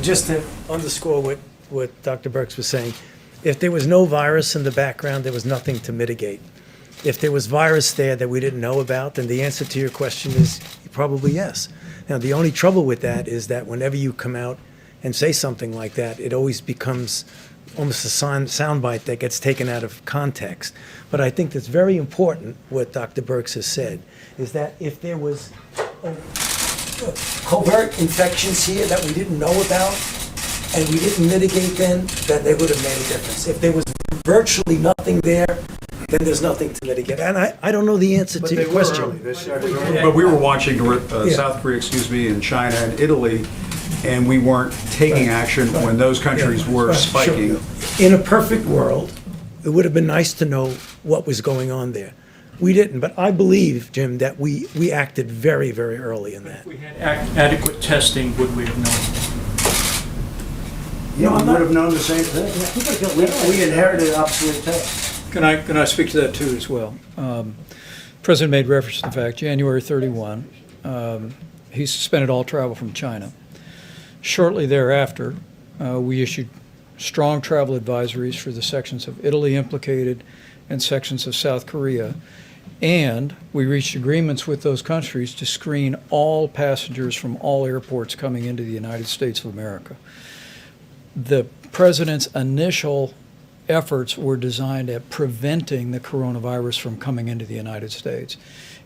Just to underscore what Dr. Birx was saying, if there was no virus in the background, there was nothing to mitigate. If there was virus there that we didn't know about, then the answer to your question is probably yes. Now, the only trouble with that is that whenever you come out and say something like that, it always becomes almost a soundbite that gets taken out of context. But I think that's very important, what Dr. Birx has said, is that if there was covert infections here that we didn't know about, and we didn't mitigate then they would have made a difference. If there was virtually nothing there, then there's nothing to mitigate. And I don't know the answer to your question. But we were watching South Korea, and China and Italy, and we weren't taking action when those countries were spiking. In a perfect world, it would have been nice to know what was going on there. We didn't, but I believe, Jim, that we acted very, very early in that. If we had adequate testing, would we have known? Yeah, we would have known the same thing. We inherited obsolete tests. Can I speak to that too as well? President made reference to the fact January 31, he suspended all travel from China. Shortly thereafter, we issued strong travel advisories for the sections of Italy implicated and sections of South Korea. And we reached agreements with those countries to screen all passengers from all airports coming into the United States of America. The president's initial efforts were designed at preventing the coronavirus from coming into the United States.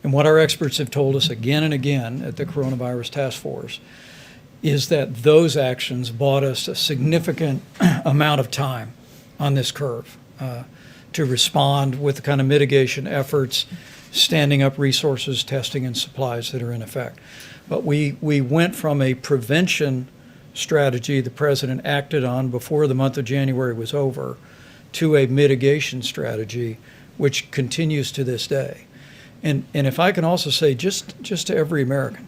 And what our experts have told us again and again at the Coronavirus Task Force is that those actions bought us a significant amount of time on this curve to respond with the kind of mitigation efforts, standing up resources, testing, and supplies that are in effect. But we went from a prevention strategy the president acted on before the month of January was over to a mitigation strategy which continues to this day. And if I can also say just to every American,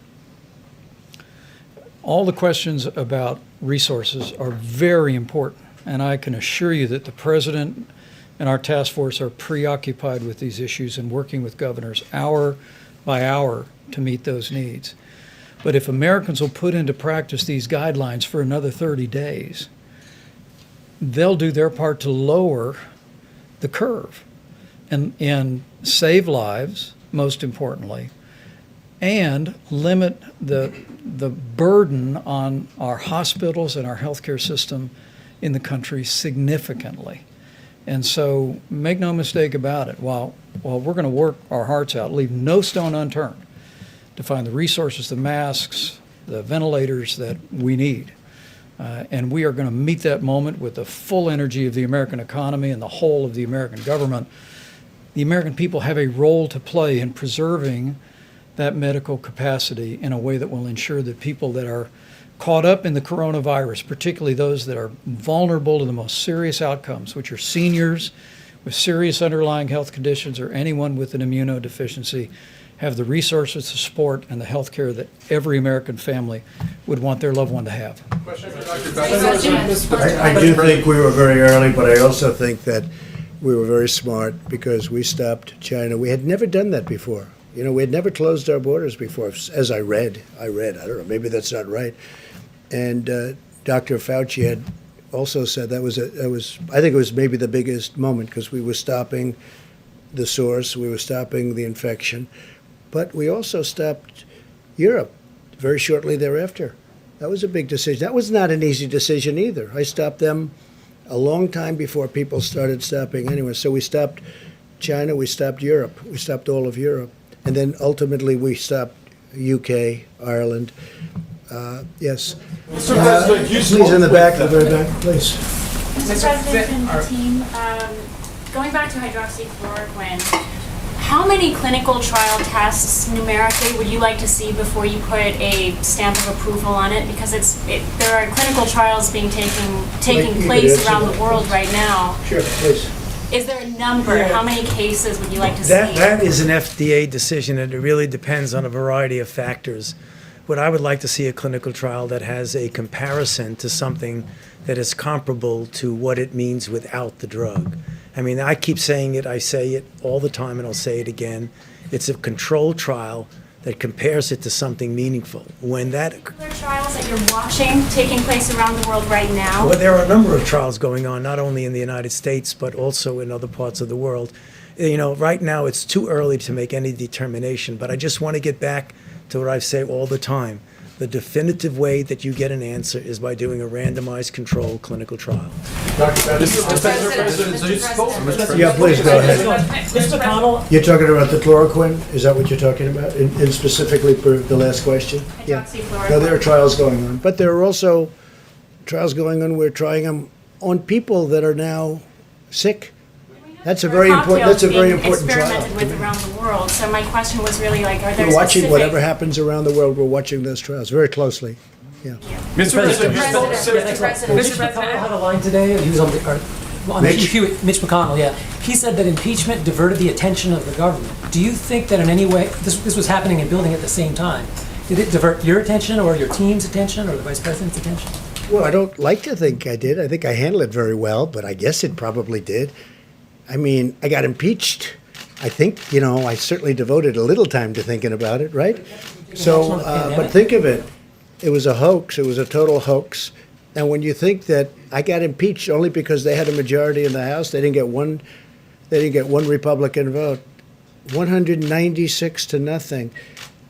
all the questions about resources are very important, and I can assure you that the president and our task force are preoccupied with these issues and working with governors hour by hour to meet those needs. But if Americans will put into practice these guidelines for another 30 days, they'll do their part to lower the curve and save lives, most importantly, and limit the burden on our hospitals and our healthcare system in the country significantly. And so make no mistake about it, while we're going to work our hearts out, leave no stone unturned to find the resources, the masks, the ventilators that we need. And we are going to meet that moment with the full energy of the American economy and the whole of the American government. The American people have a role to play in preserving that medical capacity in a way that will ensure that people that are caught up in the coronavirus, particularly those that are vulnerable to the most serious outcomes, which are seniors with serious underlying health conditions or anyone with an immunodeficiency, have the resources, the support, and the health care that every American family would want their loved one to have. I do think we were very early, but I also think that we were very smart because we stopped China. We had never done that before. You know, we had never closed our borders before, as I read, I don't know, maybe that's not right. And Dr. Fauci had also said I think it was maybe the biggest moment because we were stopping the source, we were stopping the infection, but we also stopped Europe very shortly thereafter. That was a big decision. That was not an easy decision either. I stopped them a long time before people started stopping anyway. So we stopped China, we stopped Europe, we stopped all of Europe. And then ultimately we stopped UK, Ireland. Yes. Please in the back, the very back, please. Mr. President and the team, going back to hydroxychloroquine, How many clinical trial tests numerically would you like to see before you put a stamp of approval on it? Because there are clinical trials being taking place around the world right now. Sure, please. Is there a number? How many cases would you like to see? That is an FDA decision, and it really depends on a variety of factors. What I would like to see a clinical trial that has a comparison to something that is comparable to what it means without the drug. I mean, I keep saying it, I say it all the time, and I'll say it again. It's a controlled trial that compares it to something meaningful. When that... Are trials that you're watching taking place around the world right now? Well, there are a number of trials going on, not only in the United States, but also in other parts of the world. You know, right now it's too early to make any determination, but I just want to get back to what I say all the time. The definitive way that you get an answer is by doing a randomized controlled clinical trial. Yeah, please go ahead. Mr. McConnell? You're talking about the chloroquine? Is that what you're talking about? In specifically for the last question? Yeah. No, there are trials going on. But there are also trials going on. We're trying them on people that are now sick. That's a very important. That's a very important trial. Experimented with around the world. So my question was really like, are there We're watching specific... whatever happens around the world. We're watching those trials very closely. Yeah. Mr. President, Mitch McConnell had a line today. He was on the Mitch McConnell. Yeah, he said that impeachment diverted the attention of the government. Do you think that in any way this was happening and building at the same time? Did it divert your attention or your team's attention or the vice president's attention? Well, I don't like to think I did. I think I handled it very well, but I guess it probably did. I mean, I got impeached. I think, you know, I certainly devoted a little time to thinking about it, right? So, but think of it. It was a hoax. It was a total hoax. And when you think that I got impeached only because they had a majority in the House, they didn't get one Republican vote. 196 to nothing.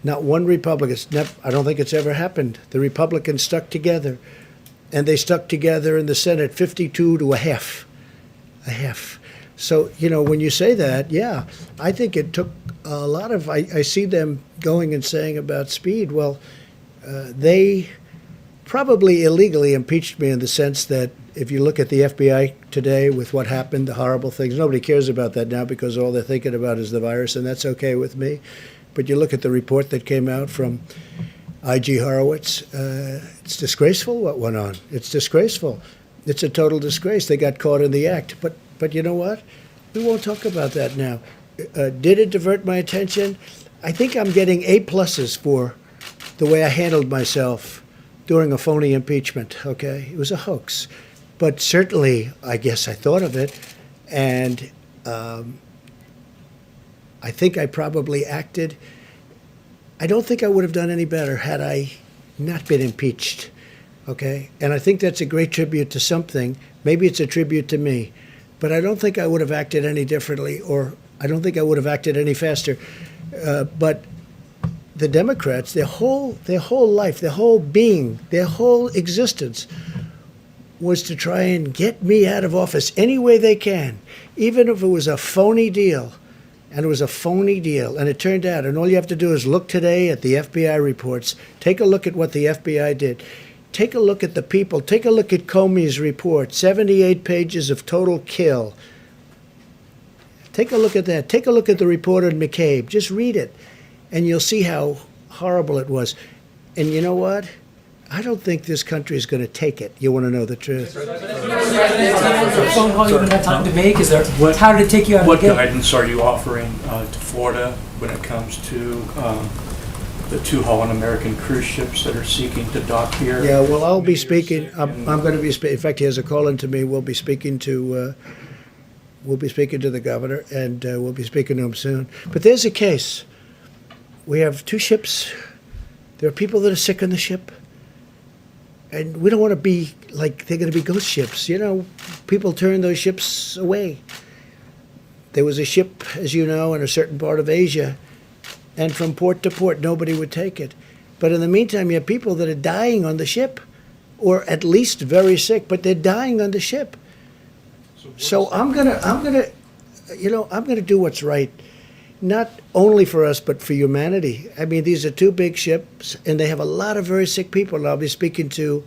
Not one Republican. I don't think it's ever happened. The Republicans stuck together. And they stuck together in the Senate 52 to a half. A half. So, you know, when you say that, yeah, I think it took a lot of, I see them going and saying about speed. Well, they probably illegally impeached me in the sense that if you look at the FBI today with what happened, the horrible things, nobody cares about that now because all they're thinking about is the virus, and that's okay with me. But you look at the report that came out from I.G. Horowitz, it's disgraceful what went on. It's disgraceful. It's a total disgrace. They got caught in the act. But you know what? We won't talk about that now. Did it divert my attention? I think I'm getting A+ for the way I handled myself during a phony impeachment, okay? It was a hoax. But certainly, I guess I thought of it, and I think I probably acted. I don't think I would have done any better had I not been impeached, okay? And I think that's a great tribute to something. Maybe it's a tribute to me. But I don't think I would have acted any differently, or I don't think I would have acted any faster. But the Democrats, their whole life, their whole being, their whole existence was to try and get me out of office any way they can, even if it was a phony deal. And it was a phony deal. And it turned out, and all you have to do is look today at the FBI reports, take a look at what the FBI did. Take a look at the people. Take a look at Comey's report, 78 pages of total kill. Take a look at that. Take a look at the report on McCabe. Just read it, and you'll see how horrible it was. And you know what? I don't think this country is going to take it. You want to know the truth? A phone call you didn't have time to make? Is there? How did it take you out of the gate? What guidance are you offering to Florida when it comes to the 2 Holland American cruise ships that are seeking to dock here? Yeah, well, I'll be speaking. I'm going to be speaking. In fact, he has a call in to me. We'll be speaking to the governor, and we'll be speaking to him soon. But there's a case. We have 2 ships. There are people that are sick on the ship, and we don't want to be like they're going to be ghost ships. You know, people turn those ships away. There was a ship, as you know, in a certain part of Asia. And from port to port, nobody would take it. But in the meantime, you have people that are dying on the ship, or at least very sick, but they're dying on the ship. So I'm gonna do what's right, not only for us, but for humanity. I mean, these are 2 big ships, and they have a lot of very sick people. And I'll be speaking to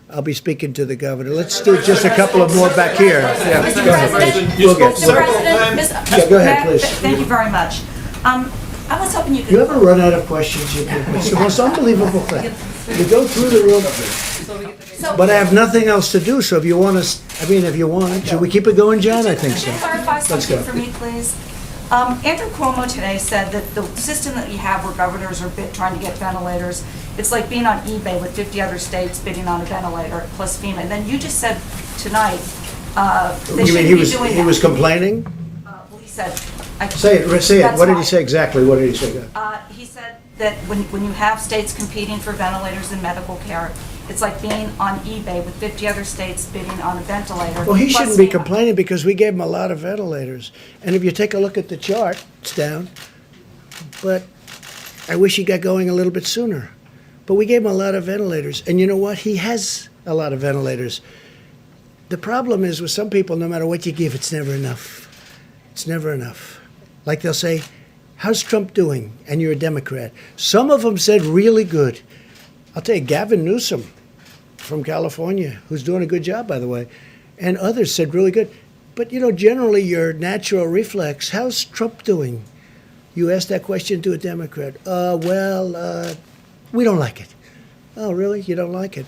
the governor. Let's do just a couple of more back here. Yeah, go ahead, please. Mr. President, go ahead, please. Thank you very much. I was hoping you could. You ever run out of questions? It's the most unbelievable thing. You go through the room, but I have nothing else to do, so if you want to, if you want, should we keep it going, John? I think so. Could you clarify Let's something go. for me, please? Andrew Cuomo today said that the system that you have where governors are trying to get ventilators, it's like being on eBay with 50 other states bidding on a ventilator plus FEMA. And then you just said tonight they You mean shouldn't be doing that. he was complaining? Well, he said. Say it. That's What did he fine. say exactly? What did he say? He said that when you have states competing for ventilators in medical care, it's like being on eBay with 50 other states bidding on a ventilator. Well, he plus shouldn't be FEMA. complaining because we gave him a lot of ventilators. And if you take a look at the chart, it's down. But I wish he got going a little bit sooner. But we gave him a lot of ventilators. And you know what? He has a lot of ventilators. The problem is with some people, no matter what you give, it's never enough. It's never enough. Like they'll say, how's Trump doing? And you're a Democrat. Some of them said really good. I'll tell you, Gavin Newsom from California, who's doing a good job, by the way, and others said really good. But, generally your natural reflex, how's Trump doing? You ask that question to a Democrat. We don't like it. Oh, really? You don't like it?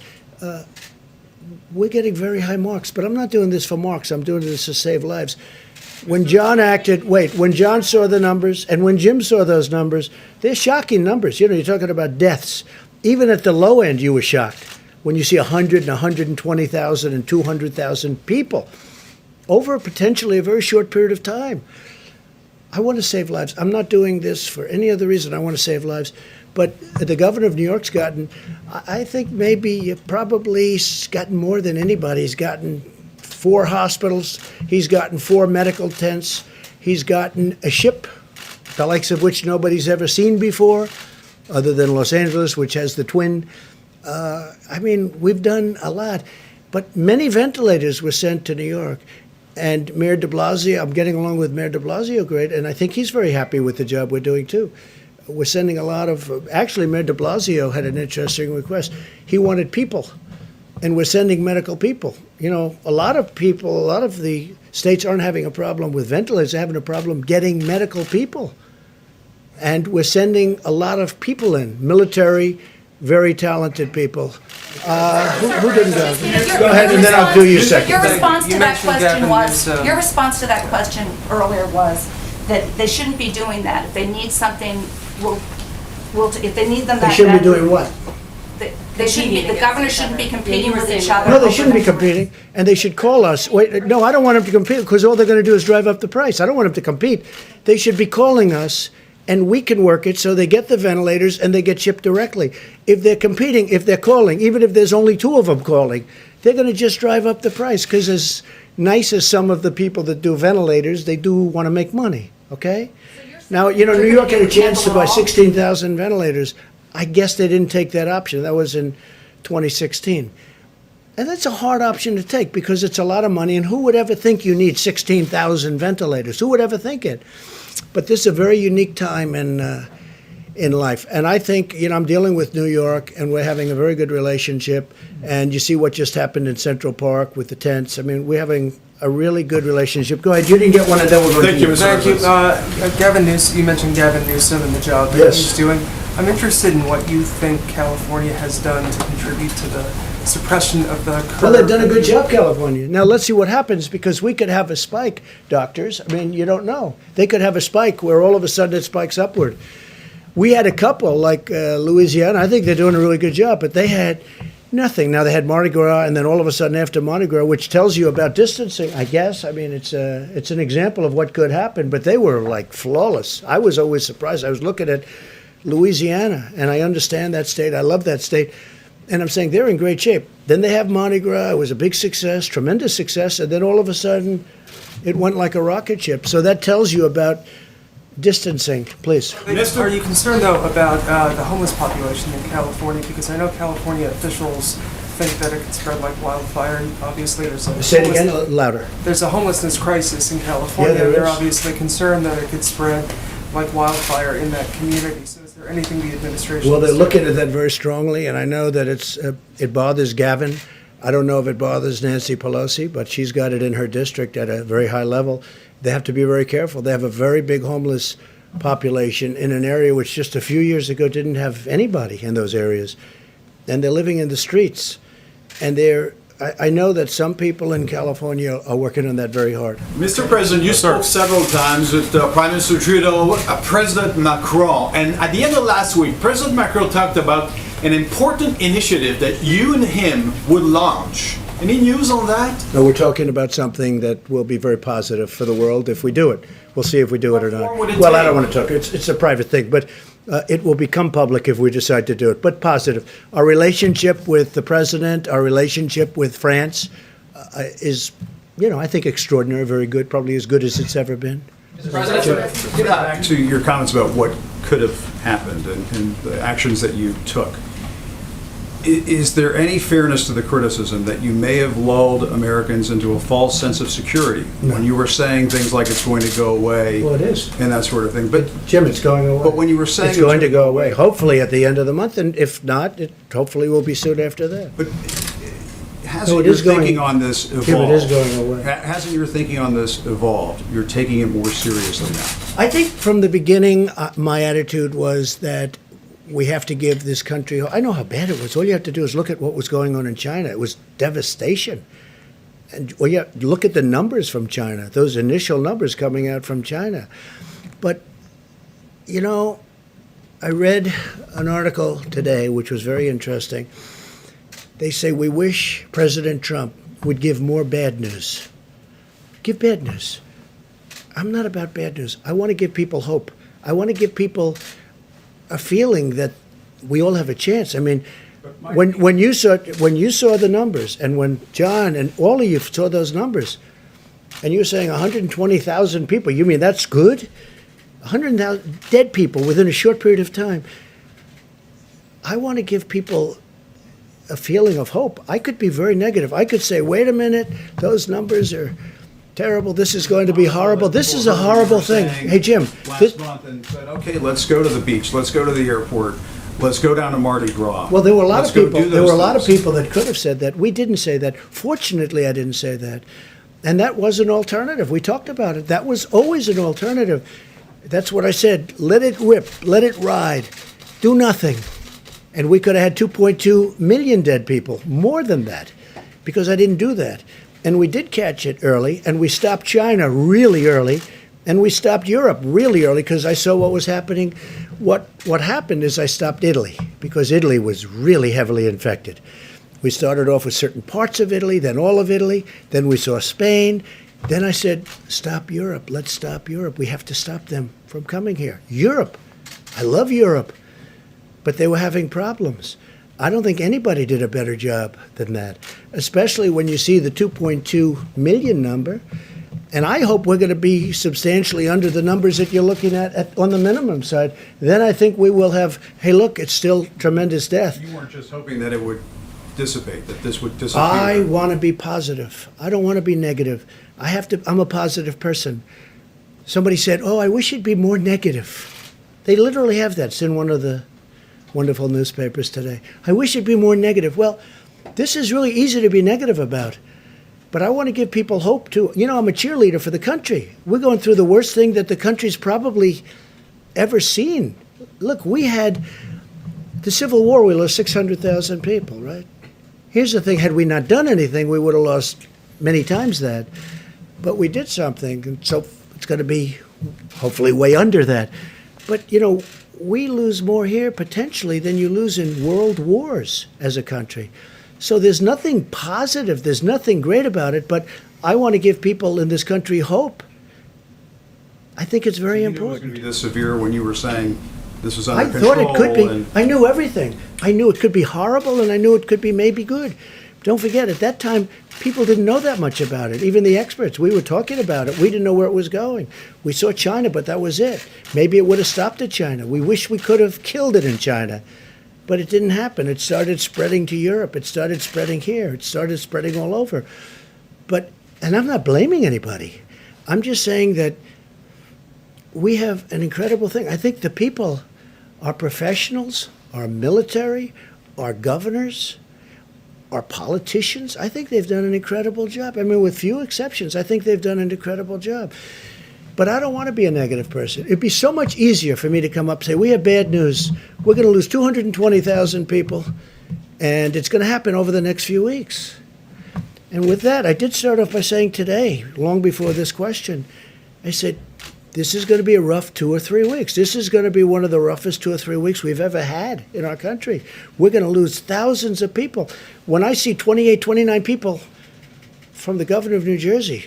We're getting very high marks, but I'm not doing this for marks. I'm doing this to save lives. When John saw the numbers and when Jim saw those numbers, they're shocking numbers. You're talking about deaths. Even at the low end, you were shocked when you see 100 and 120,000 and 200,000 people over potentially a very short period of time. I want to save lives. I'm not doing this for any other reason. I want to save lives. But the governor of New York's gotten, I think maybe probably gotten more than anybody. He's gotten 4 hospitals. He's gotten 4 medical tents. He's gotten a ship, the likes of which nobody's ever seen before, other than Los Angeles, which has the twin. We've done a lot. But many ventilators were sent to New York. And Mayor de Blasio, I'm getting along with Mayor de Blasio great, and I think he's very happy with the job we're doing, too. We're sending a lot of, actually, Mayor de Blasio had an interesting request. He wanted people, and we're sending medical people. A lot of the states aren't having a problem with ventilators, they're having a problem getting medical people. And we're sending a lot of people in, military, very talented people. Who didn't go? Go ahead, and then I'll do you second. Your response to that question earlier was that they shouldn't be doing that. If they need something, if they need them that They shouldn't be badly, doing what? They shouldn't be, the governors shouldn't be competing with each other. No, they shouldn't be competing, and they should call us. Wait, no, I don't want them to compete because all they're going to do is drive up the price. I don't want them to compete. They should be calling us, and we can work it so they get the ventilators and they get shipped directly. If they're competing, if they're calling, even if there's only 2 of them calling, they're going to just drive up the price because as nice as some of the people that do ventilators, they do want to make money, okay? Now, New York had a chance to buy 16,000 ventilators. I guess they didn't take that option. That was in 2016. And that's a hard option to take because it's a lot of money. And who would ever think you need 16,000 ventilators? Who would ever think it? But this is a very unique time in life. And I think, I'm dealing with New York, and we're having a very good relationship. And you see what just happened in Central Park with the tents. We're having a really good relationship. Go ahead. You didn't get one, and then we're going to you. Thank you. Gavin Newsom, you mentioned Gavin Newsom and the job that he's doing. I'm interested in what you think California has done to contribute to the suppression of the curve. Well, they've done a good job, California. Now, let's see what happens, because we could have a spike, doctors. You don't know. They could have a spike where all of a sudden it spikes upward. We had a couple, like Louisiana. I think they're doing a really good job, but they had nothing. Now, they had Mardi Gras, and then all of a sudden after Mardi Gras, which tells you about distancing, I guess. It's an example of what could happen, but they were, flawless. I was always surprised. I was looking at Louisiana, and I understand that state. I love that state. And I'm saying they're in great shape. Then they have Mardi Gras. It was a big success, tremendous success. And then all of a sudden, it went like a rocket ship. So that tells you about distancing. Please. Are you concerned, though, about the homeless population in California? Because I know California officials think that it could spread like wildfire. Obviously, there's a Say it again, louder. There's a homelessness crisis in California. Yeah, there They're is. obviously concerned that it could spread like wildfire in that community. So is there anything the administration... Well, they're is looking doing? at that very strongly, and I know that it bothers Gavin. I don't know if it bothers Nancy Pelosi, but she's got it in her district at a very high level. They have to be very careful. They have a very big homeless population in an area which just a few years ago didn't have anybody in those areas. And they're living in the streets. And I know that some people in California are working on that very hard. Mr. President, you spoke several times with Prime Minister Trudeau, President Macron, and at the end of last week, President Macron talked about an important initiative that you and him would launch. Any news on that? No, we're talking about something that will be very positive for the world if we do it. We'll see if we do it or not. Well, I don't want to talk. It's a private thing, but it will become public if we decide to do it. But positive. Our relationship with the president, our relationship with France is, I think extraordinary, very good, probably as good as it's ever been. Back to your comments about what could have happened and the actions that you took. Is there any fairness to the criticism that you may have lulled Americans into a false sense of security when you were saying things like it's going to go away? Well, it is. And that sort of thing. But Jim, it's going away. But when you were saying it's going to go away, hopefully at the end of the month, and if not, it hopefully will be soon after that. But hasn't your thinking on this evolved? Jim, it is going away. Hasn't your thinking on this evolved? You're taking it more seriously now. I think from the beginning, my attitude was that we have to give this country. I know how bad it was. All you have to do is look at what was going on in China. It was devastation. And look at the numbers from China, those initial numbers coming out from China. But, I read an article today which was very interesting. They say, we wish President Trump would give more bad news. Give bad news. I'm not about bad news. I want to give people hope. I want to give people a feeling that we all have a chance. I mean, when you saw the numbers, and when John and all of you saw those numbers, and you're saying 120,000 people, you mean that's good? 100,000 dead people within a short period of time. I want to give people a feeling of hope. I could be very negative. I could say, wait a minute, those numbers are terrible. This is going to be horrible. This is a horrible thing. Hey, Jim. Last month and said, okay, let's go to the beach. Let's go to the airport. Let's go down to Mardi Gras. Well, there were a lot of people. There were a lot of people that could have said that. We didn't say that. Fortunately, I didn't say that. And that was an alternative. We talked about it. That was always an alternative. That's what I said. Let it rip. Let it ride. Do nothing. And we could have had 2.2 million dead people. More than that. Because I didn't do that. And we did catch it early, and we stopped China really early, and we stopped Europe really early because I saw what was happening. What happened is I stopped Italy because Italy was really heavily infected. We started off with certain parts of Italy, then all of Italy, then we saw Spain. Then I said, stop Europe. Let's stop Europe. We have to stop them from coming here. Europe. I love Europe. But they were having problems. I don't think anybody did a better job than that, especially when you see the 2.2 million number. And I hope we're going to be substantially under the numbers that you're looking at on the minimum side. Then I think we will have, hey, look, it's still tremendous death. You weren't just hoping that it would dissipate, that this would disappear. I want to be positive. I don't want to be negative. I'm a positive person. Somebody said, oh, I wish you'd be more negative. They literally have that. It's in one of the wonderful newspapers today. I wish it'd be more negative. Well, this is really easy to be negative about. But I want to give people hope, too. I'm a cheerleader for the country. We're going through the worst thing that the country's probably ever seen. Look, we had the Civil War. We lost 600,000 people, right? Here's the thing. Had we not done anything, we would have lost many times that. But we did something, and so it's going to be hopefully way under that. But, we lose more here potentially than you lose in world wars as a country. So there's nothing positive, there's nothing great about it, but I want to give people in this country hope. I think it's very important. It was going to be this severe when you were saying this was under control. I thought it could be. I knew everything. I knew it could be horrible, and I knew it could be maybe good. Don't forget, at that time, people didn't know that much about it. Even the experts, we were talking about it. We didn't know where it was going. We saw China, but that was it. Maybe it would have stopped at China. We wish we could have killed it in China. But it didn't happen. It started spreading to Europe. It started spreading here. It started spreading all over. And I'm not blaming anybody. I'm just saying that we have an incredible thing. I think the people, our professionals, our military, our governors, our politicians, I think they've done an incredible job. I mean, with few exceptions, I think they've done an incredible job. But I don't want to be a negative person. It'd be so much easier for me to come up and say, we have bad news. We're going to lose 220,000 people, and it's going to happen over the next few weeks. And with that, I did start off by saying today, long before this question, I said, this is going to be a rough 2 or 3 weeks. This is going to be one of the roughest 2 or 3 weeks we've ever had in our country. We're going to lose thousands of people. When I see 28, 29 people from the governor of New Jersey,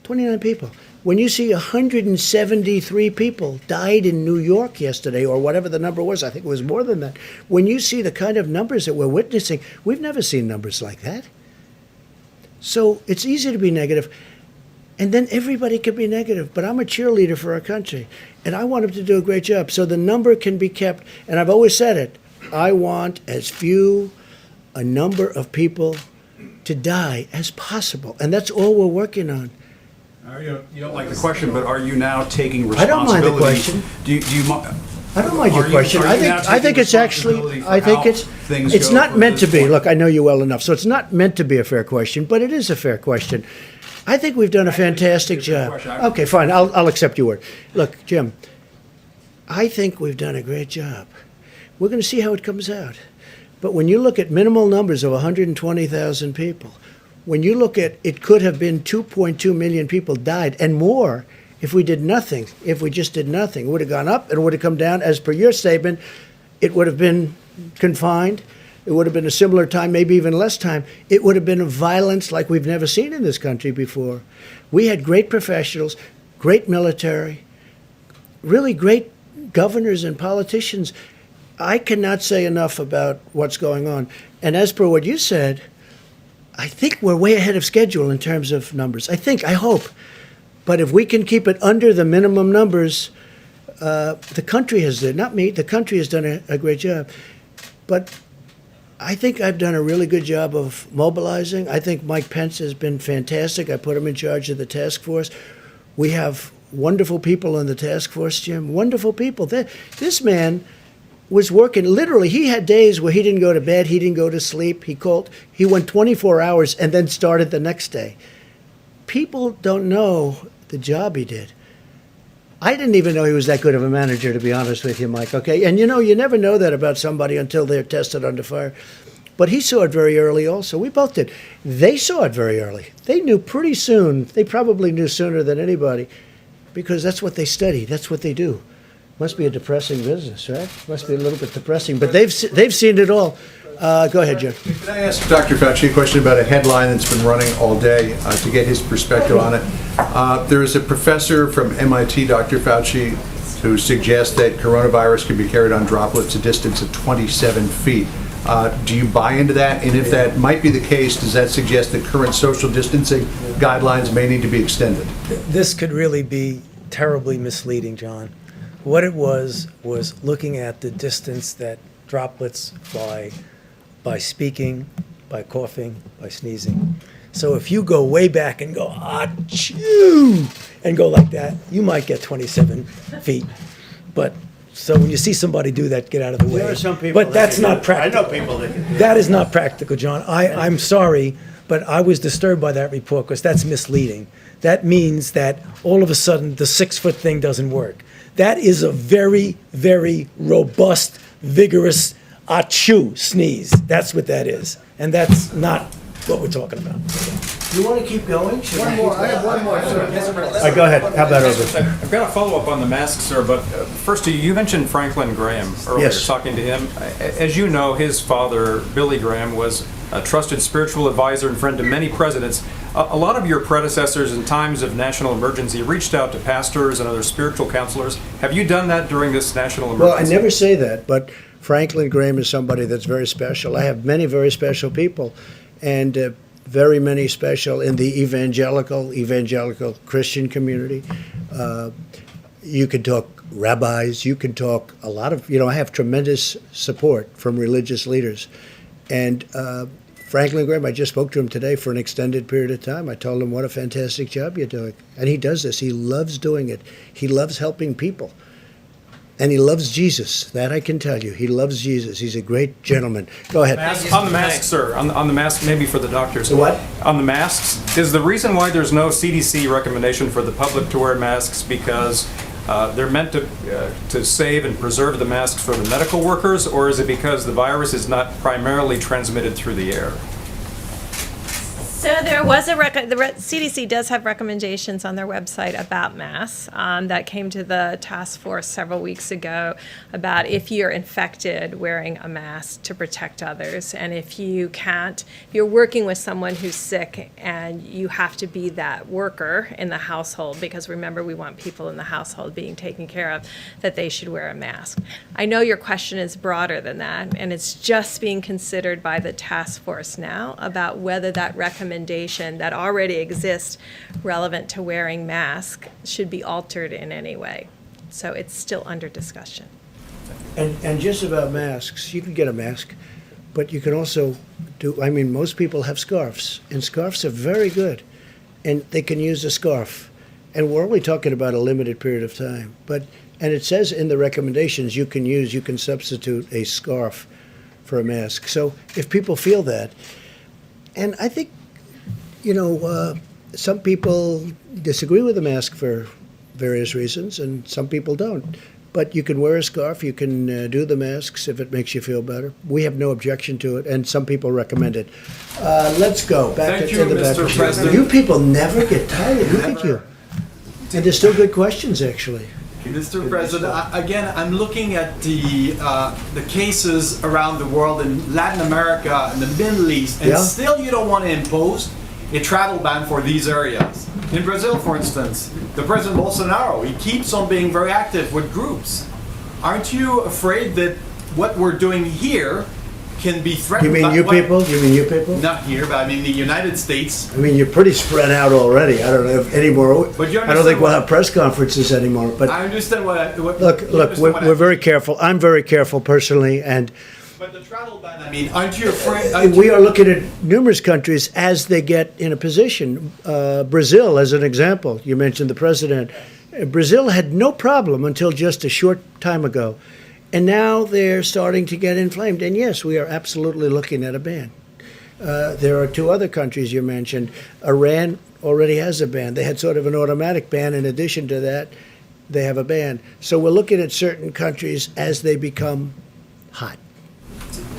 29 people. When you see 173 people died in New York yesterday, or whatever the number was, I think it was more than that. When you see the kind of numbers that we're witnessing, we've never seen numbers like that. So it's easy to be negative. And then everybody can be negative. But I'm a cheerleader for our country. And I want them to do a great job. So the number can be kept. And I've always said it. I want as few a number of people to die as possible. And that's all we're working on. You don't like the question, but are you now taking I don't mind responsibility? the question. Do you mind? I don't mind your question. I think it's actually, I think it's not meant to be. Look, I know you well enough, so it's not meant to be a fair question, but it is a fair question. I think we've done a fantastic job. Okay, fine, I'll accept your word. Look, Jim, I think we've done a great job. We're going to see how it comes out. But when you look at minimal numbers of 120,000 people, when you look at it could have been 2.2 million people died and more if we did nothing, if we just did nothing. It would have gone up, it would have come down. As per your statement, it would have been confined. It would have been a similar time, maybe even less time. It would have been a violence like we've never seen in this country before. We had great professionals, great military, really great governors and politicians. I cannot say enough about what's going on. And as per what you said, I think we're way ahead of schedule in terms of numbers. I hope. But if we can keep it under the minimum numbers, the country has done, not me, the country has done a great job. But I think I've done a really good job of mobilizing. I think Mike Pence has been fantastic. I put him in charge of the task force. We have wonderful people on the task force, Jim, wonderful people. This man was working, literally, he had days where he didn't go to bed, he didn't go to sleep, he went 24 hours and then started the next day. People don't know the job he did. I didn't even know he was that good of a manager, to be honest with you, Mike, okay? And you know, you never know that about somebody until they're tested under fire. But he saw it very early also. We both did. They saw it very early. They knew pretty soon. They probably knew sooner than anybody because that's what they study. That's what they do. Must be a depressing business, right? Must be a little bit depressing. But they've seen it all. Go ahead, Jim. Can I ask Dr. Fauci a question about a headline that's been running all day to get his perspective on it? There is a professor from MIT, Dr. Fauci, who suggests that coronavirus can be carried on droplets a distance of 27 feet. Do you buy into that? And if that might be the case, does that suggest that current social distancing guidelines may need to be extended? This could really be terribly misleading, John. What it was looking at the distance that droplets fly by speaking, by coughing, by sneezing. So if you go way back and go, achoo, and go like that, you might get 27 feet. But so when you see somebody do that, get out of the way. There are some people but that's not practical. I know people that can do That is not practical, John. I'm sorry, but I was disturbed by that report because that's misleading. That means that all of a sudden the 6-foot thing doesn't work. That is a very, very robust, vigorous achoo sneeze. That's what that is. And that's not what we're talking about. You want to keep going? One more, I have one more, sir. Go ahead. How about over? I've got a follow-up on the masks, sir, but first, you mentioned Franklin Graham earlier, Yes. talking to him. As you know, his father, Billy Graham, was a trusted spiritual advisor and friend to many presidents. A lot of your predecessors in times of national emergency reached out to pastors and other spiritual counselors. Have you done that during this national emergency? Well, I never say that, but Franklin Graham is somebody that's very special. I have many very special people, and very many special in the evangelical Christian community. You can talk rabbis, you can talk a lot of, I have tremendous support from religious leaders. And Franklin Graham, I just spoke to him today for an extended period of time. I told him what a fantastic job you're doing. And he does this. He loves doing it. He loves helping people. And he loves Jesus. That I can tell you. He loves Jesus. He's a great gentleman. Go ahead. On the masks, sir, on the mask, maybe for the doctors. The what? On the masks, is the reason why there's no CDC recommendation for the public to wear masks because they're meant to save and preserve the masks for the medical workers, or is it because the virus is not primarily transmitted through the air? So there was the CDC does have recommendations on their website about masks that came to the task force several weeks ago about if you're infected, wearing a mask to protect others. And if you can't, if you're working with someone who's sick and you have to be that worker in the household, because remember, we want people in the household being taken care of, that they should wear a mask. I know your question is broader than that, and it's just being considered by the task force now about whether that recommendation that already exists relevant to wearing masks should be altered in any way. So it's still under discussion. And just about masks, you can get a mask, but you can also do, I mean, most people have scarves, and scarves are very good, and they can use a scarf. And we're only talking about a limited period of time. And it says in the recommendations you can substitute a scarf for a mask. So if people feel that, and I think, some people disagree with the mask for various reasons, and some people don't. But you can wear a scarf, you can do the masks if it makes you feel better. We have no objection to it, and some people recommend it. Let's go back Thank to you, the back. Mr. President. You people never get tired. Look at you. And there's still good questions, actually. Mr. President, again, I'm looking at the cases around the world in Latin America and the Middle East, and still you don't want to impose a travel ban for these areas. In Brazil, for instance, the President Bolsonaro, he keeps on being very active with groups. Aren't you afraid that what we're doing here can be threatened? You mean you people? You mean you people? Not here, but I mean the United States. I mean, you're pretty spread out already. I don't know if anymore. But you I don't think we'll have press conferences anymore. But I understand what look, we're very careful. I'm very careful personally, and but the travel ban, I mean, aren't you afraid? we are looking at numerous countries as they get in a position. Brazil, as an example, you mentioned the president. Brazil had no problem until just a short time ago, and now they're starting to get inflamed. And yes, we are absolutely looking at a ban. There are two other countries you mentioned. Iran already has a ban. They had sort of an automatic ban. In addition to that, they have a ban. So we're looking at certain countries as they become hot.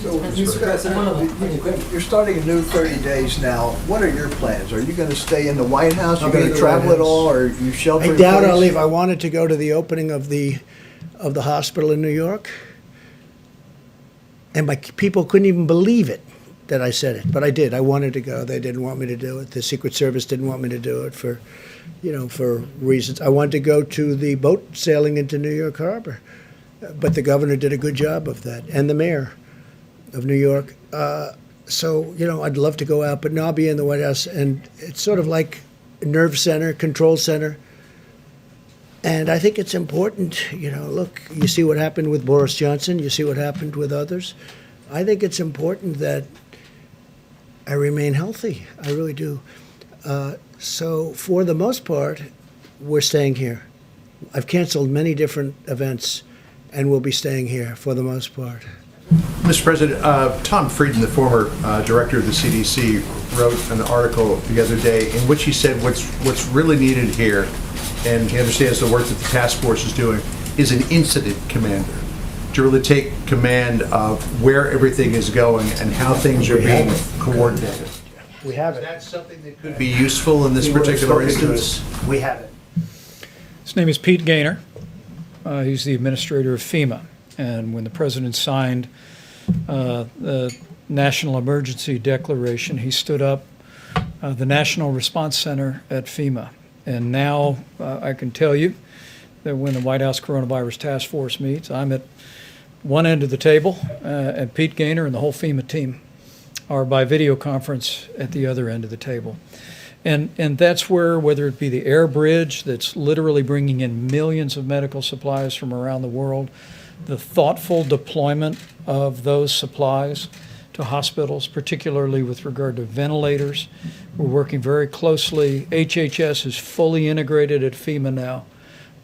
So, Mr. President, you're starting a new 30 days now. What are your plans? Are you going to stay in the White House? Are you going to travel at all, or you shelter in place? I doubt I'll leave. I wanted to go to the opening of the hospital in New York, and my people couldn't even believe it that I said it, but I did. I wanted to go. They didn't want me to do it. The Secret Service didn't want me to do it for reasons. I wanted to go to the boat sailing into New York Harbor, but the governor did a good job of that, and the mayor of New York. So, I'd love to go out, but now I'll be in the White House, and it's sort of like a nerve center, control center. And I think it's important, look, you see what happened with Boris Johnson, you see what happened with others. I think it's important that I remain healthy. I really do. So for the most part, we're staying here. I've canceled many different events, and we'll be staying here for the most part. Mr. President, Tom Frieden, the former director of the CDC, wrote an article the other day in which he said what's really needed here, and he understands the work that the task force is doing, is an incident commander to really take command of where everything is going and how things are being coordinated. We have it. Is that something that could be useful in this particular instance? We have it. His name is Pete Gaynor. He's the administrator of FEMA. And when the president signed the National Emergency Declaration, he stood up the National Response Center at FEMA. And now I can tell you that when the White House Coronavirus Task Force meets, I'm at one end of the table, and Pete Gaynor and the whole FEMA team are by video conference at the other end of the table. And that's where, whether it be the air bridge that's literally bringing in millions of medical supplies from around the world, the thoughtful deployment of those supplies to hospitals, particularly with regard to ventilators. We're working very closely. HHS is fully integrated at FEMA now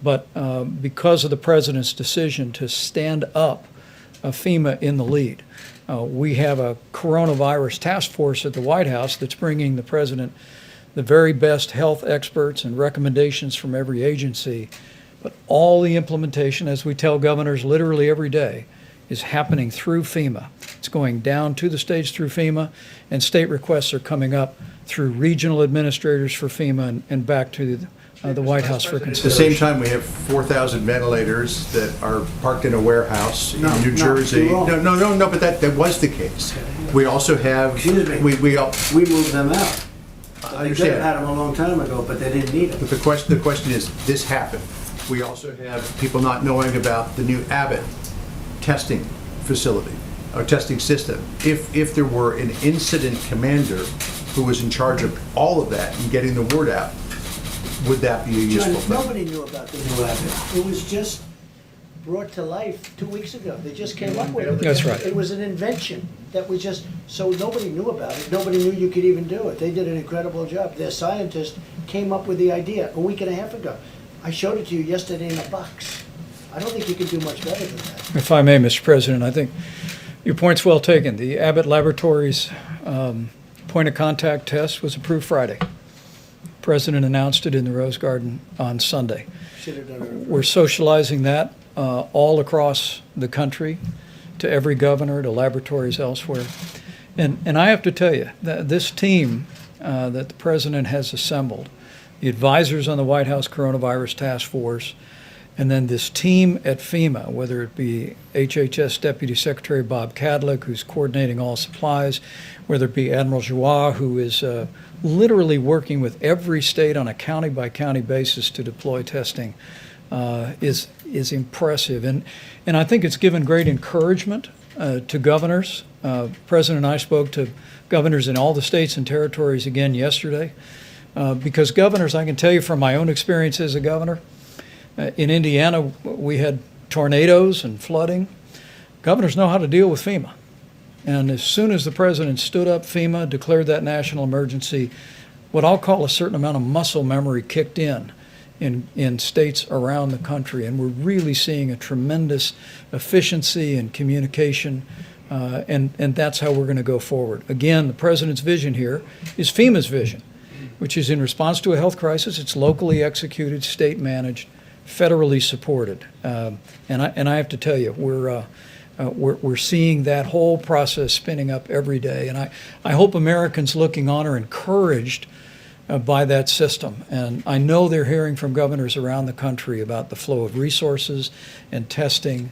But because of the president's decision to stand up FEMA in the lead, we have a coronavirus task force at the White House that's bringing the president the very best health experts and recommendations from every agency. But all the implementation, as we tell governors literally every day, is happening through FEMA. It's going down to the states through FEMA, and state requests are coming up through regional administrators for FEMA and back to the White House for At the consideration. same time, we have 4,000 ventilators that are parked in a warehouse in New Jersey. you're wrong. No, but that was the case. We also have, Excuse me. we moved them out. I They could have had understand. them a long time ago, but they didn't need them. But the question is, this happened. We also have people not knowing about the new Abbott testing facility, or testing system. If there were an incident commander who was in charge of all of that and getting the word out, would that be a useful John, thing? nobody knew about the new Abbott. It was just brought to life 2 weeks ago. They just came up with it. That's right. It was an invention that was just, so nobody knew about it. Nobody knew you could even do it. They did an incredible job. Their scientists came up with the idea a week and a half ago. I showed it to you yesterday in a box. I don't think you can do much better than that. If I may, Mr. President, I think your point's well taken. The Abbott Laboratories point of contact test was approved Friday. The President announced it in the Rose Garden on Sunday. Should have done it. We're socializing that all across the country to every governor, to laboratories elsewhere. And I have to tell you, that this team that the President has assembled, the advisors on the White House Coronavirus Task Force, and then this team at FEMA, whether it be HHS Deputy Secretary Bob Kadlec, who's coordinating all supplies, whether it be Admiral Joie, who is literally working with every state on a county-by-county basis to deploy testing, is impressive. And I think it's given great encouragement to governors. President and I spoke to governors in all the states and territories again yesterday, because governors, I can tell you from my own experience as a governor, in Indiana, we had tornadoes and flooding. Governors know how to deal with FEMA. And as soon as the president stood up FEMA, declared that national emergency, what I'll call a certain amount of muscle memory kicked in states around the country. And we're really seeing a tremendous efficiency and communication, and that's how we're going to go forward. Again, the president's vision here is FEMA's vision, which is in response to a health crisis. It's locally executed, state managed, federally supported, and I have to tell you, we're seeing that whole process spinning up every day, and I hope Americans looking on are encouraged by that system. And I know they're hearing from governors around the country about the flow of resources and testing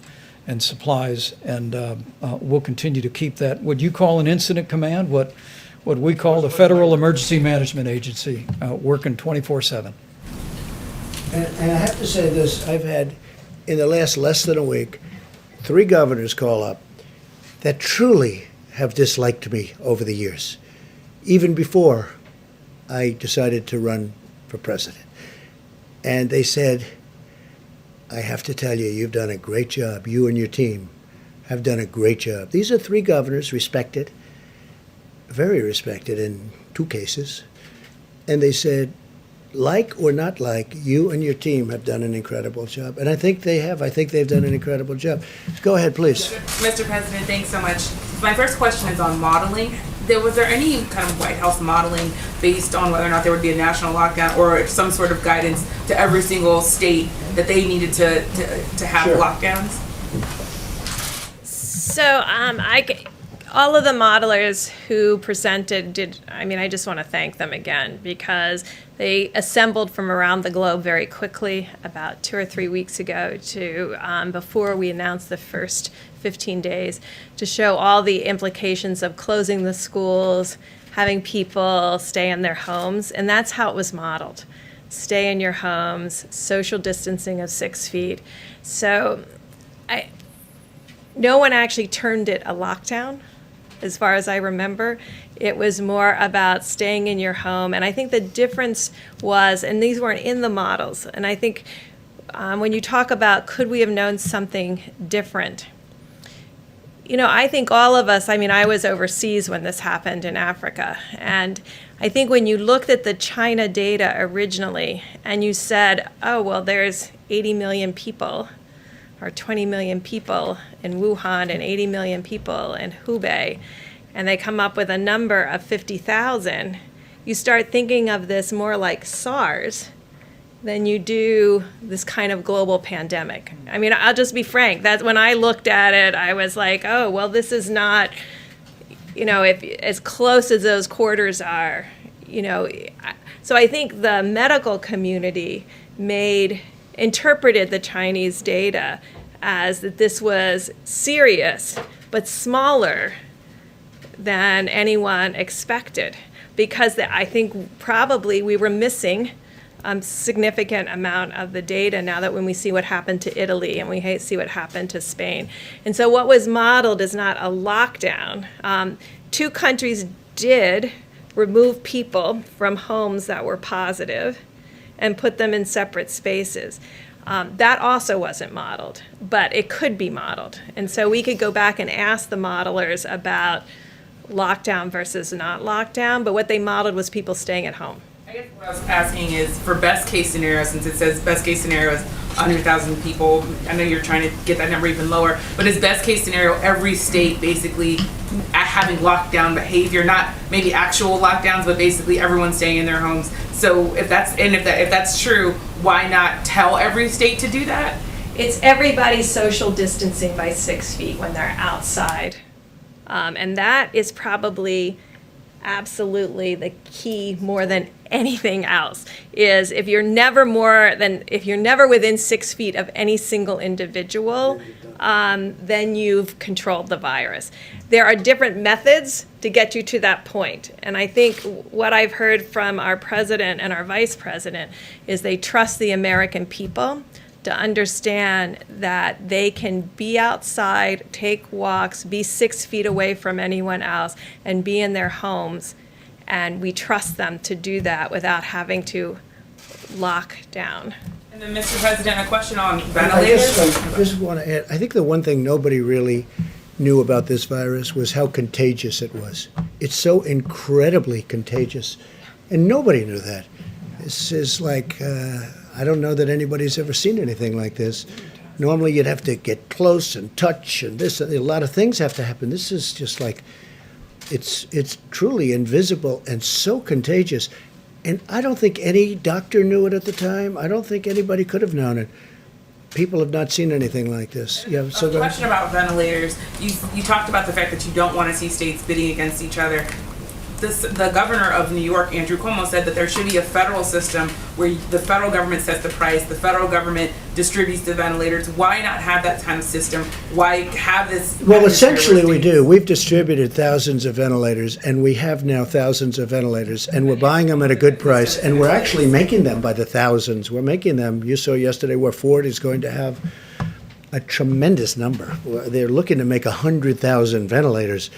and supplies, and we'll continue to keep that, what you call an incident command, what we call the Federal Emergency Management Agency, working 24/7. And I have to say this, I've had, in the last less than a week, 3 governors call up that truly have disliked me over the years, even before I decided to run for president. And they said, I have to tell you, you've done a great job. You and your team have done a great job. These are 3 governors, respected, very respected in 2 cases. And they said, like or not like, you and your team have done an incredible job. And I think they have. I think they've done an incredible job. Go ahead, please. Mr. President, thanks so much. My first question is on modeling. Was there any kind of White House modeling based on whether or not there would be a national lockdown or some sort of guidance to every single state that they needed to have lockdowns? So all of the modelers who presented I just want to thank them again, because they assembled from around the globe very quickly about 2 or 3 weeks ago to before we announced the first 15 days to show all the implications of closing the schools, having people stay in their homes, and that's how it was modeled. Stay in your homes, social distancing of 6 feet. So no one actually termed it a lockdown. As far as I remember, it was more about staying in your home. And I think the difference was, and these weren't in the models, and I think when you talk about could we have known something different, I think all of us, I was overseas when this happened in Africa, and I think when you looked at the China data originally and you said, oh, well, there's 80 million people or 20 million people in Wuhan and 80 million people in Hubei, and they come up with a number of 50,000, you start thinking of this more like SARS than you do this kind of global pandemic. I'll just be frank. That's when I looked at it, I was like, oh, well, this is not, if as close as those quarters are, So I think the medical community interpreted the Chinese data as that this was serious, but smaller than anyone expected, because I think probably we were missing significant amount of the data now that when we see what happened to Italy and we see what happened to Spain. And so what was modeled is not a lockdown. 2 countries did remove people from homes that were positive and put them in separate spaces. That also wasn't modeled, but it could be modeled. And so we could go back and ask the modelers about lockdown versus not lockdown, but what they modeled was people staying at home. I guess what I was asking is for best case scenario, since it says best case scenario is 100,000 people. I know you're trying to get that number even lower, but is best case scenario every state basically having lockdown behavior, not maybe actual lockdowns, but basically everyone staying in their homes. So if that's true, why not tell every state to do that? It's everybody social distancing by 6 feet when they're outside. And that is probably absolutely the key more than anything else, is if you're never within 6 feet of any single individual, then you've controlled the virus. There are different methods to get you to that point. And I think what I've heard from our president and our vice president is they trust the American people to understand that they can be outside, take walks, be 6 feet away from anyone else, and be in their homes. And we trust them to do that without having to lock down. And then, Mr. President, a question on ventilators. I just want to add, I think the one thing nobody really knew about this virus was how contagious it was. It's so incredibly contagious, and nobody knew that. This is like, I don't know that anybody's ever seen anything like this. Normally you'd have to get close and touch, and a lot of things have to happen. This is just like, it's truly invisible and so contagious. And I don't think any doctor knew it at the time. I don't think anybody could have known it. People have not seen anything like this. Yeah. So a question about ventilators. You talked about the fact that you don't want to see states bidding against each other. The governor of New York, Andrew Cuomo, said that there should be a federal system where the federal government sets the price, the federal government distributes the ventilators. Why not have that kind of system? Why have this? Well, essentially we do. We've distributed thousands of ventilators, and we have now thousands of ventilators, and we're buying them at a good price, and we're actually making them by the thousands. We're making them. You saw yesterday where Ford is going to have a tremendous number. They're looking to make 100,000 ventilators.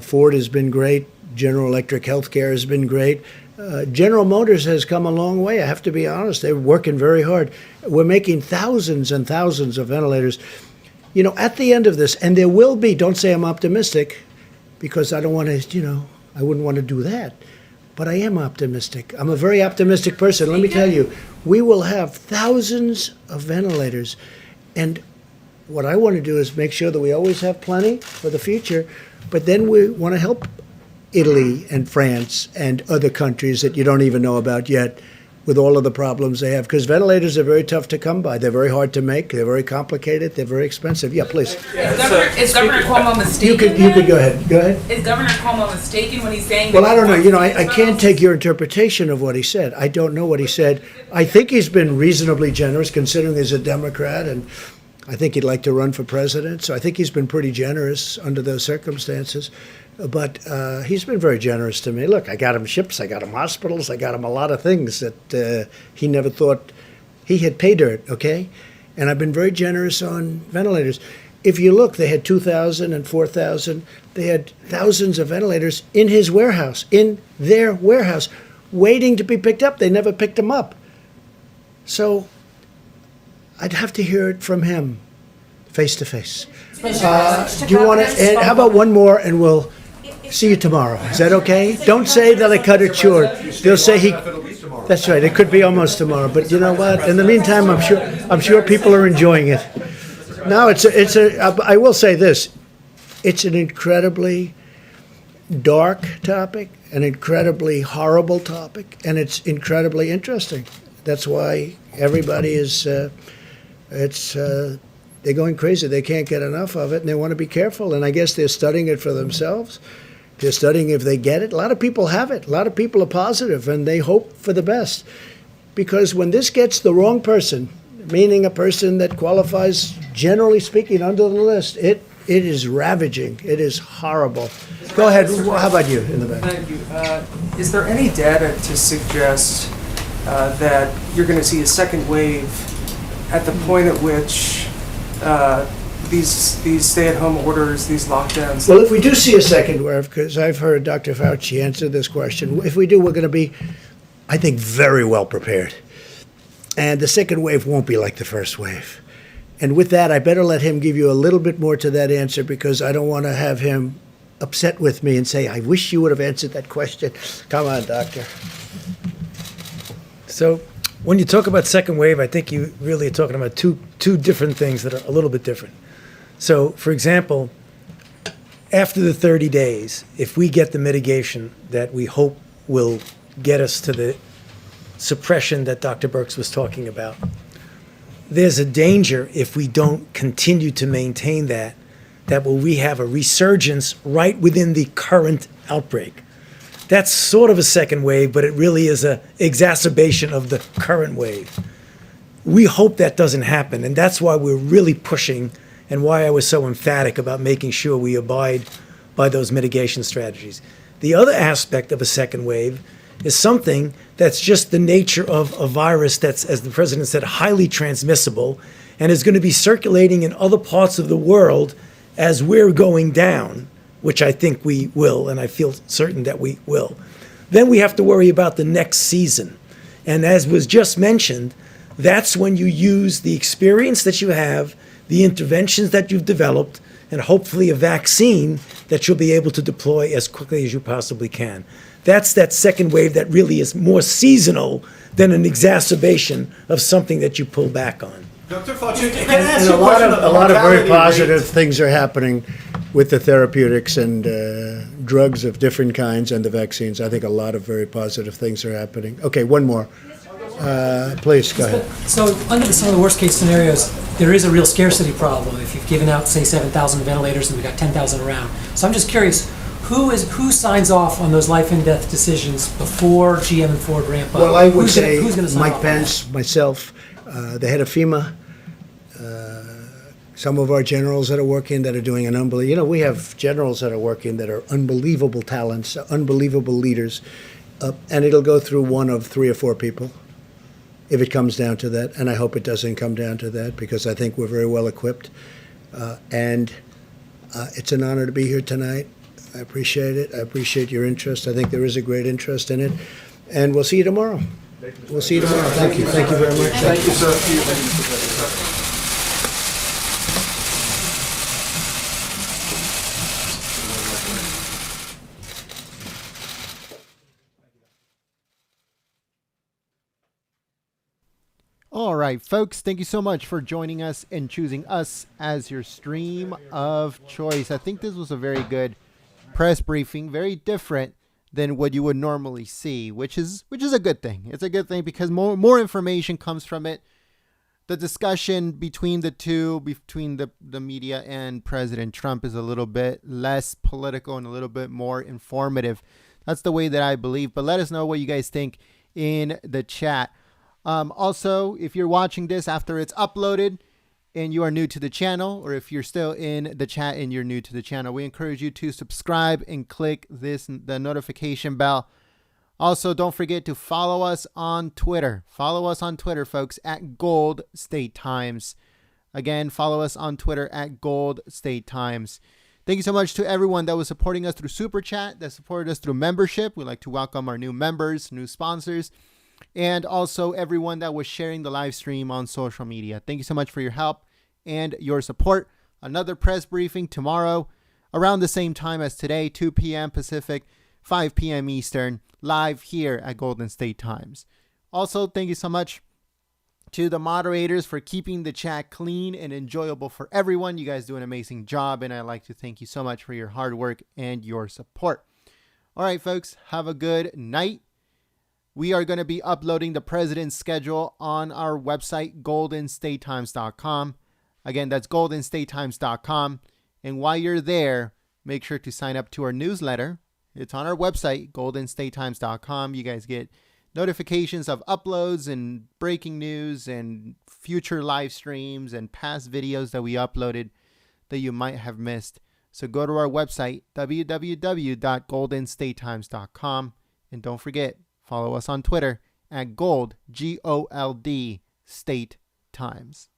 Ford has been great. General Electric Healthcare has been great. General Motors has come a long way, I have to be honest. They're working very hard. We're making thousands and thousands of ventilators. At the end of this, and there will be, don't say I'm optimistic, because I don't want to, I wouldn't want to do that. But I am optimistic. I'm a very optimistic person. Let me tell you, we will have thousands of ventilators. And what I want to do is make sure that we always have plenty for the future, but then we want to help Italy and France and other countries that you don't even know about yet with all of the problems they have, because ventilators are very tough to come by. They're very hard to make. They're very complicated. They're very expensive. Yeah, please. Is Governor Cuomo mistaken? You could go ahead. Go ahead. Is Governor Cuomo mistaken when he's saying? Well, I don't know. I can't take your interpretation of what he said. I don't know what he said. I think he's been reasonably generous, considering he's a Democrat, and I think he'd like to run for president. So I think he's been pretty generous under those circumstances. But he's been very generous to me. Look, I got him ships, I got him hospitals, I got him a lot of things that he never thought he had pay dirt, okay? And I've been very generous on ventilators. If you look, they had 2,000 and 4,000. They had thousands of ventilators in his warehouse, in their warehouse, waiting to be picked up. They never picked them up. So I'd have to hear it from him face to face. Do you want to, and how about one more and we'll see you tomorrow? Is that okay? Don't say that I cut it short. They'll say he, that's right, it could be almost tomorrow, but you know what? In the meantime, I'm sure people are enjoying it. No, I will say this, it's an incredibly dark topic, an incredibly horrible topic, and it's incredibly interesting. That's why everybody is, they're going crazy. They can't get enough of it, and they want to be careful. And I guess they're studying it for themselves. They're studying if they get it. A lot of people have it. A lot of people are positive, and they hope for the best. Because when this gets the wrong person, meaning a person that qualifies, generally speaking, under the list, it is ravaging. It is horrible. Go ahead. How about you in the back? Thank you. Is there any data to suggest that you're going to see a second wave at the point at which these stay-at-home orders, these lockdowns? Well, if we do see a second wave, because I've heard Dr. Fauci answer this question, if we do, we're going to be, I think, very well prepared. And the second wave won't be like the first wave. And with that, I better let him give you a little bit more to that answer, because I don't want to have him upset with me and say, I wish you would have answered that question. Come on, doctor. So when you talk about second wave, I think you really are talking about two different things that are a little bit different. So, for example, after the 30 days, if we get the mitigation that we hope will get us to the suppression that Dr. Birx was talking about, there's a danger if we don't continue to maintain that we have a resurgence right within the current outbreak. That's sort of a second wave, but it really is an exacerbation of the current wave. We hope that doesn't happen, and that's why we're really pushing and why I was so emphatic about making sure we abide by those mitigation strategies. The other aspect of a second wave is something that's just the nature of a virus that's, as the president said, highly transmissible and is going to be circulating in other parts of the world as we're going down, which I think we will, and I feel certain that we will. Then we have to worry about the next season. And as was just mentioned, that's when you use the experience that you have, the interventions that you've developed, and hopefully a vaccine that you'll be able to deploy as quickly as you possibly can. That's that second wave that really is more seasonal than an exacerbation of something that you pull back on. Dr. Fauci, can I And ask a you a question lot about of very mortality positive rate? things are happening with the therapeutics and drugs of different kinds and the vaccines. I think a lot of very positive things are happening. Okay, one more. Please, go ahead. So under some of the worst case scenarios, there is a real scarcity problem. If you've given out, say, 7,000 ventilators and we've got 10,000 around. So I'm just curious, who signs off on those life and death decisions before GM and Ford ramp up? Well, I would Who's say gonna sign Mike off? Pence, myself, the head of FEMA, some of our generals that are working that are doing an unbelievable, we have generals that are working that are unbelievable talents, unbelievable leaders, and it'll go through one of 3 or 4 people if it comes down to that, and I hope it doesn't come down to that, because I think we're very well equipped, and it's an honor to be here tonight. I appreciate it. I appreciate your interest. I think there is a great interest in it, and we'll see you tomorrow. We'll see you tomorrow. Thank you. Thank you very much. Thank you, sir. All right, folks, thank you so much for joining us and choosing us as your stream of choice. I think this was a very good press briefing, very different than what you would normally see, which is a good thing. It's a good thing because more information comes from it. The discussion between the two, between the media and President Trump, is a little bit less political and a little bit more informative. That's the way that I believe. But let us know what you guys think in the chat. Also, if you're watching this after it's uploaded and you are new to the channel, or if you're still in the chat and you're new to the channel, we encourage you to subscribe and click the notification bell. Also, don't forget to follow us on Twitter. Follow us on Twitter, folks, at Gold State Times. Again, follow us on Twitter at Gold State Times. Thank you so much to everyone that was supporting us through Super Chat, that supported us through membership. We'd like to welcome our new members, new sponsors, and also everyone that was sharing the live stream on social media. Thank you so much for your help and your support. Another press briefing tomorrow around the same time as today, 2 p.m. Pacific, 5 p.m. Eastern, live here at Golden State Times. Also, thank you so much to the moderators for keeping the chat clean and enjoyable for everyone. You guys do an amazing job, and I'd like to thank you so much for your hard work and your support. All right, folks, have a good night. We are going to be uploading the president's schedule on our website, goldenstatetimes.com. Again, that's goldenstatetimes.com. And while you're there, make sure to sign up to our newsletter. It's on our website, goldenstatetimes.com. You guys get notifications of uploads and breaking news and future live streams and past videos that we uploaded that you might have missed. So go to our website, www.goldenstatetimes.com. And don't forget, follow us on Twitter at Gold, G-O-L-D, State Times.